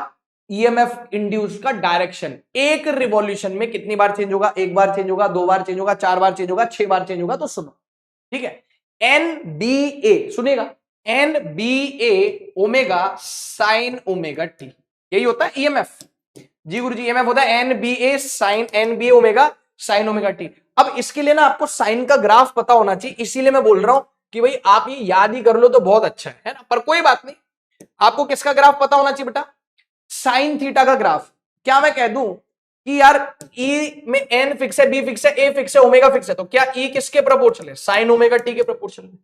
ईएमएफ इंड्यूस का डायरेक्शन। एक रिवॉल्यूशन में कितनी बार चेंज होगा? 1 बार चेंज होगा, 2 बार चेंज होगा, 4 बार चेंज होगा, 6 बार चेंज होगा। तो सुनो, ठीक है, NBA सुनेगा, NBA omega sine omega T, यही होता है ईएमएफ। जी गुरुजी, ईएमएफ होता है NBA omega sine omega t. अब इसके लिए ना आपको साइन का ग्राफ पता होना चाहिए, इसीलिए मैं बोल रहा हूं कि भाई आप ये याद ही कर लो तो बहुत अच्छा है ना? पर कोई बात नहीं, आपको किसका ग्राफ पता होना चाहिए बेटा? साइन थीटा का ग्राफ। क्या मैं कह दूं कि यार ई में एन फिक्स है, बी फिक्स है, ए फिक्स है, ओमेगा फिक्स है, तो क्या ई किसके प्रपोर्शनल है? साइन ओमेगा टी के प्रपोर्शनल है।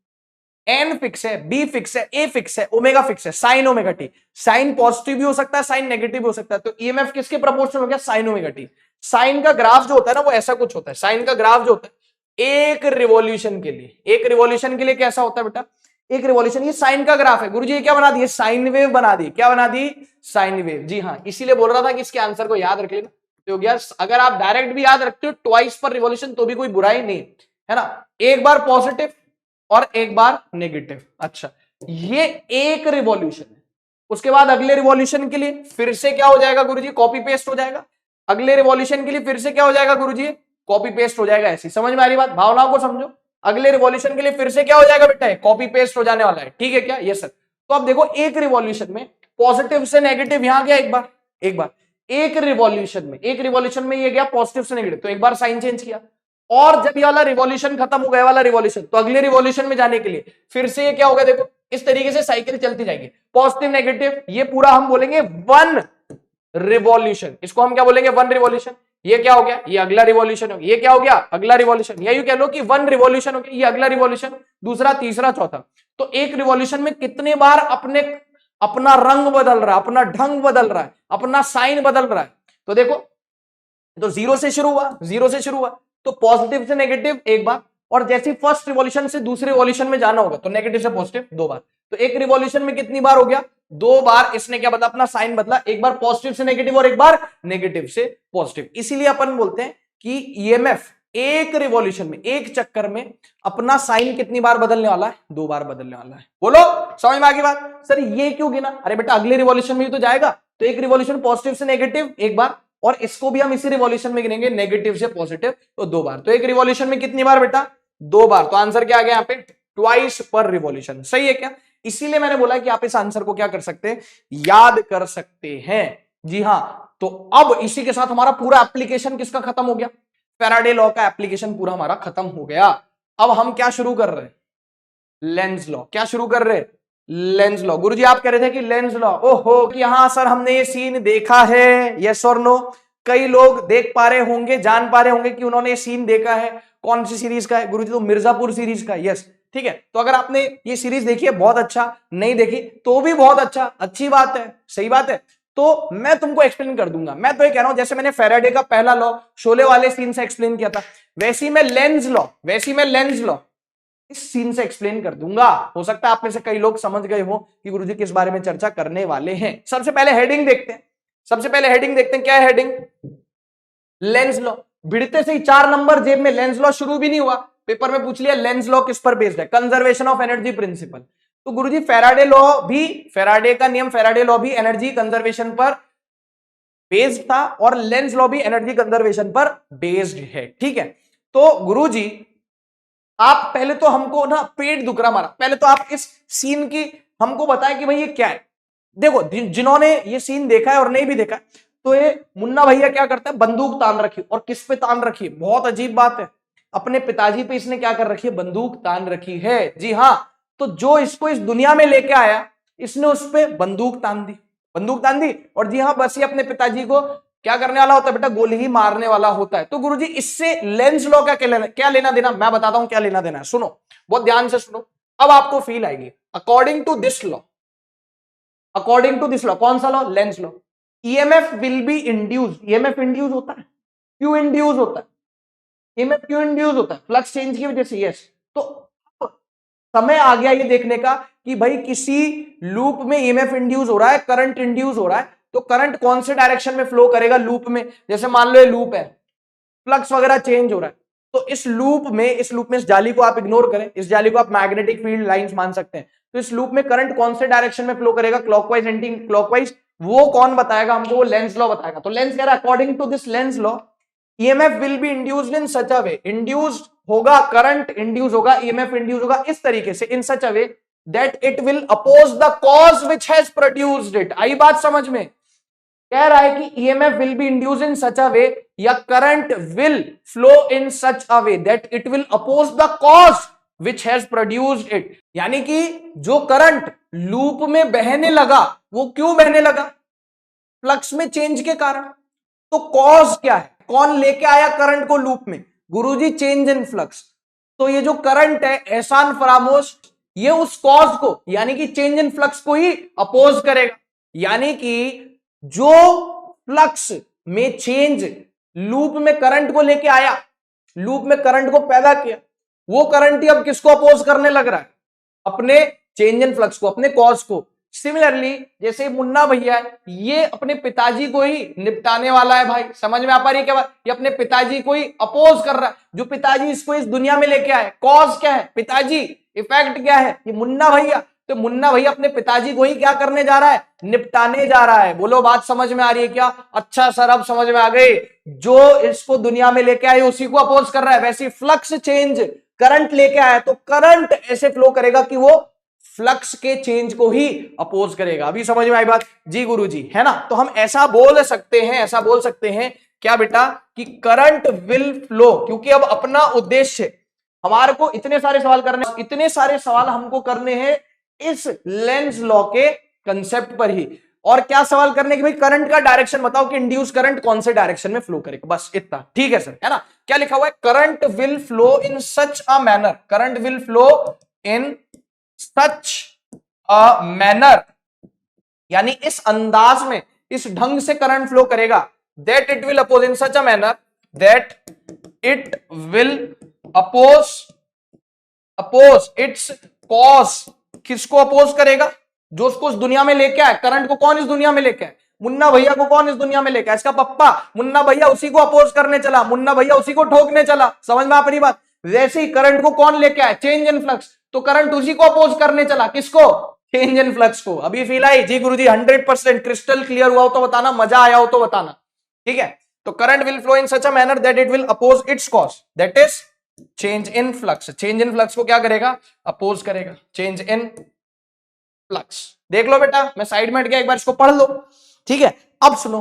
एन फिक्स है, बी फिक्स है, ए फिक्स है, ओमेगा फिक्स है, sine omega T. Sine positive भी हो सकता है, साइन नेगेटिव भी हो सकता है, तो ईएमएफ किसके प्रपोर्शनल हो गया? Sign omega T. साइन का ग्राफ जो होता है ना, वो ऐसा कुछ होता है। साइन का ग्राफ जो होता है एक रिवॉल्यूशन के लिए, एक रिवॉल्यूशन के लिए कैसा होता है बेटा? एक रिवॉल्यूशन, ये साइन का ग्राफ है। गुरुजी ये क्या बना दिए? साइन वेव बना दी। क्या बना दी? Sine wave. जी हाँ, इसीलिए बोल रहा था कि इसके आंसर को याद रख लेना, तो हो गया। अगर आप डायरेक्ट भी याद रखते हो ट्वाइस पर रिवॉल्यूशन तो भी कोई बुराई नहीं है ना, एक बार पॉजिटिव और एक बार नेगेटिव। अच्छा, ये एक रिवॉल्यूशन है। उसके बाद अगले रिवॉल्यूशन के लिए फिर से क्या हो जाएगा गुरुजी, कॉपी पेस्ट हो जाएगा। अगले रिवॉल्यूशन के लिए फिर से क्या हो जाएगा गुरुजी, कॉपी पेस्ट हो जाएगा। ऐसी समझ में आ रही बात, भावनाओं को समझो। अगले रिवॉल्यूशन के लिए फिर से क्या हो जाएगा बेटा, कॉपी पेस्ट हो जाने वाला है, ठीक है क्या, ये सर। तो अब देखो एक रिवॉल्यूशन में पॉजिटिव से नेगेटिव यहां गया एक बार, एक रिवॉल्यूशन में ये गया पॉजिटिव से नेगेटिव, तो एक बार साइन चेंज किया। और जब ये वाला रिवॉल्यूशन खत्म हो गया वाला रिवॉल्यूशन, तो अगले रिवॉल्यूशन में जाने के लिए फिर से ये क्या होगा, देखो इस तरीके से साइकिल चलती जाएगी, पॉजिटिव नेगेटिव, ये पूरा हम बोलेंगे वन रिवॉल्यूशन। इसको हम क्या बोलेंगे, वन रिवॉल्यूशन। ये क्या हो गया, ये अगला रिवॉल्यूशन हो गया, ये क्या हो गया, अगला रिवॉल्यूशन। या यूं कह लो कि वन रिवॉल्यूशन हो गया, ये अगला रिवॉल्यूशन, दूसरा, तीसरा, चौथा। तो एक रिवॉल्यूशन में कितने बार अपना रंग बदल रहा है, अपना ढंग बदल रहा है, अपना साइन बदल रहा है। तो देखो, तो जीरो से शुरू हुआ, तो पॉजिटिव से नेगेटिव एक बार, और जैसे फर्स्ट रिवॉल्यूशन से दूसरे रिवॉल्यूशन में जाना होगा तो नेगेटिव से पॉजिटिव दो बार। तो एक रिवॉल्यूशन में कितनी बार हो गया, दो बार इसने क्या बदला, अपना साइन बदला, एक बार पॉजिटिव से नेगेटिव और एक बार नेगेटिव से पॉजिटिव। इसीलिए अपन बोलते हैं कि ईएमएफ एक रिवॉल्यूशन में, एक चक्कर में अपना साइन कितनी बार बदलने वाला है, दो बार बदलने वाला है। बोलो समझ में आ गई बात। सर ये क्यों गिना, अरे बेटा अगले रिवॉल्यूशन में भी तो जाएगा, तो एक रिवॉल्यूशन पॉजिटिव से नेगेटिव एक बार, और इसको भी हम इसी रिवॉल्यूशन में गिनेंगे नेगेटिव से पॉजिटिव, तो दो बार। तो एक रिवॉल्यूशन में कितनी बार बेटा, दो बार। तो आंसर क्या आ गया यहाँ पे, ट्वाइस पर रिवॉल्यूशन। सही है क्या। इसीलिए मैंने बोला कि आप इस आंसर को क्या कर सकते हैं, याद कर सकते हैं। जी हां, तो अब इसी के साथ हमारा पूरा एप्लीकेशन किसका खत्म हो गया, फैराडे लॉ का एप्लीकेशन पूरा हमारा खत्म हो गया। अब हम क्या शुरू कर रहे हैं, लेंज लॉ। क्या शुरू कर रहे हैं, लेंज लॉ। गुरुजी आप कह रहे थे कि लेंज लॉ, ओहो कि यहां सर हमने ये सीन देखा है, यस और नो। कई लोग देख पा रहे होंगे, जान पा रहे होंगे कि उन्होंने ये सीन देखा है। कौन सी सीरीज का है गुरुजी, तो मिर्जापुर सीरीज का, यस ठीक है। तो अगर आपने ये सीरीज देखी है बहुत अच्छा, नहीं देखी तो भी बहुत अच्छा, अच्छी बात है, सही बात है। तो मैं तुमको एक्सप्लेन कर दूंगा। मैं तो ये कह रहा हूं जैसे मैंने फैराडे का पहला लॉ शोले वाले सीन से एक्सप्लेन किया था, वैसी मैं लेंज लॉ इस सीन से एक्सप्लेन कर दूंगा। हो सकता है आप में से कई लोग समझ गए हो कि गुरुजी किस बारे में चर्चा करने वाले हैं। सबसे पहले हेडिंग देखते हैं, क्या है हेडिंग, लेंज लॉ। भिड़ते से ही 4 नंबर जेब में, लेंज लॉ शुरू भी नहीं हुआ, पेपर में पूछ लिया लेंज लॉ किस पर बेस्ड है, कंजर्वेशन ऑफ एनर्जी प्रिंसिपल। तो गुरुजी फैराडे का नियम, फैराडे लॉ भी एनर्जी कंजर्वेशन पर बेस्ड था, और लेंज लॉ भी एनर्जी कंजर्वेशन पर बेस्ड है, ठीक है। तो गुरुजी आप पहले तो हमको ना पेट दुख रहा हमारा, पहले तो आप इस सीन की हमको बताएं कि भाई ये क्या है। देखो जिन्होंने ये सीन देखा है और नहीं भी देखा, तो ये मुन्ना भैया क्या करता है, बंदूक तान रखी, और किस पे तान रखी है, बहुत अजीब बात है, अपने पिताजी पे इसने क्या कर रखी है, बंदूक तान रखी है। जी हां, तो जो इसको इस दुनिया में लेके आया, इसने उस पे बंदूक तान दी, और जी हां बस ये अपने पिताजी को क्या करने वाला होता है बेटा, गोली ही मारने वाला होता है। तो गुरुजी इससे लेंज लॉ का क्या लेना देना, मैं बताता हूं क्या लेना देना है, सुनो बहुत ध्यान से सुनो, अब आपको फील आएगी। अकॉर्डिंग टू दिस लॉ, कौन सा law, length law, EMF will be induce. EMF induce होता है, क्यों इंड्यूस होता है, ईएमएफ क्यों इंड्यूस होता है, फ्लक्स चेंज की वजह से, यस। तो समय आ गया ये देखने का कि भाई किसी लूप में ईएमएफ इंड्यूस हो रहा है, करंट इंड्यूस हो रहा है, तो करंट कौन से डायरेक्शन में फ्लो करेगा लूप में। जैसे मान लो ये लूप है, फ्लक्स वगैरह चेंज हो रहा है, तो इस लूप में इस जाली को आप इग्नोर करें, इस जाली को आप मैग्नेटिक फील्ड लाइंस मान सकते हैं। तो इस लूप में करंट कौन से डायरेक्शन में फ्लो करेगा, क्लॉकवाइज एंटी क्लॉकवाइज, वो कौन बताएगा हमको, वो लेंज लॉ बताएगा। तो लेंज कह रहा है according to this Lenz law EMF will be induced in such a way, induced होगा, करंट इंड्यूस होगा, ईएमएफ इंड्यूस होगा इस तरीके से, in such a way that it will oppose the cause which has produced it. आई बात समझ में, कह रहा है कि EMF will be induced in such a way, या current will flow in such a way that it will oppose the cause which has produced it. यानी कि जो करंट लूप में बहने लगा, वो क्यों बहने लगा, फ्लक्स में चेंज के कारण। तो कॉज क्या है, कौन लेके आया करंट को लूप में, गुरुजी चेंज इन फ्लक्स। तो ये जो करंट है एहसान फरामोश, ये उस कॉज को यानी कि चेंज इन फ्लक्स को ही अपोज करेगा। यानी कि जो फ्लक्स में चेंज लूप में करंट को लेके आया, लूप में करंट को पैदा किया, वो करंट ही अब किसको अपोज करने लग रहा है, अपने चेंज इन फ्लक्स को, अपने कॉज को। सिमिलरली जैसे मुन्ना भैया है, ये अपने पिताजी को ही निपटाने वाला है भाई, समझ में आ पा रही है क्या बात? ये अपने पिताजी को ही अपोज कर रहा है, जो पिताजी इसको इस दुनिया में लेके आए, कॉज क्या है? पिताजी, इफेक्ट क्या है? ये मुन्ना भैया। तो मुन्ना भैया अपने पिताजी को ही क्या करने जा रहा है? निपटाने जा रहा है। बोलो बात समझ में आ रही है क्या? अच्छा सर अब समझ में आ गई, जो इसको दुनिया में लेके आए उसी को अपोज कर रहा है। वैसे फ्लक्स चेंज करंट लेके आया तो करंट ऐसे फ्लो करेगा कि वो फ्लक्स के चेंज को ही अपोज करेगा। अभी समझ में आई बात? जी गुरुजी, है ना? तो हम ऐसा बोल सकते हैं, ऐसा बोल सकते हैं क्या बेटा, कि करंट विल फ्लो, क्योंकि अब अपना उद्देश्य हमारे को इतने सारे सवाल करने, इतने सारे सवाल हमको करने हैं इस लेंस लॉ के कंसेप्ट पर ही। और क्या सवाल करने की भाई? करंट का डायरेक्शन बताओ कि इंड्यूस करंट कौन से डायरेक्शन में फ्लो करेगा, बस इतना। ठीक है सर, है ना? क्या लिखा हुआ है? Current will flow in such a manner, current will flow in such a manner, यानी इस अंदाज में, इस ढंग से करंट फ्लो करेगा, that it will oppose in such a manner, that it will oppose its cause. किसको अपोज करेगा? जो उसको इस दुनिया में लेके आए। करंट को कौन इस दुनिया में लेके आए? मुन्ना भैया को कौन इस दुनिया में लेके आए? इसका पप्पा। मुन्ना भैया उसी को अपोज करने चला, मुन्ना भैया उसी को ठोकने चला। समझ में आ रही बात? वैसे ही करंट को कौन लेके आए? Change in flux. तो करंट उसी को अपोज करने चला, किसको? चेंज इन फ्लक्स को। अभी फील आई? जी गुरुजी 100% क्रिस्टल क्लियर हुआ हो तो बताना, मजा आया हो तो बताना। ठीक है, तो current will flow in such a manner that it will oppose its cause, that is change in flux. Change in flux को क्या करेगा? अपोज करेगा। Change in flux. देख लो बेटा, मैं साइड में हट गया, एक बार इसको पढ़ लो। ठीक है, अब सुनो,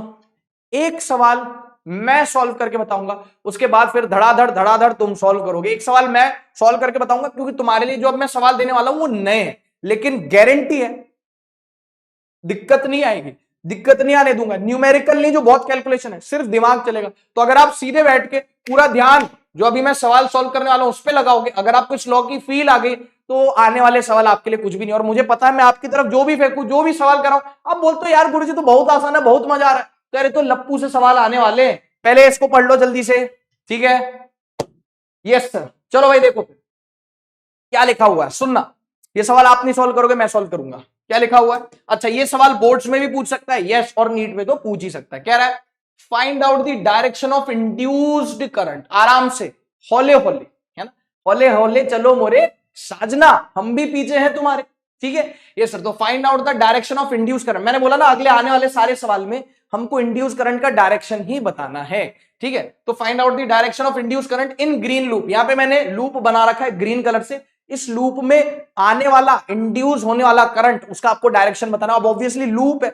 एक सवाल मैं सॉल्व करके बताऊंगा, उसके बाद फिर धड़ाधड़ तुम सॉल्व करोगे। एक सवाल मैं सॉल्व करके बताऊंगा, क्योंकि तुम्हारे लिए जो अब मैं सवाल देने वाला हूं वो नए हैं, लेकिन गारंटी है दिक्कत नहीं आएगी, दिक्कत नहीं आने दूंगा। न्यूमेरिकल नहीं, जो बहुत कैलकुलेशन है, सिर्फ दिमाग चलेगा। तो अगर आप सीधे बैठ के पूरा ध्यान जो अभी मैं सवाल सॉल्व करने वाला हूं उस पर लगाओगे, अगर आपको इस लॉ की फील आ गई, तो आने वाले सवाल आपके लिए कुछ भी नहीं। और मुझे पता है, मैं आपकी तरफ जो भी फेंकू, जो भी सवाल कराऊं, आप बोलते हो यार गुरुजी तो बहुत आसान है, बहुत मजा आ रहा है। तो अरे तो लप्पू से सवाल आने वाले हैं, पहले इसको पढ़ लो जल्दी से। ठीक है, यस सर। चलो भाई देखो क्या लिखा हुआ है, सुनना। ये सवाल आप नहीं सॉल्व करोगे, मैं सॉल्व करूंगा। क्या लिखा हुआ है? अच्छा, ये सवाल बोर्ड्स में भी पूछ सकता है, यस, और नीट में तो पूछ ही सकता है। कह रहा है find out the direction of induced current. आराम से, हौले हौले, है ना? हौले हौले चलो मोरे साजना, हम भी पीछे हैं तुम्हारे। ठीक है, ये सर। तो find out the direction of induce current. मैंने बोला ना, अगले आने वाले सारे सवाल में हमको इंड्यूस करंट का डायरेक्शन ही बताना है। ठीक है, तो find out the direction of induce current in green loop. यहां पे मैंने लूप बना रखा है ग्रीन कलर से। इस लूप में आने वाला, इंड्यूस होने वाला करंट, उसका आपको डायरेक्शन बताना। अब ऑब्वियसली लूप है,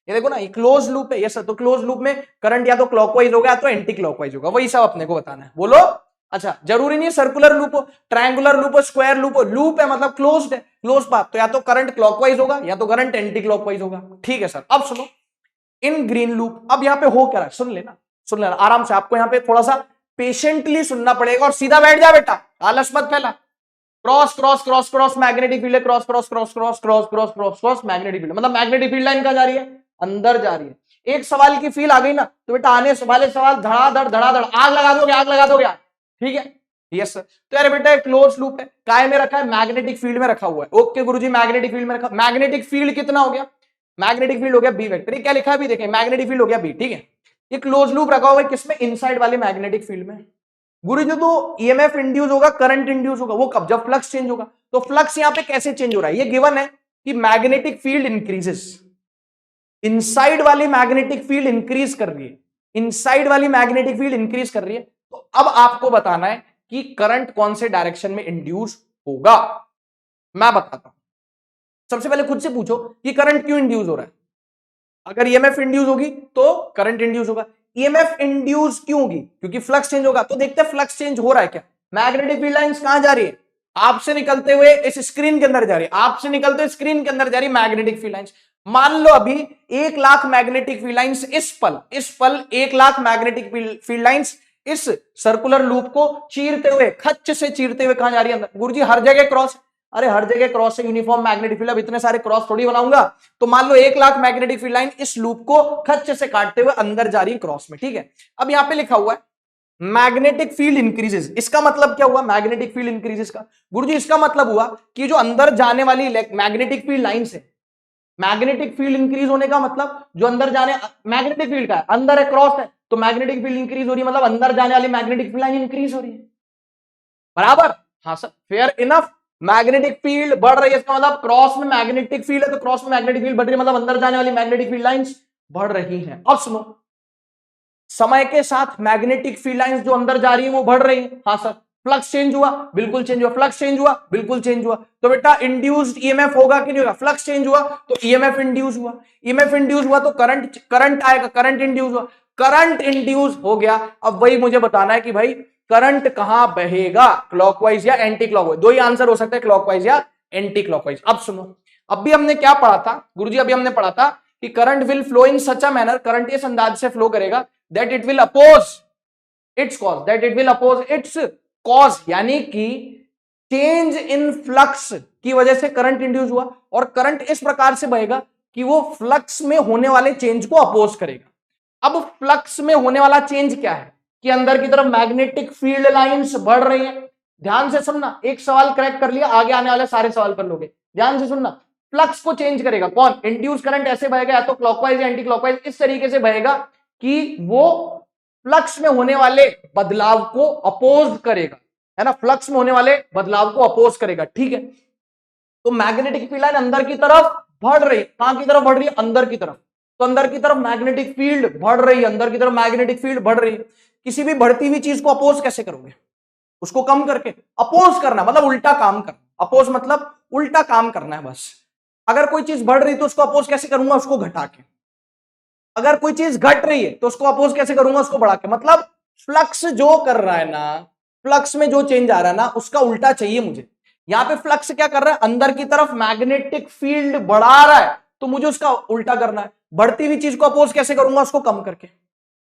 ये देखो ना, ये क्लोज लूप है। ये सर, तो क्लोज लूप में करंट या तो क्लॉकवाइज होगा या तो एंटी क्लॉकवाइज होगा, वही सब अपने को बताना है। बोलो। अच्छा, जरूरी नहीं है सर्कुलर लूप हो, ट्रायंगुलर लूप हो, स्क्वायर लूप हो, लूप है मतलब क्लोज्ड है, क्लोज पाथ। तो या तो करंट क्लॉकवाइज होगा या तो करंट एंटी क्लॉकवाइज होगा। ठीक है सर। अब सुनो, इन ग्रीन लूप, अब यहां पे हो क्या रहा है, सुन लेना, सुन लेना आराम से। आपको यहां पे थोड़ा सा पेशेंटली सुनना पड़ेगा, और सीधा बैठ जा बेटा, आलस मत फैला। Cross cross cross cross magnetic field है, cross cross cross cross cross cross cross cross magnetic field, मतलब मैग्नेटिक फील्ड लाइन कहां जा रही है? अंदर जा रही है। एक सवाल की फील आ गई ना, तो बेटा आने वाले सवाल धड़ाधड़ आग लगा दोगे, आग लगा दोगे। ठीक है, यस सर। तो यार बेटा क्लोज लूप है, काय में रखा है? मैग्नेटिक फील्ड में रखा हुआ है। ओके गुरुजी, मैग्नेटिक फील्ड में रखा। मैग्नेटिक फील्ड कितना हो गया? मैग्नेटिक फील्ड हो गया बी वेक्टर। क्या लिखा है अभी देखें, मैग्नेटिक फील्ड हो गया बी। ठीक है, ये क्लोज लूप रखा हुआ है किसमें? इनसाइड वाले मैग्नेटिक फील्ड में। गुरु जी तो ईएमएफ इंड्यूस होगा, करंट इंड्यूस होगा, वो कब? जब फ्लक्स चेंज होगा। तो फ्लक्स यहां पे कैसे चेंज हो रहा है? ये गिवन है कि मैग्नेटिक फील्ड इंक्रीजेस, इनसाइड वाली मैग्नेटिक फील्ड इंक्रीज कर रही है, इनसाइड वाली मैग्नेटिक फील्ड इंक्रीज कर रही है। तो अब आपको बताना है कि करंट कौन से डायरेक्शन में इंड्यूस होगा। मैं बताता हूं। सबसे पहले खुद से पूछो कि करंट क्यों इंड्यूस हो रहा है। अगर ईएमएफ इंड्यूस होगी तो करंट इंड्यूस होगा। ईएमएफ इंड्यूस क्यों होगी? क्योंकि फ्लक्स चेंज होगा। तो देखते हैं फ्लक्स चेंज हो रहा है क्या। मैग्नेटिक फील्ड लाइंस कहां जा रही है? आपसे निकलते हुए इस स्क्रीन के अंदर जा रही है, आपसे निकलते हुए स्क्रीन के अंदर जा रही है मैग्नेटिक फील्ड लाइंस। मान लो अभी 1,00,000 मैग्नेटिक फील्ड लाइंस इस पल 1,00,000 मैग्नेटिक फील्ड लाइंस इस सर्कुलर लूप को चीरते हुए, खच्च से चीरते हुए कहां जा रही है? अंदर। गुरुजी हर जगह क्रॉस, अरे हर जगह क्रॉस से यूनिफॉर्म मैग्नेटिक फील्ड, अब इतने सारे क्रॉस थोड़ी बनाऊंगा। तो मान लो 1,00,000 मैग्नेटिक फील्ड लाइन इस लूप को खच्च से काटते हुए अंदर जा रही है क्रॉस में। ठीक है, अब यहां पे लिखा हुआ है मैग्नेटिक फील्ड इंक्रीजेस। इसका मतलब क्या हुआ मैग्नेटिक फील्ड इंक्रीजेस का? गुरुजी इसका मतलब हुआ कि जो अंदर जाने वाली मैग्नेटिक फील्ड लाइंस है, मैग्नेटिक फील्ड इंक्रीज होने का मतलब जो अंदर जाने, मैग्नेटिक फील्ड का है, अंदर है, क्रॉस है, तो मैग्नेटिक फील्ड इंक्रीज हो रही है, मतलब अंदर जाने वाली मैग्नेटिक फील्ड लाइन इंक्रीज हो रही है, बराबर। हाँ sir, fair enough. Magnetic field बढ़ रही है, इसका मतलब क्रॉस में मैग्नेटिक फील्ड है, तो क्रॉस में मैग्नेटिक फील्ड बढ़ रही है, मतलब अंदर जाने वाली मैग्नेटिक फील्ड लाइंस बढ़ रही हैं। अब सुनो, समय के साथ मैग्नेटिक फील्ड लाइंस जो अंदर जा रही है वो बढ़ रही है। हाँ सर, फ्लक्स चेंज हुआ, बिल्कुल चेंज हुआ, फ्लक्स चेंज हुआ, बिल्कुल चेंज हुआ, तो बेटा इंड्यूस्ड ईएमएफ होगा कि नहीं होगा? फ्लक्स चेंज हुआ तो ईएमएफ इंड्यूस हुआ, ईएमएफ इंड्यूस हुआ तो करंट करंट आएगा, करंट इंड्यूस हुआ, करंट इंड्यूस हो गया। अब वही मुझे बताना है कि भाई करंट कहां बहेगा, क्लॉकवाइज या एंटी क्लॉकवाइज? दो ही आंसर हो सकता है, क्लॉकवाइज या एंटी क्लॉकवाइज। अब सुनो, अभी हमने क्या पढ़ा था गुरुजी? अभी हमने पढ़ा था कि current will flow in such a manner, current इस अंदाज से फ्लो करेगा that it will oppose its cause, that it will oppose its cause, यानी कि चेंज इन फ्लक्स की वजह से करंट इंड्यूस हुआ, और करंट इस प्रकार से बहेगा कि वो फ्लक्स में होने वाले चेंज को अपोज करेगा। अब फ्लक्स में होने वाला चेंज क्या है कि अंदर की तरफ मैग्नेटिक फील्ड लाइंस बढ़ रही है। ध्यान से सुनना, एक सवाल क्रैक कर लिया, आगे आने वाले सारे सवाल कर लोगे। ध्यान से सुनना, फ्लक्स को चेंज करेगा कौन? इंड्यूस करंट ऐसे बहेगा, या तो क्लॉकवाइज या एंटी क्लॉकवाइज, इस तरीके से बहेगा कि वो फ्लक्स में होने वाले बदलाव को अपोज करेगा, है ना, फ्लक्स में होने वाले बदलाव को अपोज करेगा, ठीक है। तो मैग्नेटिक फील्ड लाइन अंदर की तरफ बढ़ रही, कहां की तरफ बढ़ रही है? अंदर की तरफ। तो अंदर की तरफ मैग्नेटिक फील्ड बढ़ रही है, अंदर की तरफ मैग्नेटिक फील्ड बढ़ रही है। किसी भी बढ़ती हुई चीज को अपोज कैसे करोगे? उसको कम करके। अपोज करना मतलब उल्टा काम करना, अपोज मतलब उल्टा काम करना है बस। अगर कोई चीज बढ़ रही तो उसको अपोज कैसे करूंगा? उसको घटा के। अगर कोई चीज घट रही है तो उसको अपोज कैसे करूंगा? उसको बढ़ा के। मतलब फ्लक्स जो कर रहा है ना, फ्लक्स में जो चेंज आ रहा है ना, उसका उल्टा चाहिए मुझे। यहां पे फ्लक्स क्या कर रहा है? अंदर की तरफ मैग्नेटिक फील्ड बढ़ा रहा है, तो मुझे उसका उल्टा करना है। बढ़ती हुई चीज को अपोज कैसे करूंगा? उसको कम करके।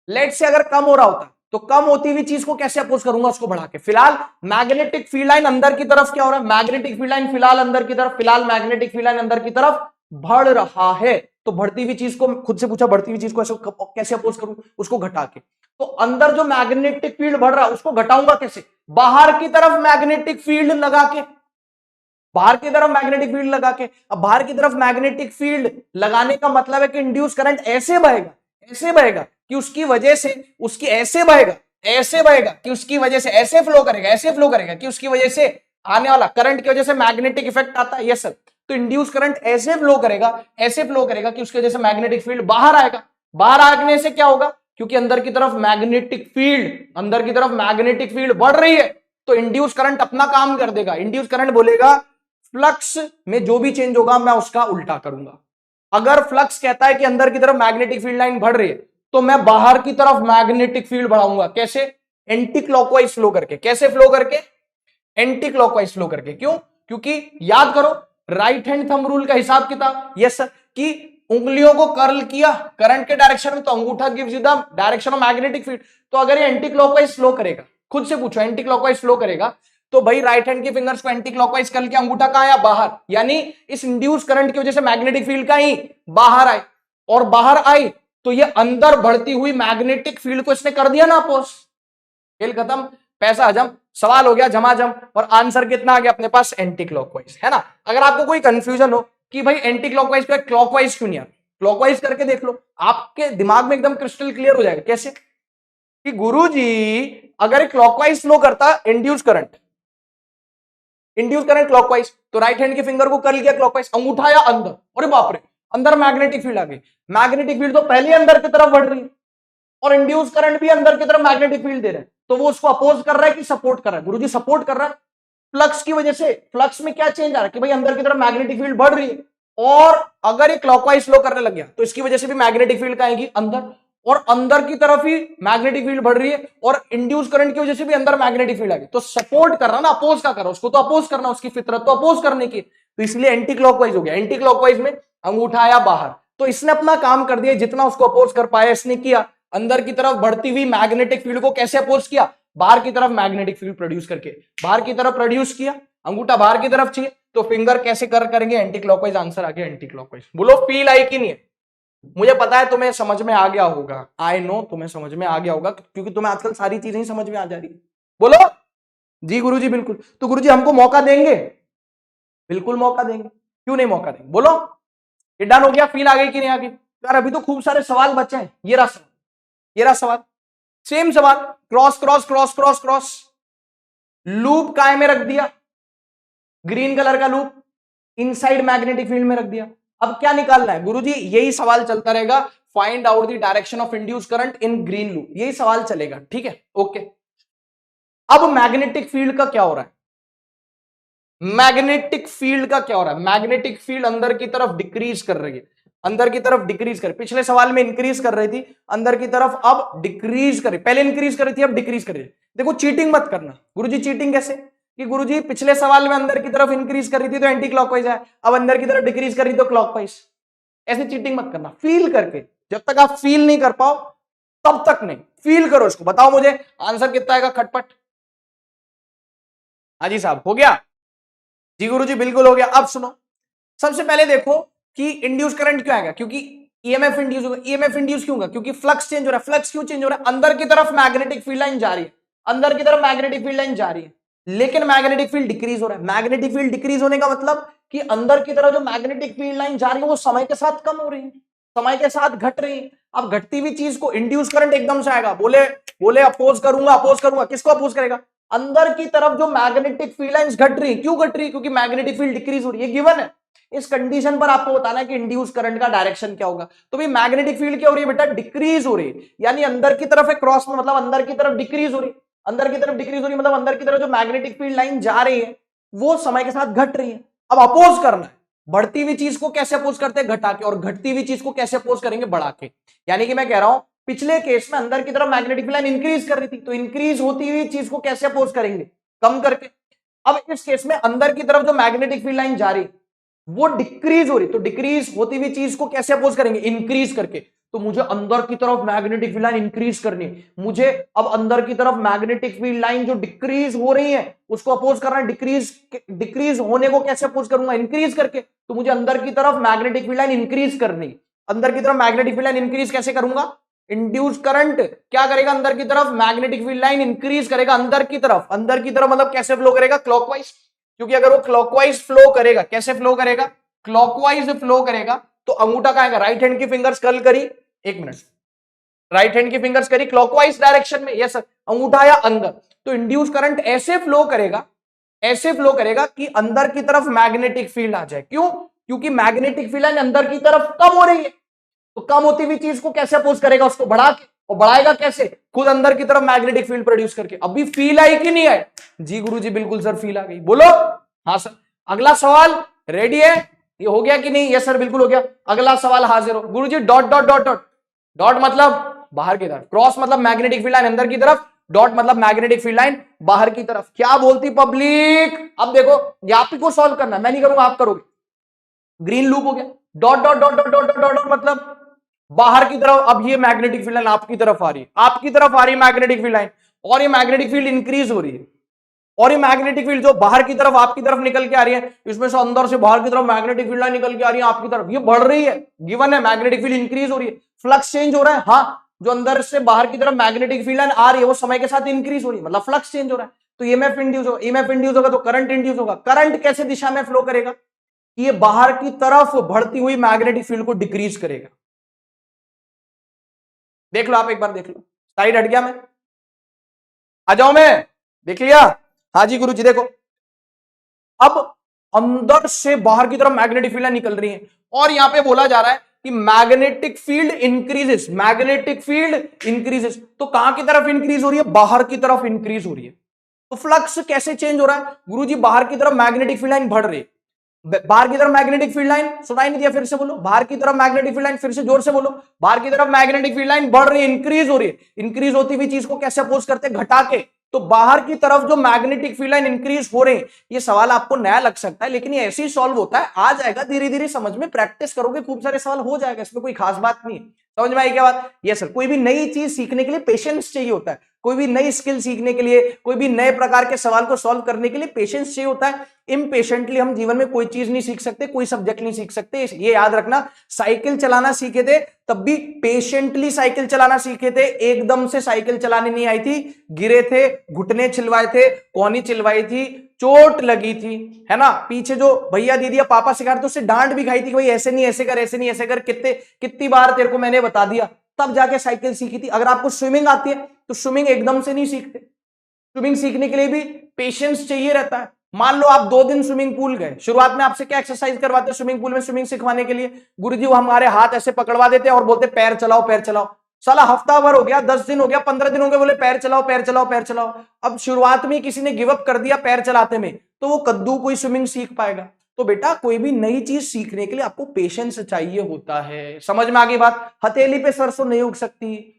लेट से अगर कम हो रहा होता तो कम होती हुई चीज को कैसे अपोज करूंगा? उसको बढ़ा के। फिलहाल मैग्नेटिक फील्ड लाइन अंदर की तरफ क्या हो रहा है? मैग्नेटिक फील्ड लाइन फिलहाल अंदर की तरफ, फिलहाल मैग्नेटिक फील्ड लाइन अंदर की तरफ बढ़ रहा है, तो बढ़ती हुई चीज को खुद से पूछा, बढ़ती हुई चीज को कैसे अपोज करूं? उसको घटा के। तो अंदर जो मैग्नेटिक फील्ड बढ़ रहा है उसको घटाऊंगा कैसे? बाहर की तरफ मैग्नेटिक फील्ड लगा के, बाहर की तरफ मैग्नेटिक फील्ड लगा के। अब बाहर की तरफ मैग्नेटिक फील्ड लगाने का मतलब है कि इंड्यूस करंट ऐसे बहेगा, ऐसे बहेगा कि उसकी वजह से, उसकी ऐसे बहेगा, ऐसे बहेगा कि उसकी वजह से ऐसे फ्लो करेगा, ऐसे फ्लो करेगा कि उसकी वजह से आने वाला करंट की वजह से मैग्नेटिक इफेक्ट आता है। यस सर, तो इंड्यूस करंट ऐसे फ्लो करेगा, ऐसे फ्लो करेगा कि उसकी वजह से मैग्नेटिक फील्ड बाहर आएगा। बाहर आने से क्या होगा? क्योंकि अंदर की तरफ मैग्नेटिक फील्ड, अंदर की तरफ मैग्नेटिक फील्ड बढ़ रही है, तो इंड्यूस करंट अपना काम कर देगा। इंड्यूस करंट बोलेगा फ्लक्स में जो भी चेंज होगा मैं उसका उल्टा करूंगा। अगर फ्लक्स कहता है कि अंदर की तरफ मैग्नेटिक फील्ड लाइन बढ़ रही है, तो मैं बाहर की तरफ मैग्नेटिक फील्ड बढ़ाऊंगा। कैसे? एंटी क्लॉकवाइज फ्लो करके। कैसे फ्लो करके? एंटी क्लॉकवाइज फ्लो करके। क्यों? क्योंकि याद करो राइट हैंड थंब रूल का हिसाब किताब, यस सर, कि उंगलियों को कर्ल किया करंट के डायरेक्शन में, तो अंगूठा gives you the direction of magnetic field. तो अगर ये एंटी क्लॉकवाइज फ्लो करेगा, खुद से पूछो, एंटी क्लॉकवाइज फ्लो करेगा, तो भाई राइट हैंड की फिंगर्स को एंटी क्लॉकवाइज कर लिया, अंगूठा कहां आया? बाहर। यानी इस इंड्यूस करंट की वजह से मैग्नेटिक फील्ड का ही बाहर आई, और बाहर आई तो ये अंदर बढ़ती हुई मैग्नेटिक फील्ड को इसने कर दिया ना अपोज। खेल खत्म, पैसा हजम, सवाल हो गया झमाझम, और आंसर कितना आ गया अपने पास? एंटी क्लॉकवाइज, है ना। अगर आपको कोई कंफ्यूजन हो कि भाई एंटी क्लॉकवाइज पे क्लॉकवाइज क्यों नहीं आ, क्लॉकवाइज करके देख लो, आपके दिमाग में एकदम क्रिस्टल क्लियर हो जाएगा। कैसे? कि गुरुजी अगर क्लॉकवाइज फ्लो करता induce current, induce current clockwise, तो राइट हैंड के फिंगर को कर लिया क्लॉकवाइज, अंगूठा आया अंदर, अरे बाप रे, अंदर मैग्नेटिक फील्ड आ गई। मैग्नेटिक फील्ड तो पहले अंदर की तरफ बढ़ रही है, और इंड्यूस करंट भी अंदर की तरफ मैग्नेटिक फील्ड दे रहा है, तो वो उसको अपोज कर रहा है कि सपोर्ट कर रहा है? गुरुजी सपोर्ट कर रहा है। फ्लक्स की वजह से, फ्लक्स में क्या चेंज आ रहा है कि भाई अंदर की तरफ मैग्नेटिक फील्ड बढ़ रही है, और अगर ये क्लॉकवाइज फ्लो करने लग गया तो इसकी वजह से भी मैग्नेटिक फील्ड आएगी अंदर, और अंदर की तरफ ही मैग्नेटिक फील्ड बढ़ रही है, और इंड्यूस करंट की वजह से भी अंदर मैग्नेटिक फील्ड आ गई। तो सपोर्ट कर रहा ना, अपोज का कर रहा, उसको तो अपोज करना, उसकी फितरत तो अपोज करने की, तो इसलिए एंटी क्लॉकवाइज हो गया। एंटी क्लॉकवाइज में अंगूठा आया बाहर, तो इसने अपना काम कर दिया, जितना उसको अपोज कर पाया इसने किया। अंदर की तरफ बढ़ती हुई मैग्नेटिक फील्ड को कैसे अपोज किया? बाहर की तरफ मैग्नेटिक फील्ड प्रोड्यूस करके, बाहर की तरफ प्रोड्यूस किया, अंगूठा बाहर की तरफ चाहिए, तो फिंगर कैसे करेंगे? Anti clockwise. आंसर आ गया एंटी क्लॉकवाइज। बोलो फील आई कि नहीं है? मुझे पता है तुम्हें समझ में आ गया होगा, आई नो तुम्हें समझ में आ गया होगा, क्योंकि तुम्हें आजकल सारी चीजें ही समझ में आ जा रही। बोलो जी गुरुजी बिल्कुल। तो गुरुजी हमको मौका देंगे? बिल्कुल मौका देंगे, क्यों नहीं मौका देंगे? बोलो ये डन हो गया, फील आ गई कि नहीं आ गई यार? अभी तो खूब सारे सवाल बचे हैं। ये रहा सवाल, ये रहा सवाल, सेम सवाल, cross cross cross cross cross, loop काय में रख दिया, ग्रीन कलर का लूप इनसाइड मैग्नेटिक फील्ड में रख दिया। अब क्या निकालना है गुरुजी? यही सवाल चलता रहेगा, find out the direction of induce current in green loop, यही सवाल चलेगा, ठीक है, ओके। अब मैग्नेटिक फील्ड का क्या हो रहा है? मैग्नेटिक फील्ड का क्या हो रहा है? मैग्नेटिक फील्ड अंदर की तरफ डिक्रीज कर रही है, अंदर की तरफ डिक्रीज कर, पिछले सवाल में इंक्रीज कर रही थी अंदर की तरफ, अब डिक्रीज कर रही, पहले इंक्रीज कर रही थी अब डिक्रीज कर रही है। देखो चीटिंग मत करना गुरुजी। चीटिंग कैसे कि गुरुजी पिछले सवाल में अंदर की तरफ इंक्रीज कर रही थी तो एंटी क्लॉकवाइज है, अब अंदर की तरफ डिक्रीज कर रही तो क्लॉकवाइज। ऐसे चीटिंग मत करना, फील करके, जब तक आप फील नहीं कर पाओ तब तक नहीं, फील करो इसको। बताओ मुझे आंसर कितना आएगा खटपट? हाँ जी साहब, हो गया जी गुरुजी, बिल्कुल हो गया। अब सुनो, सबसे पहले देखो कि इंड्यूस करंट क्यों आएगा? क्योंकि ईएमएफ इंड्यूस होगा। ईएमएफ इंड्यूस क्यों होगा? क्योंकि फ्लक्स चेंज हो रहा है। फ्लक्स क्यों चेंज हो रहा है? अंदर की तरफ मैग्नेटिक फील्ड लाइन जा रही है, अंदर की तरफ मैग्नेटिक फील्ड लाइन जा रही है, लेकिन मैग्नेटिक फील्ड डिक्रीज हो रहा है। मैग्नेटिक फील्ड डिक्रीज होने का मतलब कि अंदर की तरफ जो मैग्नेटिक फील्ड लाइन जा रही है वो समय के साथ कम हो रही है, समय के साथ घट रही है। अब घटती हुई चीज को इंड्यूस करंट एकदम से आएगा, बोले बोले अपोज करूंगा, अपोज करूंगा, किसको अपोज करेगा? अंदर की तरफ जो मैग्नेटिक फील्ड लाइंस घट रही, क्यों घट रही? क्योंकि मैग्नेटिक फील्ड डिक्रीज हो रही है, गिवन है। इस कंडीशन पर आपको बताना है कि इंड्यूस करंट का डायरेक्शन क्या होगा। तो भाई मैग्नेटिक फील्ड क्या हो रही है बेटा? डिक्रीज हो रही है, यानी अंदर की तरफ है, क्रॉस में मतलब अंदर की तरफ डिक्रीज हो रही है, अंदर की तरफ डिक्रीज हो रही है मतलब अंदर की तरफ जो मैग्नेटिक फील्ड लाइन जा रही है वो समय के साथ घट रही है। अब अपोज करना है, बढ़ती हुई चीज को कैसे अपोज करते हैं? घटा के, और घटती हुई चीज को कैसे अपोज करेंगे? बढ़ा के। यानी कि मैं कह रहा हूं पिछले केस में अंदर की तरफ मैग्नेटिक फील्ड लाइन इंक्रीज कर रही थी, तो इंक्रीज होती हुई चीज को कैसे अपोज करेंगे? कम करके। अब इस केस में अंदर की तरफ जो मैग्नेटिक फील्ड लाइन जा रही वो डिक्रीज हो रही, तो डिक्रीज होती हुई चीज को कैसे अपोज करेंगे? इंक्रीज करके। तो मुझे अंदर की तरफ मैग्नेटिक फील्ड लाइन इंक्रीज करनी, मुझे अब अंदर की तरफ मैग्नेटिक फील्ड लाइन जो डिक्रीज हो रही है उसको अपोज करना है। डिक्रीज होने को कैसे अपोज करूंगा? इंक्रीज करके। तो मुझे अंदर की तरफ मैग्नेटिक फील्ड लाइन इंक्रीज करनी, अंदर की तरफ मैग्नेटिक फील्ड लाइन इंक्रीज कैसे करूंगा? इंड्यूस करंट क्या करेगा? अंदर की तरफ मैग्नेटिक फील्ड लाइन इंक्रीज करेगा, अंदर की तरफ। अंदर की तरफ मतलब कैसे फ्लो करेगा? क्लॉकवाइज। क्योंकि अगर वो क्लॉकवाइज फ्लो करेगा, कैसे फ्लो करेगा? क्लॉकवाइज फ्लो करेगा, तो अंगूठा कहां है? राइट हैंड की फिंगर्स कर्ल करी, एक मिनट, राइट हैंड की फिंगर्स करी क्लॉकवाइज डायरेक्शन में, यस सर, अंगूठा या अंदर। तो इंड्यूस करंट ऐसे फ्लो करेगा, ऐसे फ्लो करेगा कि अंदर की तरफ मैग्नेटिक फील्ड आ जाए। क्यों? क्योंकि मैग्नेटिक फील्ड अंदर की तरफ कम हो रही है, तो कम होती हुई चीज को कैसे अपोज करेगा? उसको बढ़ा के। और बढ़ाएगा कैसे? खुद अंदर की तरफ मैग्नेटिक फील्ड प्रोड्यूस करके। अभी फील आई कि नहीं आई? जी गुरुजी बिल्कुल सर, फील आ गई। बोलो हाँ सर। अगला सवाल रेडी है? ये हो गया कि नहीं? यस सर बिल्कुल हो गया। अगला सवाल हाजिर हो गुरुजी। Dot dot dot dot, dot मतलब बाहर की तरफ, क्रॉस मतलब मैग्नेटिक फील्ड लाइन अंदर की तरफ, डॉट मतलब मैग्नेटिक फील्ड लाइन बाहर की तरफ। क्या बोलती पब्लिक? अब देखो आप ही को सॉल्व करना, मैं नहीं करूंगा, आप करोगे। ग्रीन लूप हो गया, dot dot dot dot dot dot मतलब बाहर की तरफ। अब ये मैग्नेटिक फील्ड लाइन आपकी तरफ आ रही है, आपकी तरफ आ रही है मैग्नेटिक फील्ड लाइन, और ये मैग्नेटिक फील्ड इंक्रीज हो रही है, और ये मैग्नेटिक फील्ड जो बाहर की तरफ आपकी तरफ निकल के आ रही है, इसमें से अंदर से बाहर की तरफ मैग्नेटिक फील्ड लाइन निकल के आ रही है आपकी तरफ, ये बढ़ रही है, गिवन है। मैग्नेटिक फील्ड इंक्रीज हो रही है, फ्लक्स चेंज हो रहा है, हाँ, जो अंदर से बाहर की तरफ मैग्नेटिक फील्ड लाइन आ रही है वो समय के साथ इंक्रीज हो रही है, मतलब फ्लक्स चेंज हो रहा है। तो ईएमएफ इंड्यूस होगा, ईएमएफ इंड्यूस होगा तो करंट इंड्यूस होगा। करंट कैसे दिशा में फ्लो करेगा? ये बाहर की तरफ बढ़ती हुई मैग्नेटिक फील्ड को डिक्रीज करेगा। देख लो आप एक बार, देख लो, साइड हट गया मैं, आ जाओ, मैं देख लिया। हाँ जी गुरु जी देखो, अब अंदर से बाहर की तरफ मैग्नेटिक फील्ड निकल रही है, और यहां पे बोला जा रहा है कि magnetic field increases, magnetic field increases. तो कहां की तरफ इंक्रीज हो रही है? बाहर की तरफ इंक्रीज हो रही है। तो फ्लक्स कैसे चेंज हो रहा है गुरुजी? बाहर की तरफ मैग्नेटिक फील्ड लाइन बढ़ रही है, बाहर की तरफ मैग्नेटिक फील्ड लाइन, सुनाई नहीं दिया? फिर से बोलो, बाहर की तरफ मैग्नेटिक फील्ड लाइन, फिर से जोर से बोलो, बाहर की तरफ मैग्नेटिक फील्ड लाइन बढ़ रही है, इंक्रीज हो रही है। इंक्रीज होती हुई चीज को कैसे अपोज करते हैं? घटा के। तो बाहर की तरफ जो मैग्नेटिक फील्ड लाइन इंक्रीज हो रहे हैं, ये सवाल आपको नया लग सकता है, लेकिन ये ऐसे ही सॉल्व होता है, आ जाएगा धीरे धीरे समझ में, प्रैक्टिस करोगे खूब सारे सवाल हो जाएगा, इसमें कोई खास बात नहीं है। समझ में आई क्या बात? ये सर, कोई भी नई चीज सीखने के लिए पेशेंस चाहिए होता है, कोई भी नई स्किल सीखने के लिए, कोई भी नए प्रकार के सवाल को सॉल्व करने के लिए पेशेंस चाहिए होता है। इम्पेशेंटली हम जीवन में कोई चीज नहीं सीख सकते, कोई सब्जेक्ट नहीं सीख सकते, ये याद रखना। साइकिल चलाना सीखे थे तब भी पेशेंटली साइकिल चलाना सीखे थे, एकदम से साइकिल चलाने नहीं आई थी, गिरे थे, घुटने चिलवाए थे, कोहनी चिलवाई थी, चोट लगी थी, है ना, पीछे जो भैया दीदी या पापा सिखा रहे थे उससे डांट भी खाई थी कि भाई ऐसे नहीं ऐसे कर, ऐसे नहीं ऐसे कर, कितनी बार तेरे को मैंने बता दिया, तब जाके साइकिल सीखी थी। अगर आपको स्विमिंग आती है तो स्विमिंग एकदम से नहीं सीखते, स्विमिंग सीखने के लिए भी पेशेंस चाहिए रहता है। मान लो आप 2 दिन स्विमिंग पूल गए, शुरुआत में आपसे क्या एक्सरसाइज करवाते हैं स्विमिंग पूल में स्विमिंग सिखवाने के लिए? गुरुजी वो हमारे हाथ ऐसे पकड़वा देते हैं और बोलते पैर चलाओ पैर चलाओ। साला हफ्ता भर हो गया, 10 दिन हो गया, 15 दिन हो गए, बोले पैर चलाओ पैर चलाओ पैर चलाओ। अब शुरुआत में किसी ने गिव अप कर दिया पैर चलाते में, तो वो कद्दू कोई स्विमिंग सीख पाएगा? तो बेटा कोई भी नई चीज सीखने के लिए आपको पेशेंस चाहिए होता है। समझ में आ गई बात? हथेली पे सरसों नहीं उग सकती,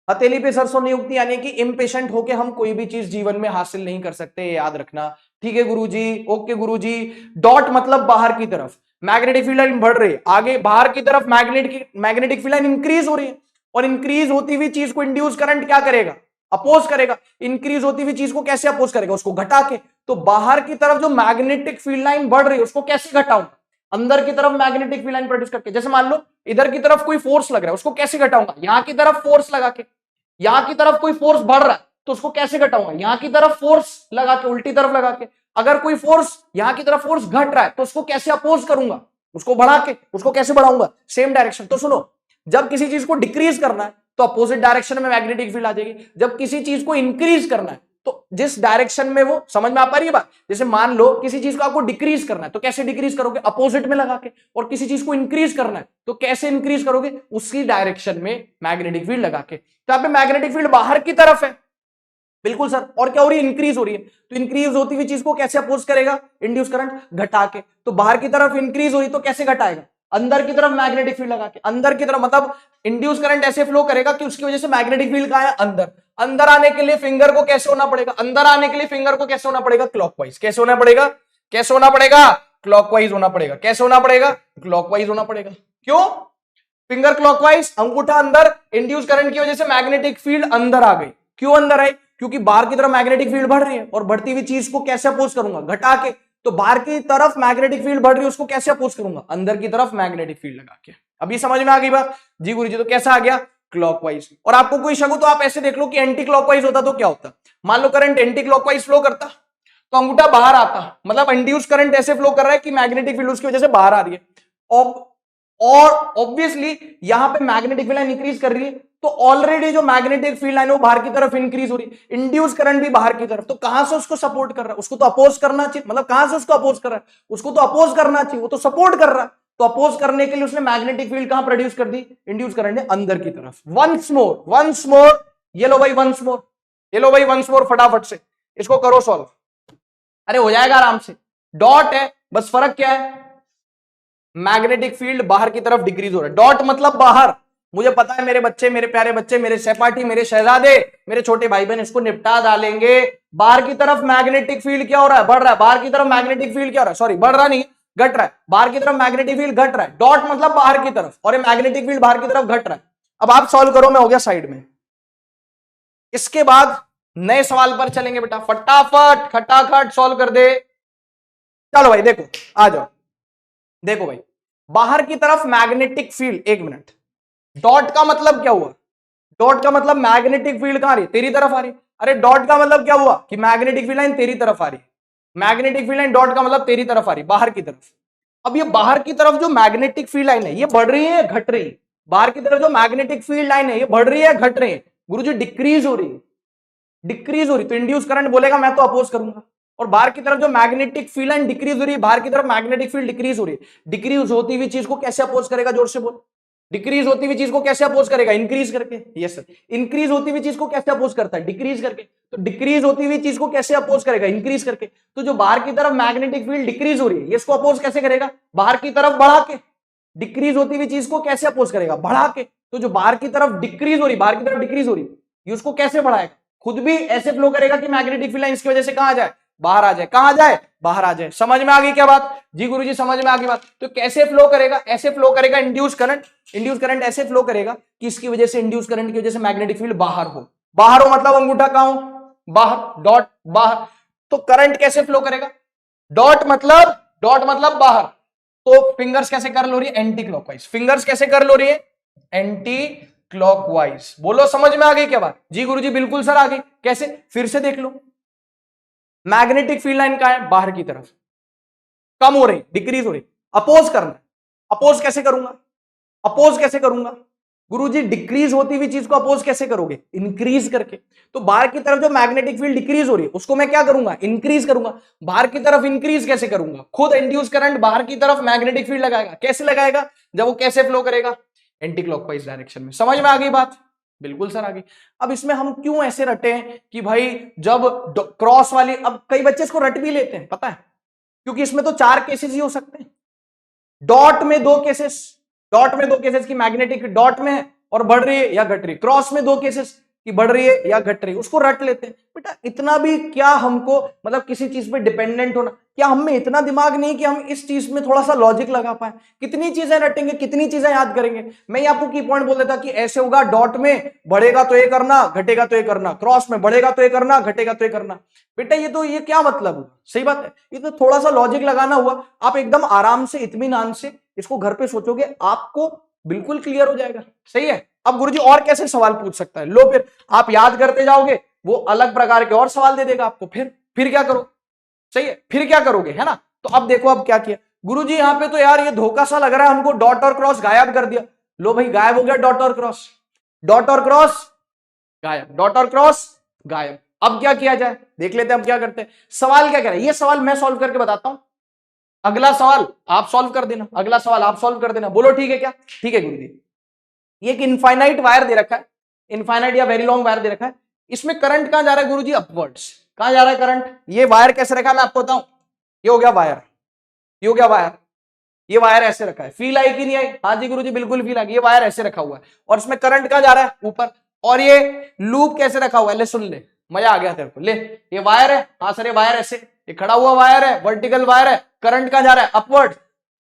हथेली पे सरसों नहीं उगती, यानी कि इम्पेशेंट होके हम कोई भी चीज जीवन में हासिल नहीं कर सकते, याद रखना। ठीक है गुरुजी, ओके गुरुजी। डॉट मतलब बाहर की तरफ, मैग्नेटिक फील्ड लाइन बढ़ रही है आगे बाहर की तरफ, मैग्नेटिक फील्ड लाइन इंक्रीज हो रही है, और इंक्रीज होती हुई चीज को इंड्यूस करंट क्या करेगा? अपोज करेगा। इंक्रीज होती हुई चीज को कैसे अपोज करेगा? उसको घटा के। तो बाहर की तरफ जो मैग्नेटिक फील्ड लाइन बढ़ रही है उसको कैसे घटाऊंगा? अंदर की तरफ मैग्नेटिक फील्ड लाइन प्रोड्यूस करके। जैसे मान लो इधर की तरफ कोई फोर्स लग रहा है, उसको कैसे घटाऊंगा? यहां की तरफ फोर्स लगा के। यहां की तरफ कोई फोर्स बढ़ रहा है तो उसको कैसे घटाऊंगा? यहां की तरफ फोर्स लगा के, उल्टी तरफ लगा के। अगर कोई फोर्स यहां की तरफ फोर्स घट रहा है तो उसको कैसे अपोज करूंगा? उसको बढ़ा के। उसको कैसे बढ़ाऊंगा? Same direction. तो सुनो, जब किसी चीज को डिक्रीज करना है तो अपोजिट डायरेक्शन में मैग्नेटिक फील्ड आ जाएगी, जब किसी चीज को इंक्रीज करना है तो जिस डायरेक्शन में वो, समझ में आ पा रही है बात? जैसे मान लो किसी चीज को आपको डिक्रीज करना है तो कैसे डिक्रीज करोगे? अपोजिट में लगा के। और किसी चीज को इंक्रीज करना है तो कैसे इंक्रीज करोगे? उसी डायरेक्शन में मैग्नेटिक फील्ड लगा के। तो यहाँ पे मैग्नेटिक फील्ड बाहर की तरफ है, बिल्कुल सर, और क्या हो रही है? इंक्रीज हो रही है। तो इंक्रीज होती हुई चीज को कैसे अपोज करेगा? इंड्यूस करंट घटा के। तो बाहर की तरफ इंक्रीज हो रही तो कैसे घटाएगा? अंदर की तरफ मैग्नेटिक फील्ड लगा के। अंदर की तरफ मतलब इंड्यूस करंट ऐसे फ्लो करेगा कि उसकी वजह से मैग्नेटिक फील्ड कहां है? अंदर। अंदर आने के लिए फिंगर को कैसे होना पड़ेगा? अंदर आने के लिए फिंगर को कैसे होना पड़ेगा? क्लॉकवाइज। कैसे होना पड़ेगा? कैसे होना पड़ेगा? क्लॉकवाइज होना पड़ेगा। कैसे होना पड़ेगा? क्लॉकवाइज होना पड़ेगा। क्यों? फिंगर क्लॉकवाइज, अंगूठा अंदर, इंड्यूस करंट की वजह से मैग्नेटिक फील्ड अंदर आ गई। क्यों अंदर आई? क्योंकि बाहर की तरफ मैग्नेटिक फील्ड बढ़ रही है, और बढ़ती हुई चीज को कैसे अपोज करूंगा? घटा के। तो बाहर की तरफ मैग्नेटिक फील्ड बढ़ रही है, उसको कैसे अपोज करूंगा? अंदर की तरफ मैग्नेटिक फील्ड लगा के। अभी समझ में आ गई बात? जी गुरुजी। तो कैसा आ गया? क्लॉकवाइज। और आपको कोई शक हो तो आप ऐसे देख लो कि एंटी क्लॉकवाइज होता तो क्या होता? मान लो करंट एंटी क्लॉकवाइज फ्लो करता तो अंगूठा बाहर आता, मतलब इंड्यूस करंट ऐसे फ्लो कर रहा है कि मैग्नेटिक फील्ड उसकी वजह से बाहर आ रही है, और ऑब्वियसली यहां पे मैग्नेटिक फील्ड लाइन इंक्रीज कर रही है, तो ऑलरेडी जो मैग्नेटिक फील्ड लाइन है वो बाहर की तरफ इंक्रीज हो रही है, इंड्यूस करंट भी बाहर की तरफ। तो कहां से उसको सपोर्ट कर रहा है? उसको तो अपोज करना चाहिए, मतलब कहां से उसको अपोज कर रहा है? उसको तो अपोज करना चाहिए, वो तो सपोर्ट कर रहा है। तो अपोज करने के लिए उसने मैग्नेटिक फील्ड कहां प्रोड्यूस कर दी? इंड्यूस करंट ने अंदर की तरफ। वंस मोर, ये लो भाई वंस मोर, ये लो भाई वंस मोर, फटाफट से इसको करो सॉल्व। अरे हो जाएगा आराम से। डॉट है, बस फर्क क्या है? मैग्नेटिक फील्ड बाहर की तरफ डिक्रीज हो रहा है। डॉट मतलब बाहर। मुझे पता है मेरे बच्चे, मेरे प्यारे बच्चे, मेरे सहपाठी, मेरे शहजादे, मेरे छोटे भाई बहन इसको निपटा डालेंगे। बाहर की तरफ मैग्नेटिक फील्ड क्या हो रहा है? बढ़ रहा है। बाहर की तरफ मैग्नेटिक फील्ड क्या हो रहा है? सॉरी, बढ़ रहा नहीं, घट रहा है। बाहर की तरफ मैग्नेटिक फील्ड घट रहा है। डॉट मतलब बाहर की तरफ, और ये मैग्नेटिक फील्ड बाहर की तरफ घट रहा है। अब आप सॉल्व करो, मैं हो गया साइड में। इसके बाद नए सवाल पर चलेंगे बेटा, फटाफट खटाखट सॉल्व कर दे। चलो भाई देखो, आ जाओ। देखो भाई, बाहर की तरफ मैग्नेटिक फील्ड, एक मिनट, डॉट का मतलब क्या हुआ? डॉट का मतलब मैग्नेटिक फील्ड कहां आ रही? तेरी तरफ आ रही। अरे डॉट का मतलब क्या हुआ? कि मैग्नेटिक फील्ड लाइन तेरी तरफ आ रही। मैग्नेटिक फील्ड लाइन, डॉट का मतलब तेरी तरफ आ रही, बाहर की तरफ। अब ये बाहर की तरफ जो मैग्नेटिक फील्ड लाइन है ये बढ़ रही है, घट रही है? बाहर की तरफ जो मैग्नेटिक फील्ड लाइन है ये बढ़ रही है, घट रही है? गुरुजी डिक्रीज हो रही है। डिक्रीज हो रही तो इंड्यूस करंट बोलेगा मैं तो अपोज करूंगा। और बाहर की तरफ जो मैग्नेटिक फील्ड लाइन डिक्रीज हो रही है, बाहर की तरफ मैग्नेटिक फील्ड डिक्रीज हो रही है। डिक्रीज होती हुई चीज को कैसे अपोज करेगा? जोर से बोल। डिक्रीज होती हुई चीज को कैसे अपोज करेगा? इंक्रीज करके। Yes sir. इंक्रीज होती हुई चीज को कैसे अपोज करता है? डिक्रीज करके। तो डिक्रीज होती हुई चीज को कैसे अपोज करेगा? इंक्रीज करके। तो जो बाहर की तरफ मैग्नेटिक फील्ड डिक्रीज हो रही है, इसको अपोज कैसे करेगा? बाहर की तरफ बढ़ा के। डिक्रीज होती हुई चीज को कैसे अपोज करेगा? बढ़ा के। तो जो बाहर की तरफ डिक्रीज हो रही, बाहर की तरफ डिक्रीज हो रही, ये उसको कैसे बढ़ाएगा? खुद भी ऐसे फ्लो करेगा कि मैग्नेटिक फील्ड लाइन इसकी वजह से कहां जाए? बाहर आ जाए। कहां जाए? बाहर आ जाए। समझ में आ गई क्या बात? जी गुरुजी समझ में आ गई बात। तो कैसे फ्लो करेगा? ऐसे फ्लो करेगा इंड्यूस करंट। इंड्यूस करंट ऐसे फ्लो करेगा कि इसकी वजह से, इंड्यूस करंट की वजह से मैग्नेटिक फील्ड बाहर हो। बाहर हो मतलब अंगूठा कहां हो, बाहर, डॉट बाहर, तो करंट कैसे फ्लो करेगा, डॉट मतलब बाहर, तो फिंगर्स कैसे कर्ल हो रही है, एंटी क्लॉकवाइज, फिंगर्स कैसे कर्ल हो रही है, एंटी क्लॉकवाइज। बोलो समझ में आ गई क्या बात, जी गुरुजी बिल्कुल सर आ गई, कैसे, फिर से देख लो, मैग्नेटिक फील्ड लाइन का है बाहर की तरफ, कम हो रही, डिक्रीज हो रही, अपोज करना, अपोज कैसे करूंगा, अपोज कैसे करूंगा गुरुजी, डिक्रीज होती हुई चीज को अपोज कैसे करोगे, इंक्रीज करके, तो बाहर की तरफ जो मैग्नेटिक फील्ड डिक्रीज हो रही है उसको मैं क्या करूंगा, इंक्रीज करूंगा, बाहर की तरफ इंक्रीज कैसे करूंगा, खुद इंड्यूस करंट बाहर की तरफ मैग्नेटिक फील्ड लगाएगा, कैसे लगाएगा, जब वो कैसे फ्लो करेगा, एंटी क्लॉकवाइज डायरेक्शन में। समझ में आ गई बात, बिल्कुल सर आ गई। अब इसमें हम क्यों ऐसे रटे हैं कि भाई जब क्रॉस वाली, अब कई बच्चे इसको रट भी लेते हैं पता है, क्योंकि इसमें तो 4 केसेस ही हो सकते हैं, डॉट में 2 केसेस, डॉट में 2 केसेस की मैग्नेटिक डॉट में है और बढ़ रही है या घट रही है, क्रॉस में 2 केसेस की बढ़ रही है या घट रही है, उसको रट लेते हैं। बेटा इतना भी क्या हमको मतलब किसी चीज पे डिपेंडेंट होना, क्या हम में इतना दिमाग नहीं कि हम इस चीज में थोड़ा सा लॉजिक लगा पाए, कितनी चीजें रटेंगे, कितनी चीजें याद करेंगे। मैं आपको की पॉइंट बोल देता कि ऐसे होगा, डॉट में बढ़ेगा तो ये करना, घटेगा तो ये करना, क्रॉस में बढ़ेगा तो ये करना, घटेगा तो ये करना। बेटा ये क्या मतलब हुआ, सही बात है, ये तो थोड़ा सा लॉजिक लगाना हुआ। आप एकदम आराम से इत्मीनान से इसको घर पे सोचोगे, आपको बिल्कुल क्लियर हो जाएगा। सही है। अब गुरुजी और कैसे सवाल पूछ सकता है, लो फिर आप याद करते जाओगे, वो अलग प्रकार के और सवाल दे देगा आपको, फिर क्या करो, सही है, फिर क्या करोगे, है ना। तो अब देखो अब क्या किया गुरुजी, यहां पे तो यार ये धोखा सा लग रहा है हमको, डॉट और क्रॉस गायब कर दिया। लो भाई गायब हो गया डॉट और क्रॉस, डॉट और क्रॉस गायब, डॉट और क्रॉस गायब। अब क्या किया जाए, देख लेते हैं अब क्या करते हैं। सवाल क्या कह रहा है, ये सवाल मैं सॉल्व करके बताता हूं, अगला सवाल आप सॉल्व कर देना, अगला सवाल आप सॉल्व कर देना। बोलो ठीक है क्या, ठीक है गुरुजी। ये एक इनफाइनाइट वायर दे रखा है, इनफाइनाइट या वेरी लॉन्ग वायर दे रखा है, इसमें करंट कहां जा रहा है गुरुजी, अपवर्ड्स। कहां जा रहा है करंट, ये वायर कैसे रखा है मैं आपको बताऊं, ये हो गया वायर, ये हो गया वायर, ये वायर ऐसे रखा है, फील आई कि नहीं आई, हाँ जी गुरुजी बिल्कुल फील आ गई, ये वायर ऐसे रखा हुआ है और इसमें करंट कहां जा रहा है, ऊपर। और ये लूप कैसे रखा हुआ है, ले सुन ले, मजा आ गया तेरे को, ले ये वायर है, हाँ सर ये वायर ऐसे, ये खड़ा हुआ वायर है, वर्टिकल वायर है, करंट कहां जा रहा है, अपवर्ड,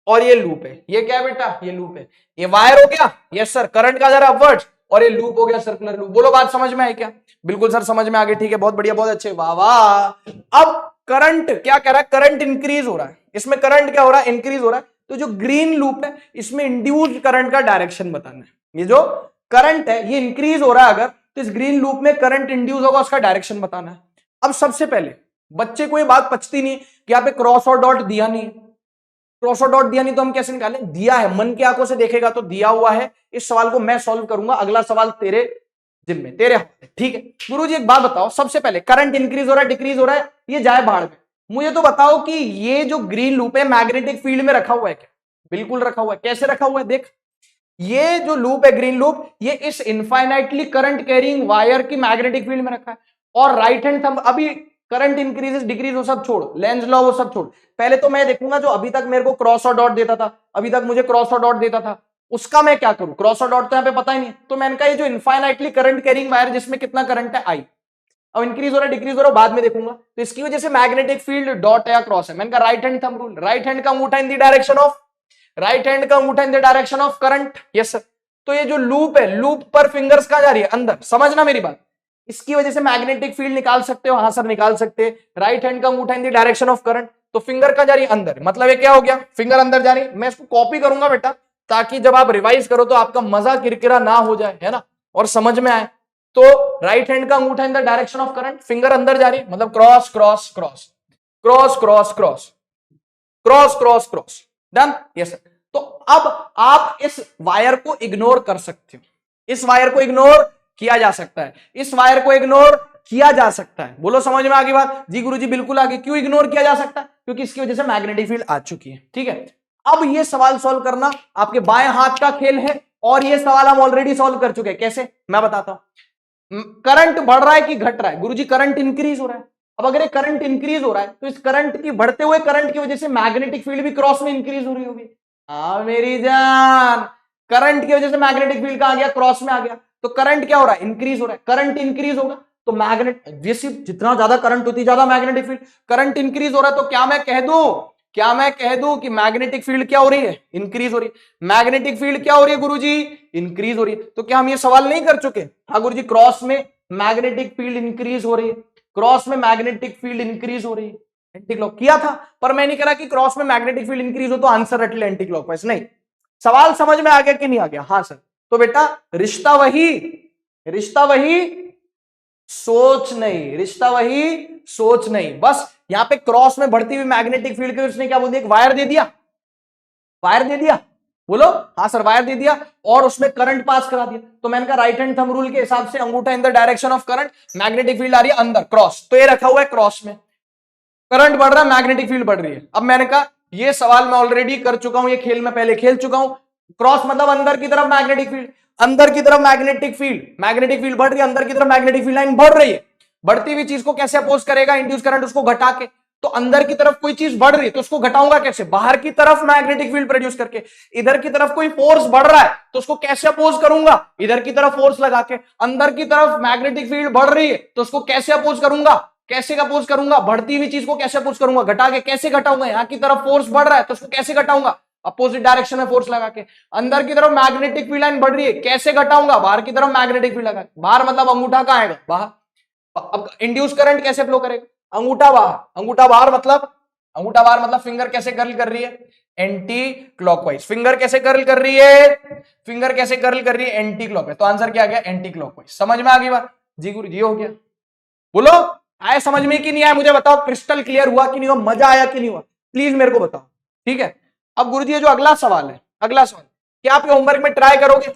और ये लूप है, ये क्या है बेटा, ये लूप है, ये वायर हो गया, यस सर, करंट कहां जा रहा है, अपवर्ड, और ये लूप हो गया सर्कुलर लूप। बोलो बात समझ में आई क्या, बिल्कुल सर समझ में आ गई, ठीक है बहुत बढ़िया बहुत अच्छे, वाह वाह। अब करंट क्या कह रहा है, करंट इंक्रीज हो रहा है, इसमें करंट क्या हो रहा है, इंक्रीज हो रहा है, तो जो ग्रीन लूप है इसमें इंड्यूस्ड करंट का डायरेक्शन बताना है, ये जो करंट है ये इंक्रीज हो रहा है अगर, तो इस ग्रीन लूप में करंट इंड्यूस होगा, उसका डायरेक्शन बताना है। अब सबसे पहले बच्चे को ये बात पचती नहीं कि यहाँ पे क्रॉस और डॉट दिया नहीं, क्रॉस और डॉट दिया नहीं तो हम कैसे निकालें, दिया है, मन की आंखों से देखेगा तो दिया हुआ है। इस सवाल को मैं सॉल्व करूंगा, अगला सवाल तेरे जिम्मे, तेरे हाथ, ठीक है। गुरुजी एक बात बताओ, सबसे पहले करंट इंक्रीज हो रहा है डिक्रीज हो रहा है, ये जाए बाहर में, मुझे तो बताओ कि ये जो ग्रीन लूप है मैग्नेटिक फील्ड में रखा हुआ है क्या, बिल्कुल रखा हुआ है, कैसे रखा हुआ है देख, ये जो लूप है ग्रीन लूप, ये इस इनफाइनाइटली करंट कैरिंग वायर की मैग्नेटिक फील्ड में रखा है, और राइट हैंड थंब, अभी करंट इंक्रीजेस डिक्रीज वो सब छोड़, लेंज लॉ वो सब छोड़, पहले तो मैं देखूंगा जो अभी तक मेरे को क्रॉस और डॉट देता था, अभी तक मुझे क्रॉस और डॉट देता था, उसका मैं क्या करूं, क्रॉस और डॉट तो यहाँ पे पता ही नहीं, तो मैंने कहा ये जो इनफाइनाइटली करंट कैरिंग वायर जिसमें कितना करंट है आई, अब इंक्रीज हो रहा है डिक्रीज हो रहा है बाद में देखूंगा, तो इसकी वजह से मैग्नेटिक फील्ड डॉट है या क्रॉस है। मैंने कहा right hand thumb rule, right hand का अंगूठा in the direction of, right hand का अंगूठा in the direction of current, yes sir. तो ये जो लूप है, लूप पर फिंगर्स कहां जा रही है, अंदर, समझना मेरी बात, इसकी वजह से मैग्नेटिक फील्ड निकाल सकते हो, हाँ सर निकाल सकते हैं, राइट हैंड का अंगूठा in the direction of current, तो फिंगर कहां जा रही है, अंदर, मतलब ये क्या हो गया, फिंगर अंदर जा रही है। मैं इसको कॉपी करूंगा बेटा, ताकि जब आप रिवाइज करो तो आपका मजा किरकिरा ना हो जाए, है ना, और समझ में आए। तो राइट हैंड का अंगूठा in the direction of current, finger अंदर जा रही है, मतलब cross cross cross cross cross cross cross cross cross, done, yes sir. तो अब आप इस वायर को इग्नोर कर सकते हो, इस वायर को इग्नोर किया जा सकता है, इस वायर को इग्नोर किया जा सकता है। बोलो समझ में आ गई बात, जी गुरुजी बिल्कुल आ गई। क्यों इग्नोर किया जा सकता है, क्योंकि इसकी वजह से मैग्नेटिक फील्ड आ चुकी है, ठीक है। अब ये सवाल सॉल्व करना आपके बाएं हाथ का खेल है, और ये सवाल हम ऑलरेडी सॉल्व कर चुके हैं। कैसे, मैं बताता हूं। करंट बढ़ रहा है कि घट रहा है, गुरुजी करंट इंक्रीज हो रहा है। अब अगर ये करंट इंक्रीज हो रहा है तो इस करंट की, बढ़ते हुए करंट की वजह से मैग्नेटिक फील्ड भी क्रॉस में इंक्रीज हो रही होगी। हाँ मेरी जान, करंट की वजह से मैग्नेटिक फील्ड कहां गया, क्रॉस में आ गया, तो करंट क्या हो रहा है, इंक्रीज हो रहा है। करंट इंक्रीज होगा तो मैग्नेट, जैसे जितना ज्यादा करंट होती ज्यादा मैग्नेटिक फील्ड, करंट इंक्रीज हो रहा है तो क्या मैं कह दूं कि मैग्नेटिक फील्ड क्या हो रही है, इंक्रीज हो रही है। मैग्नेटिक फील्ड क्या हो रही है गुरुजी, इंक्रीज हो रही है। तो क्या हम ये सवाल नहीं कर चुके, हाँ गुरुजी क्रॉस में मैग्नेटिक फील्ड इंक्रीज हो रही है, क्रॉस में मैग्नेटिक फील्ड इंक्रीज हो रही है, एंटी क्लॉक किया था। पर मैं नहीं कह रहा कि क्रॉस में मैग्नेटिक फील्ड इंक्रीज हो तो आंसर रट ले एंटी क्लॉकवाइज, नहीं। सवाल समझ में आ गया कि नहीं आ गया? हाँ सर। तो बेटा रिश्ता वही, रिश्ता वही, सोच नहीं, रिश्ता वही, सोच नहीं। बस यहां पे क्रॉस में बढ़ती हुई मैग्नेटिक फील्ड के उसने क्या बोल दिया, एक वायर दे दिया, वायर दे दिया, बोलो। हाँ सर, वायर दे दिया और उसमें करंट पास करा दिया। तो मैंने कहा राइट हैंड थंब रूल के हिसाब से अंगूठा in the direction of current, magnetic field आ रही है अंदर, क्रॉस, तो ये रखा हुआ है क्रॉस में, करंट बढ़ रहा है, मैग्नेटिक फील्ड बढ़ रही है। अब मैंने कहा ये सवाल मैं ऑलरेडी कर चुका हूं, ये खेल में पहले खेल चुका हूं। क्रॉस मतलब अंदर की तरफ मैग्नेटिक फील्ड, अंदर की तरफ मैग्नेटिक फील्ड, मैग्नेटिक फील्ड बढ़ रही है, अंदर की तरफ मैग्नेटिक फील्ड लाइन बढ़ रही है। बढ़ती हुई चीज को कैसे अपोज करेगा इंड्यूस करंट, उसको घटा के। तो अंदर की तरफ कोई चीज बढ़ रही है तो उसको घटाऊंगा कैसे, बाहर की तरफ मैग्नेटिक फील्ड प्रोड्यूस करके। इधर की तरफ कोई फोर्स बढ़ रहा है तो उसको कैसे अपोज करूंगा, इधर की तरफ फोर्स लगा के। अंदर की तरफ मैग्नेटिक फील्ड बढ़ रही है तो उसको कैसे अपोज करूंगा, कैसे अपोज करूंगा, बढ़ती हुई चीज को कैसे अपोज करूंगा, घटा के। कैसे घटाऊंगा, यहां की तरफ फोर्स बढ़ रहा है तो उसको कैसे घटाऊंगा, अपोजिट डायरेक्शन में फोर्स लगा के। अंदर की तरफ मैग्नेटिक फील्ड लाइन बढ़ रही है, कैसे घटाऊंगा, बाहर की तरफ मैग्नेटिक फील्ड लगा के। बाहर मतलब अंगूठा कहां आएगा, बाहर। अब इंड्यूस करंट कैसे फ्लो करेगा, अंगूठा बाहर, अंगूठा बाहर मतलब, अंगूठा बाहर मतलब फिंगर कैसे कर्ल कर रही है, एंटी क्लॉकवाइज। फिंगर कैसे कर्ल कर रही है, फिंगर कैसे कर्ल कर रही है, एंटी क्लॉकवाइज। तो आंसर क्या आ गया, एंटी क्लॉकवाइज। समझ में आ गई बात? जी गुरु जी, हो गया। बोलो आए समझ में कि नहीं आया, मुझे बताओ। क्रिस्टल क्लियर हुआ कि नहीं हुआ, मजा आया कि नहीं हुआ, प्लीज मेरे को बताओ। ठीक है, अब गुरुजी ये जो अगला सवाल है, अगला सवाल क्या आप होमवर्क में ट्राई करोगे?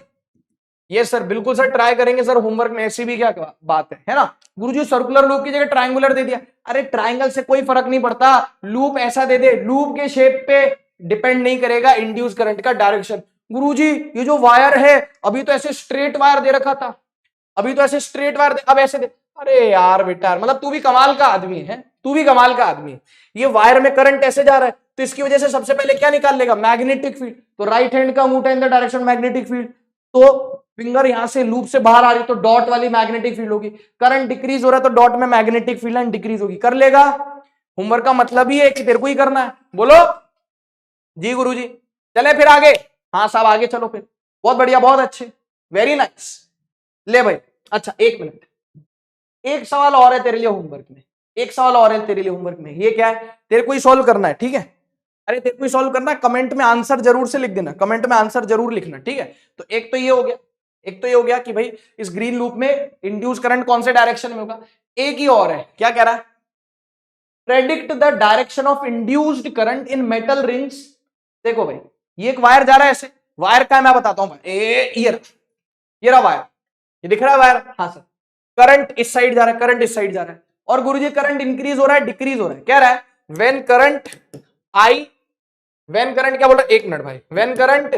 ये सर बिल्कुल सर ट्राई करेंगे सर होमवर्क में, ऐसी भी क्या बात है ना। गुरुजी सर्कुलर लूप की जगह ट्रायंगुलर दे दिया। अरे ट्रायंगल से कोई फर्क नहीं पड़ता, लूप ऐसा दे दे, लूप के शेप पे डिपेंड नहीं करेगा इंड्यूस करंट का डायरेक्शन। गुरुजी ये जो वायर है अभी तो ऐसे स्ट्रेट वायर दे रखा था, अभी तो ऐसे स्ट्रेट वायर अब ऐसे दे। अरे यार बेटा, मतलब तू भी कमाल का आदमी है, तू भी कमाल का आदमी है। ये वायर में करंट ऐसे जा रहा है तो इसकी वजह से सबसे पहले क्या निकाल लेगा, मैग्नेटिक फील्ड। तो राइट हैंड का अंगूठा in the direction magnetic field, तो फिंगर यहां से लूप से बाहर आ रही तो डॉट वाली मैग्नेटिक फील्ड होगी। करंट डिक्रीज हो रहा है तो डॉट में मैग्नेटिक फील्ड लाइन डिक्रीज होगी। कर लेगा, होमवर्क का मतलब ही है कि तेरे को ही करना है। बोलो जी गुरुजी। चले फिर आगे, हाँ साहब आगे चलो फिर। बहुत बढ़िया, बहुत अच्छे, वेरी नाइस। ले भाई, अच्छा एक मिनट, एक सवाल और है तेरे लिए होमवर्क में, एक सवाल और है तेरे लिए होमवर्क में। ये क्या है, तेरे को ही सॉल्व करना है, ठीक है। अरे तेरे को ही सॉल्व करना है, कमेंट में आंसर जरूर से लिख देना, कमेंट में आंसर जरूर लिखना, ठीक है। तो एक तो ये हो गया, एक तो ये हो गया कि भाई इस ग्रीन लूप में इंड्यूस करंट कौन से डायरेक्शन में होगा। एक ही और है, क्या कह रहा है, predict the direction of induced current in metal rings. देखो भाई ये एक वायर जा रहा है ऐसे, वायर का मैं बताता हूं, ये रहा वायर, ये दिख रहा है वायर, हाँ सर। करंट इस साइड जा रहा है, करंट इस साइड जा रहा है, और गुरुजी करंट इंक्रीज हो रहा है डिक्रीज हो रहा है, कह रहा है when current I, when current क्या बोल रहा है, एक मिनट भाई, when current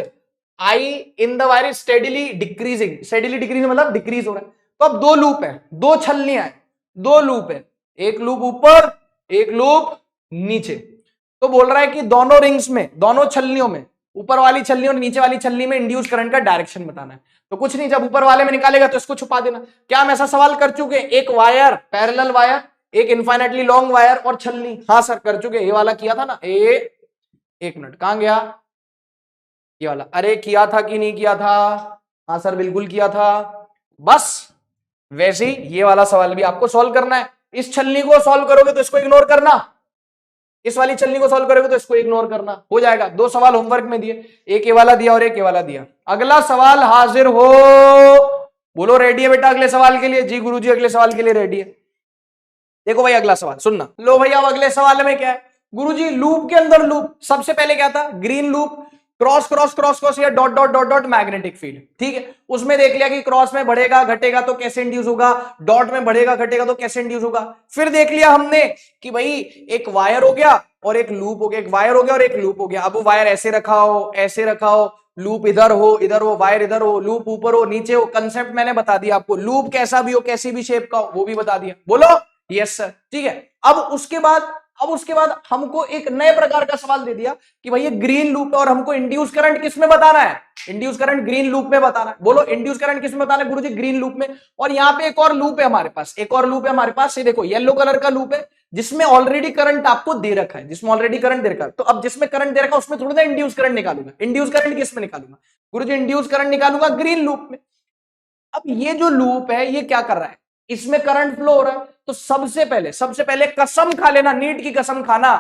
I in the wire is steadily decreasing, steadily decreasing मतलब डिक्रीज हो रहा है। तो अब दो लूप है, दो छलनियां है, दो लूप है, एक लूप ऊपर एक लूप नीचे। तो बोल रहा है कि दोनों रिंग्स में, दोनों छलनियों में, ऊपर वाली छलनी और नीचे वाली छलनी में इंड्यूस करंट का डायरेक्शन बताना है। तो कुछ नहीं, जब ऊपर वाले में निकालेगा तो इसको छुपा देना। क्या हम ऐसा सवाल कर चुके, एक वायर, पैरेलल वायर, एक इनफाइनेटली लॉन्ग वायर और छलनी, हाँ सर कर चुके, ये वाला किया था ना। एक मिनट कहां गया ये वाला, अरे किया था कि नहीं किया था, हाँ सर बिल्कुल किया था। बस वैसे ही ये वाला सवाल भी आपको सॉल्व करना है। इस छलनी को सॉल्व करोगे तो इसको इग्नोर करना, इस वाली छलनी को सॉल्व करोगे तो इसको इग्नोर करना, हो जाएगा। दो सवाल होमवर्क में दिए, एक ये वाला दिया और एक ये वाला दिया। अगला सवाल हाजिर हो, बोलो रेडी है बेटा अगले सवाल के लिए? जी गुरुजी अगले सवाल के लिए रेडी है। देखो भाई अगला सवाल सुनना, लो भैया अब अगले सवाल में क्या है, गुरुजी लूप के अंदर लूप, सबसे पहले क्या था, green loop, cross cross cross cross या dot dot dot dot magnetic field, ठीक है। उसमें देख लिया कि क्रॉस में बढ़ेगा घटेगा तो कैसे इंड्यूस होगा, डॉट में बढ़ेगा घटेगा तो कैसे इंड्यूस होगा। फिर देख लिया हमने कि भाई एक वायर हो गया और एक लूप हो गया, एक वायर हो गया और एक लूप हो गया। अब वायर ऐसे रखा हो, ऐसे रखा हो, लूप इधर हो, वायर इधर हो, लूप ऊपर हो नीचे हो, कंसेप्ट मैंने बता दिया आपको। लूप कैसा भी हो, कैसी भी शेप का हो, वो भी बता दिया। बोलो यस सर, ठीक है। अब उसके बाद हमको एक नए प्रकार का सवाल दे दिया कि भाई ये ग्रीन लूप है और हमको इंड्यूस करंट किस में बताना है, इंड्यूस करंट ग्रीन लूप में बताना है। बोलो इंड्यूस करंट किस में बताना है गुरुजी, ग्रीन लूप में। और यहाँ पे एक और लूप है हमारे पास, एक और लूप है हमारे पास, ये देखो येलो कलर का लूप है जिसमें ऑलरेडी करंट आपको दे रखा है, जिसमें ऑलरेडी करंट दे रखा है। तो अब जिसमें करंट दे रखा है उसमें थोड़ा सा इंड्यूस करंट निकालूंगा। इंड्यूस करंट किस में निकालूंगा गुरुजी, इंड्यूस करंट निकालूंगा ग्रीन लूप में। अब ये जो लूप है ये क्या कर रहा है, इसमें करंट फ्लो हो रहा है। तो सबसे पहले कसम खा लेना, नीट की कसम खाना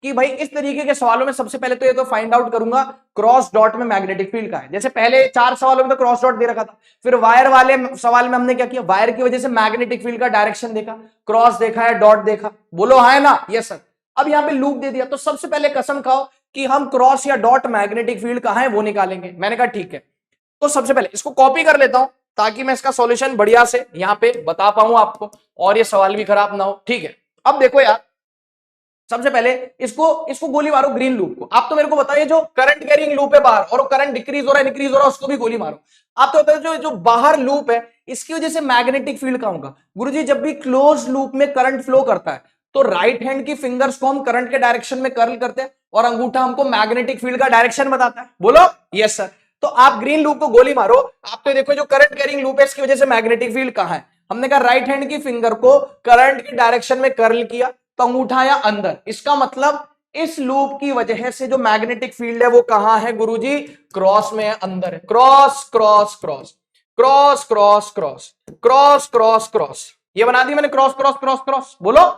कि भाई इस तरीके के सवालों में सबसे पहले तो ये तो फाइंड आउट करूंगा क्रॉस डॉट में मैग्नेटिक फील्ड का है। जैसे पहले 4 सवालों में तो क्रॉस डॉट दे रखा था, फिर वायर वाले सवाल में हमने क्या किया, वायर की वजह से मैग्नेटिक फील्ड का डायरेक्शन देखा, क्रॉस देखा है, डॉट देखा, बोलो हाँ है ना, यस सर। अब यहां पे लूप दे दिया, तो सबसे पहले कसम खाओ कि हम क्रॉस या डॉट मैग्नेटिक फील्ड कहां है वो निकालेंगे। मैंने कहा ठीक है, तो सबसे पहले इसको कॉपी कर लेता हूं ताकि मैं इसका सॉल्यूशन बढ़िया से यहां पे बता पाऊं आपको और ये सवाल भी खराब ना हो। ठीक है, अब देखो यार, सबसे पहले इसको गोली मारो ग्रीन लूप को। आप तो मेरे को बताइए जो करंट कैरिंग लूप है बाहर और वो करंट डिक्रीज हो रहा है निक्रीज हो रहा है, उसको भी गोली मारो। आप तो बताइए जो बाहर लूप है इसकी वजह से मैग्नेटिक फील्ड का होगा। गुरुजी जब भी क्लोज लूप में करंट फ्लो करता है तो राइट हैंड की फिंगर्स को हम करंट के डायरेक्शन में कर्ल करते हैं और अंगूठा हमको मैग्नेटिक फील्ड का डायरेक्शन बताता है। बोलो यस सर। तो आप ग्रीन लूप को गोली मारो। आप तो देखो जो करंट कैरिंग लूप है इसकी वजह से मैग्नेटिक फील्ड कहां है, हमने कहा राइट हैंड की फिंगर को करंट के डायरेक्शन में कर्ल किया तो अंगूठा या अंदर। इसका मतलब इस लूप की वजह से जो मैग्नेटिक फील्ड है वो कहां है गुरुजी, क्रॉस में है, अंदर है। Cross cross cross cross cross cross cross cross cross, ये बना दी मैंने, क्रॉस क्रॉस क्रॉस क्रॉस। बोलो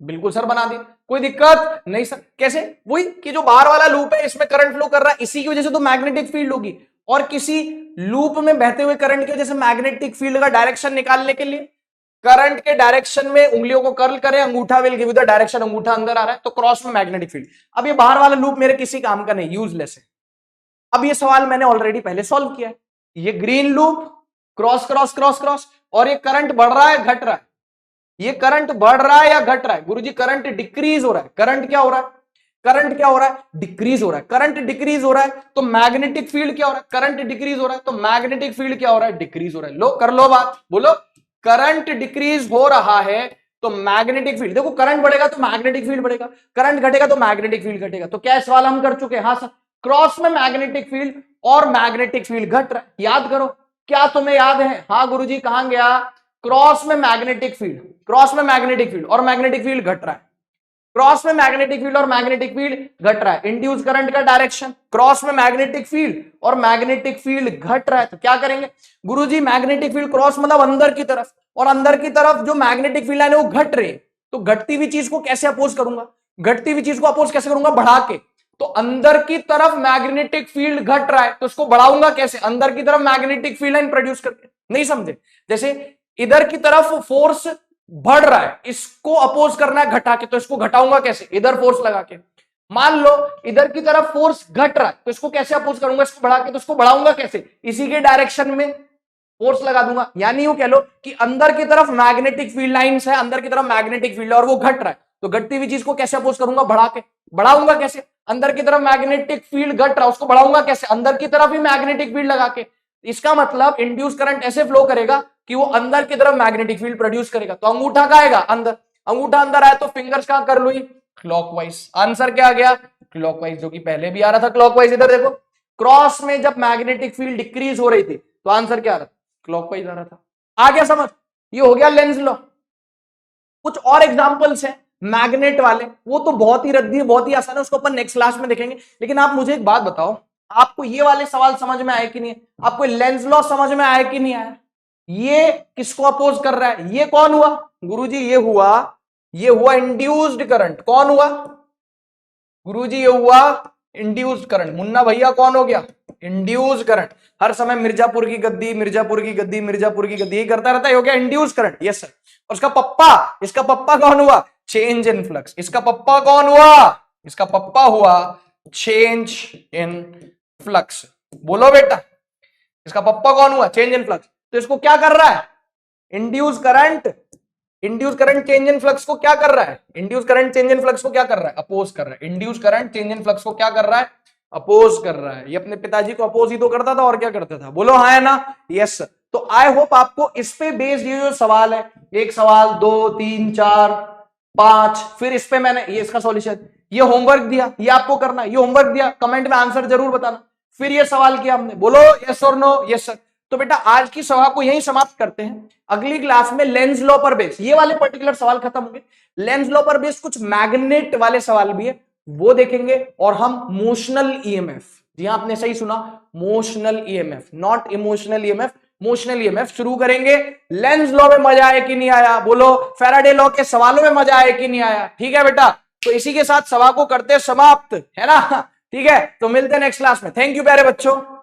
बिल्कुल सर बना दी, कोई दिक्कत नहीं सर। कैसे, वही कि जो बाहर वाला लूप है इसमें करंट फ्लो कर रहा है, इसी की वजह से तो मैग्नेटिक फील्ड होगी। और किसी लूप में बहते हुए करंट की वजह से मैग्नेटिक फील्ड का डायरेक्शन निकालने के लिए करंट के डायरेक्शन में उंगलियों को कर्ल करें, अंगूठा विल गिव द डायरेक्शन, अंगूठा अंदर आ रहा है तो क्रॉस में मैग्नेटिक फील्ड। अब ये बाहर वाला लूप मेरे किसी काम का नहीं, यूजलेस है। अब ये सवाल मैंने ऑलरेडी पहले सॉल्व किया है। ये green loop cross cross cross cross और ये करंट बढ़ रहा है घट रहा है, ये करंट बढ़ रहा है या घट रहा है गुरुजी, करंट डिक्रीज हो रहा है। करंट क्या हो रहा है, करंट क्या हो रहा है, डिक्रीज हो रहा है। करंट डिक्रीज हो रहा है तो मैग्नेटिक फील्ड क्या हो रहा है, करंट डिक्रीज हो रहा है तो मैग्नेटिक फील्ड क्या हो रहा है, डिक्रीज हो रहा है। लो कर लो बात, बोलो करंट डिक्रीज हो रहा है तो मैग्नेटिक फील्ड, देखो करंट बढ़ेगा तो मैग्नेटिक फील्ड बढ़ेगा, करंट घटेगा तो मैग्नेटिक फील्ड घटेगा। तो क्या सवाल हम कर चुके हैं, हाँ सर, क्रॉस में मैग्नेटिक फील्ड और मैग्नेटिक फील्ड घट रहा है। याद करो, क्या तुम्हें याद है, हाँ गुरुजी कहां गया, क्रॉस में मैग्नेटिक फील्ड, क्रॉस में मैग्नेटिक फील्ड और मैग्नेटिक फील्ड घट रहा है, क्रॉस में मैग्नेटिक फील्ड और मैग्नेटिक फील्ड घट रहा है। इंड्यूस करंट का डायरेक्शन, क्रॉस में मैग्नेटिक फील्ड और मैग्नेटिक फील्ड घट रहा है तो क्या करेंगे गुरुजी, मैग्नेटिक फील्ड क्रॉस मतलब अंदर की तरफ, और अंदर की तरफ जो मैग्नेटिक फील्ड है वो घट रहे, तो घटती हुई चीज को कैसे अपोज करूंगा, घटती हुई चीज को अपोज कैसे करूंगा, बढ़ा के। तो अंदर की तरफ मैग्नेटिक फील्ड घट रहा है तो उसको बढ़ाऊंगा कैसे, अंदर की तरफ मैग्नेटिक फील्ड लाइन प्रोड्यूस करके। नहीं समझे, जैसे इधर की तरफ फोर्स बढ़ रहा है, इसको अपोज करना है घटा के, तो इसको घटाऊंगा कैसे, इधर फोर्स लगा के। मान लो इधर की तरफ फोर्स घट रहा है तो इसको कैसे अपोज करूंगा, इसको बढ़ा के, तो इसको बढ़ाऊंगा कैसे, इसी के डायरेक्शन में फोर्स लगा दूंगा। यानी यूं कह लो कि अंदर की तरफ मैग्नेटिक फील्ड लाइंस है, अंदर की तरफ मैग्नेटिक फील्ड है और वो घट रहा है, तो घटती हुई चीज को कैसे अपोज करूंगा, बढ़ा के। बढ़ाऊंगा कैसे, अंदर की तरफ मैग्नेटिक फील्ड घट रहा है, उसको बढ़ाऊंगा कैसे, अंदर की तरफ ही मैग्नेटिक फील्ड लगा के। इसका मतलब इंड्यूस करंट ऐसे फ्लो करेगा कि वो अंदर की तरफ मैग्नेटिक फील्ड प्रोड्यूस करेगा। तो अंगूठा कहां आएगा, अंदर, अंगूठा अंदर आया तो फिंगर्स कहां कर लू, क्लॉकवाइज। आंसर क्या आ गया, क्लॉकवाइज, जो कि पहले भी आ रहा था क्लॉकवाइज। इधर देखो, क्रॉस में जब मैग्नेटिक फील्ड डिक्रीज हो रही थी तो आंसर क्या आ रहा था, क्लॉकवाइज आ रहा था। आ गया समझ, ये हो गया लेंस लॉ। कुछ और एग्जांपल्स हैं मैग्नेट वाले, वो तो बहुत ही रद्दी है, बहुत ही आसान है, उसको अपन नेक्स्ट क्लास में देखेंगे। लेकिन आप मुझे एक बात बताओ, आपको ये वाले सवाल समझ में आए कि नहीं, आपको लेंस लॉ समझ में आया कि नहीं आया, ये किसको अपोज कर रहा है, ये कौन हुआ गुरुजी, ये हुआ इंड्यूस्ड करंट। कौन हुआ गुरुजी, ये हुआ इंड्यूस्ड करंट। मुन्ना भैया कौन हो गया, इंड्यूस्ड करंट। हर समय मिर्जापुर की गद्दी, मिर्जापुर की गद्दी, मिर्जापुर की गद्दी, ये करता रहता है, हो गया इंड्यूस्ड करंट। Yes sir. और इसका पप्पा कौन हुआ, चेंज इन फ्लक्स। इसका पप्पा कौन हुआ, इसका पप्पा हुआ चेंज इन फ्लक्स। बोलो बेटा, इसका पप्पा कौन हुआ, चेंज इन फ्लक्स। तो इसको क्या कर रहा है, induce current, induce current change in flux को क्या कर रहा है, induce current change in flux को क्या कर रहा है, अपोज कर रहा है। Induce current change in flux को क्या कर रहा है, अपोज कर रहा है। ये अपने पिताजी को अपोज ही तो करता था, और क्या करता था, बोलो हाँ है ना, यस। तो आई होप आपको इस पे बेस्ड ये जो सवाल है, एक सवाल, 2, 3, 4, 5, फिर इस पे मैंने ये इसका सॉल्यूशन, ये होमवर्क दिया, ये आपको करना, ये होमवर्क दिया, कमेंट में आंसर जरूर बताना। फिर ये सवाल किया हमने, बोलो यस और नो, यस सर। तो बेटा आज की सभा को यहीं समाप्त करते हैं। अगली क्लास में लेंस लॉ पर बेस, ये वाले पर्टिकुलर सवाल खत्म होंगे। लेंस लॉ पर बेस कुछ मैग्नेट वाले सवाल भी है, वो देखेंगे। और हम मोशनल ईएमएफ, जी हां आपने सही सुना, motional EMF, not emotional EMF, motional EMF शुरू करेंगे। लेंज लॉ में मजा आया कि नहीं आया, बोलो। फैराडे लॉ के सवालों में मजा आया कि नहीं आया। ठीक है बेटा, तो इसी के साथ सवाल को करते समाप्त, है ना। ठीक है, तो मिलते हैं नेक्स्ट क्लास में। थैंक यू प्यारे बच्चों।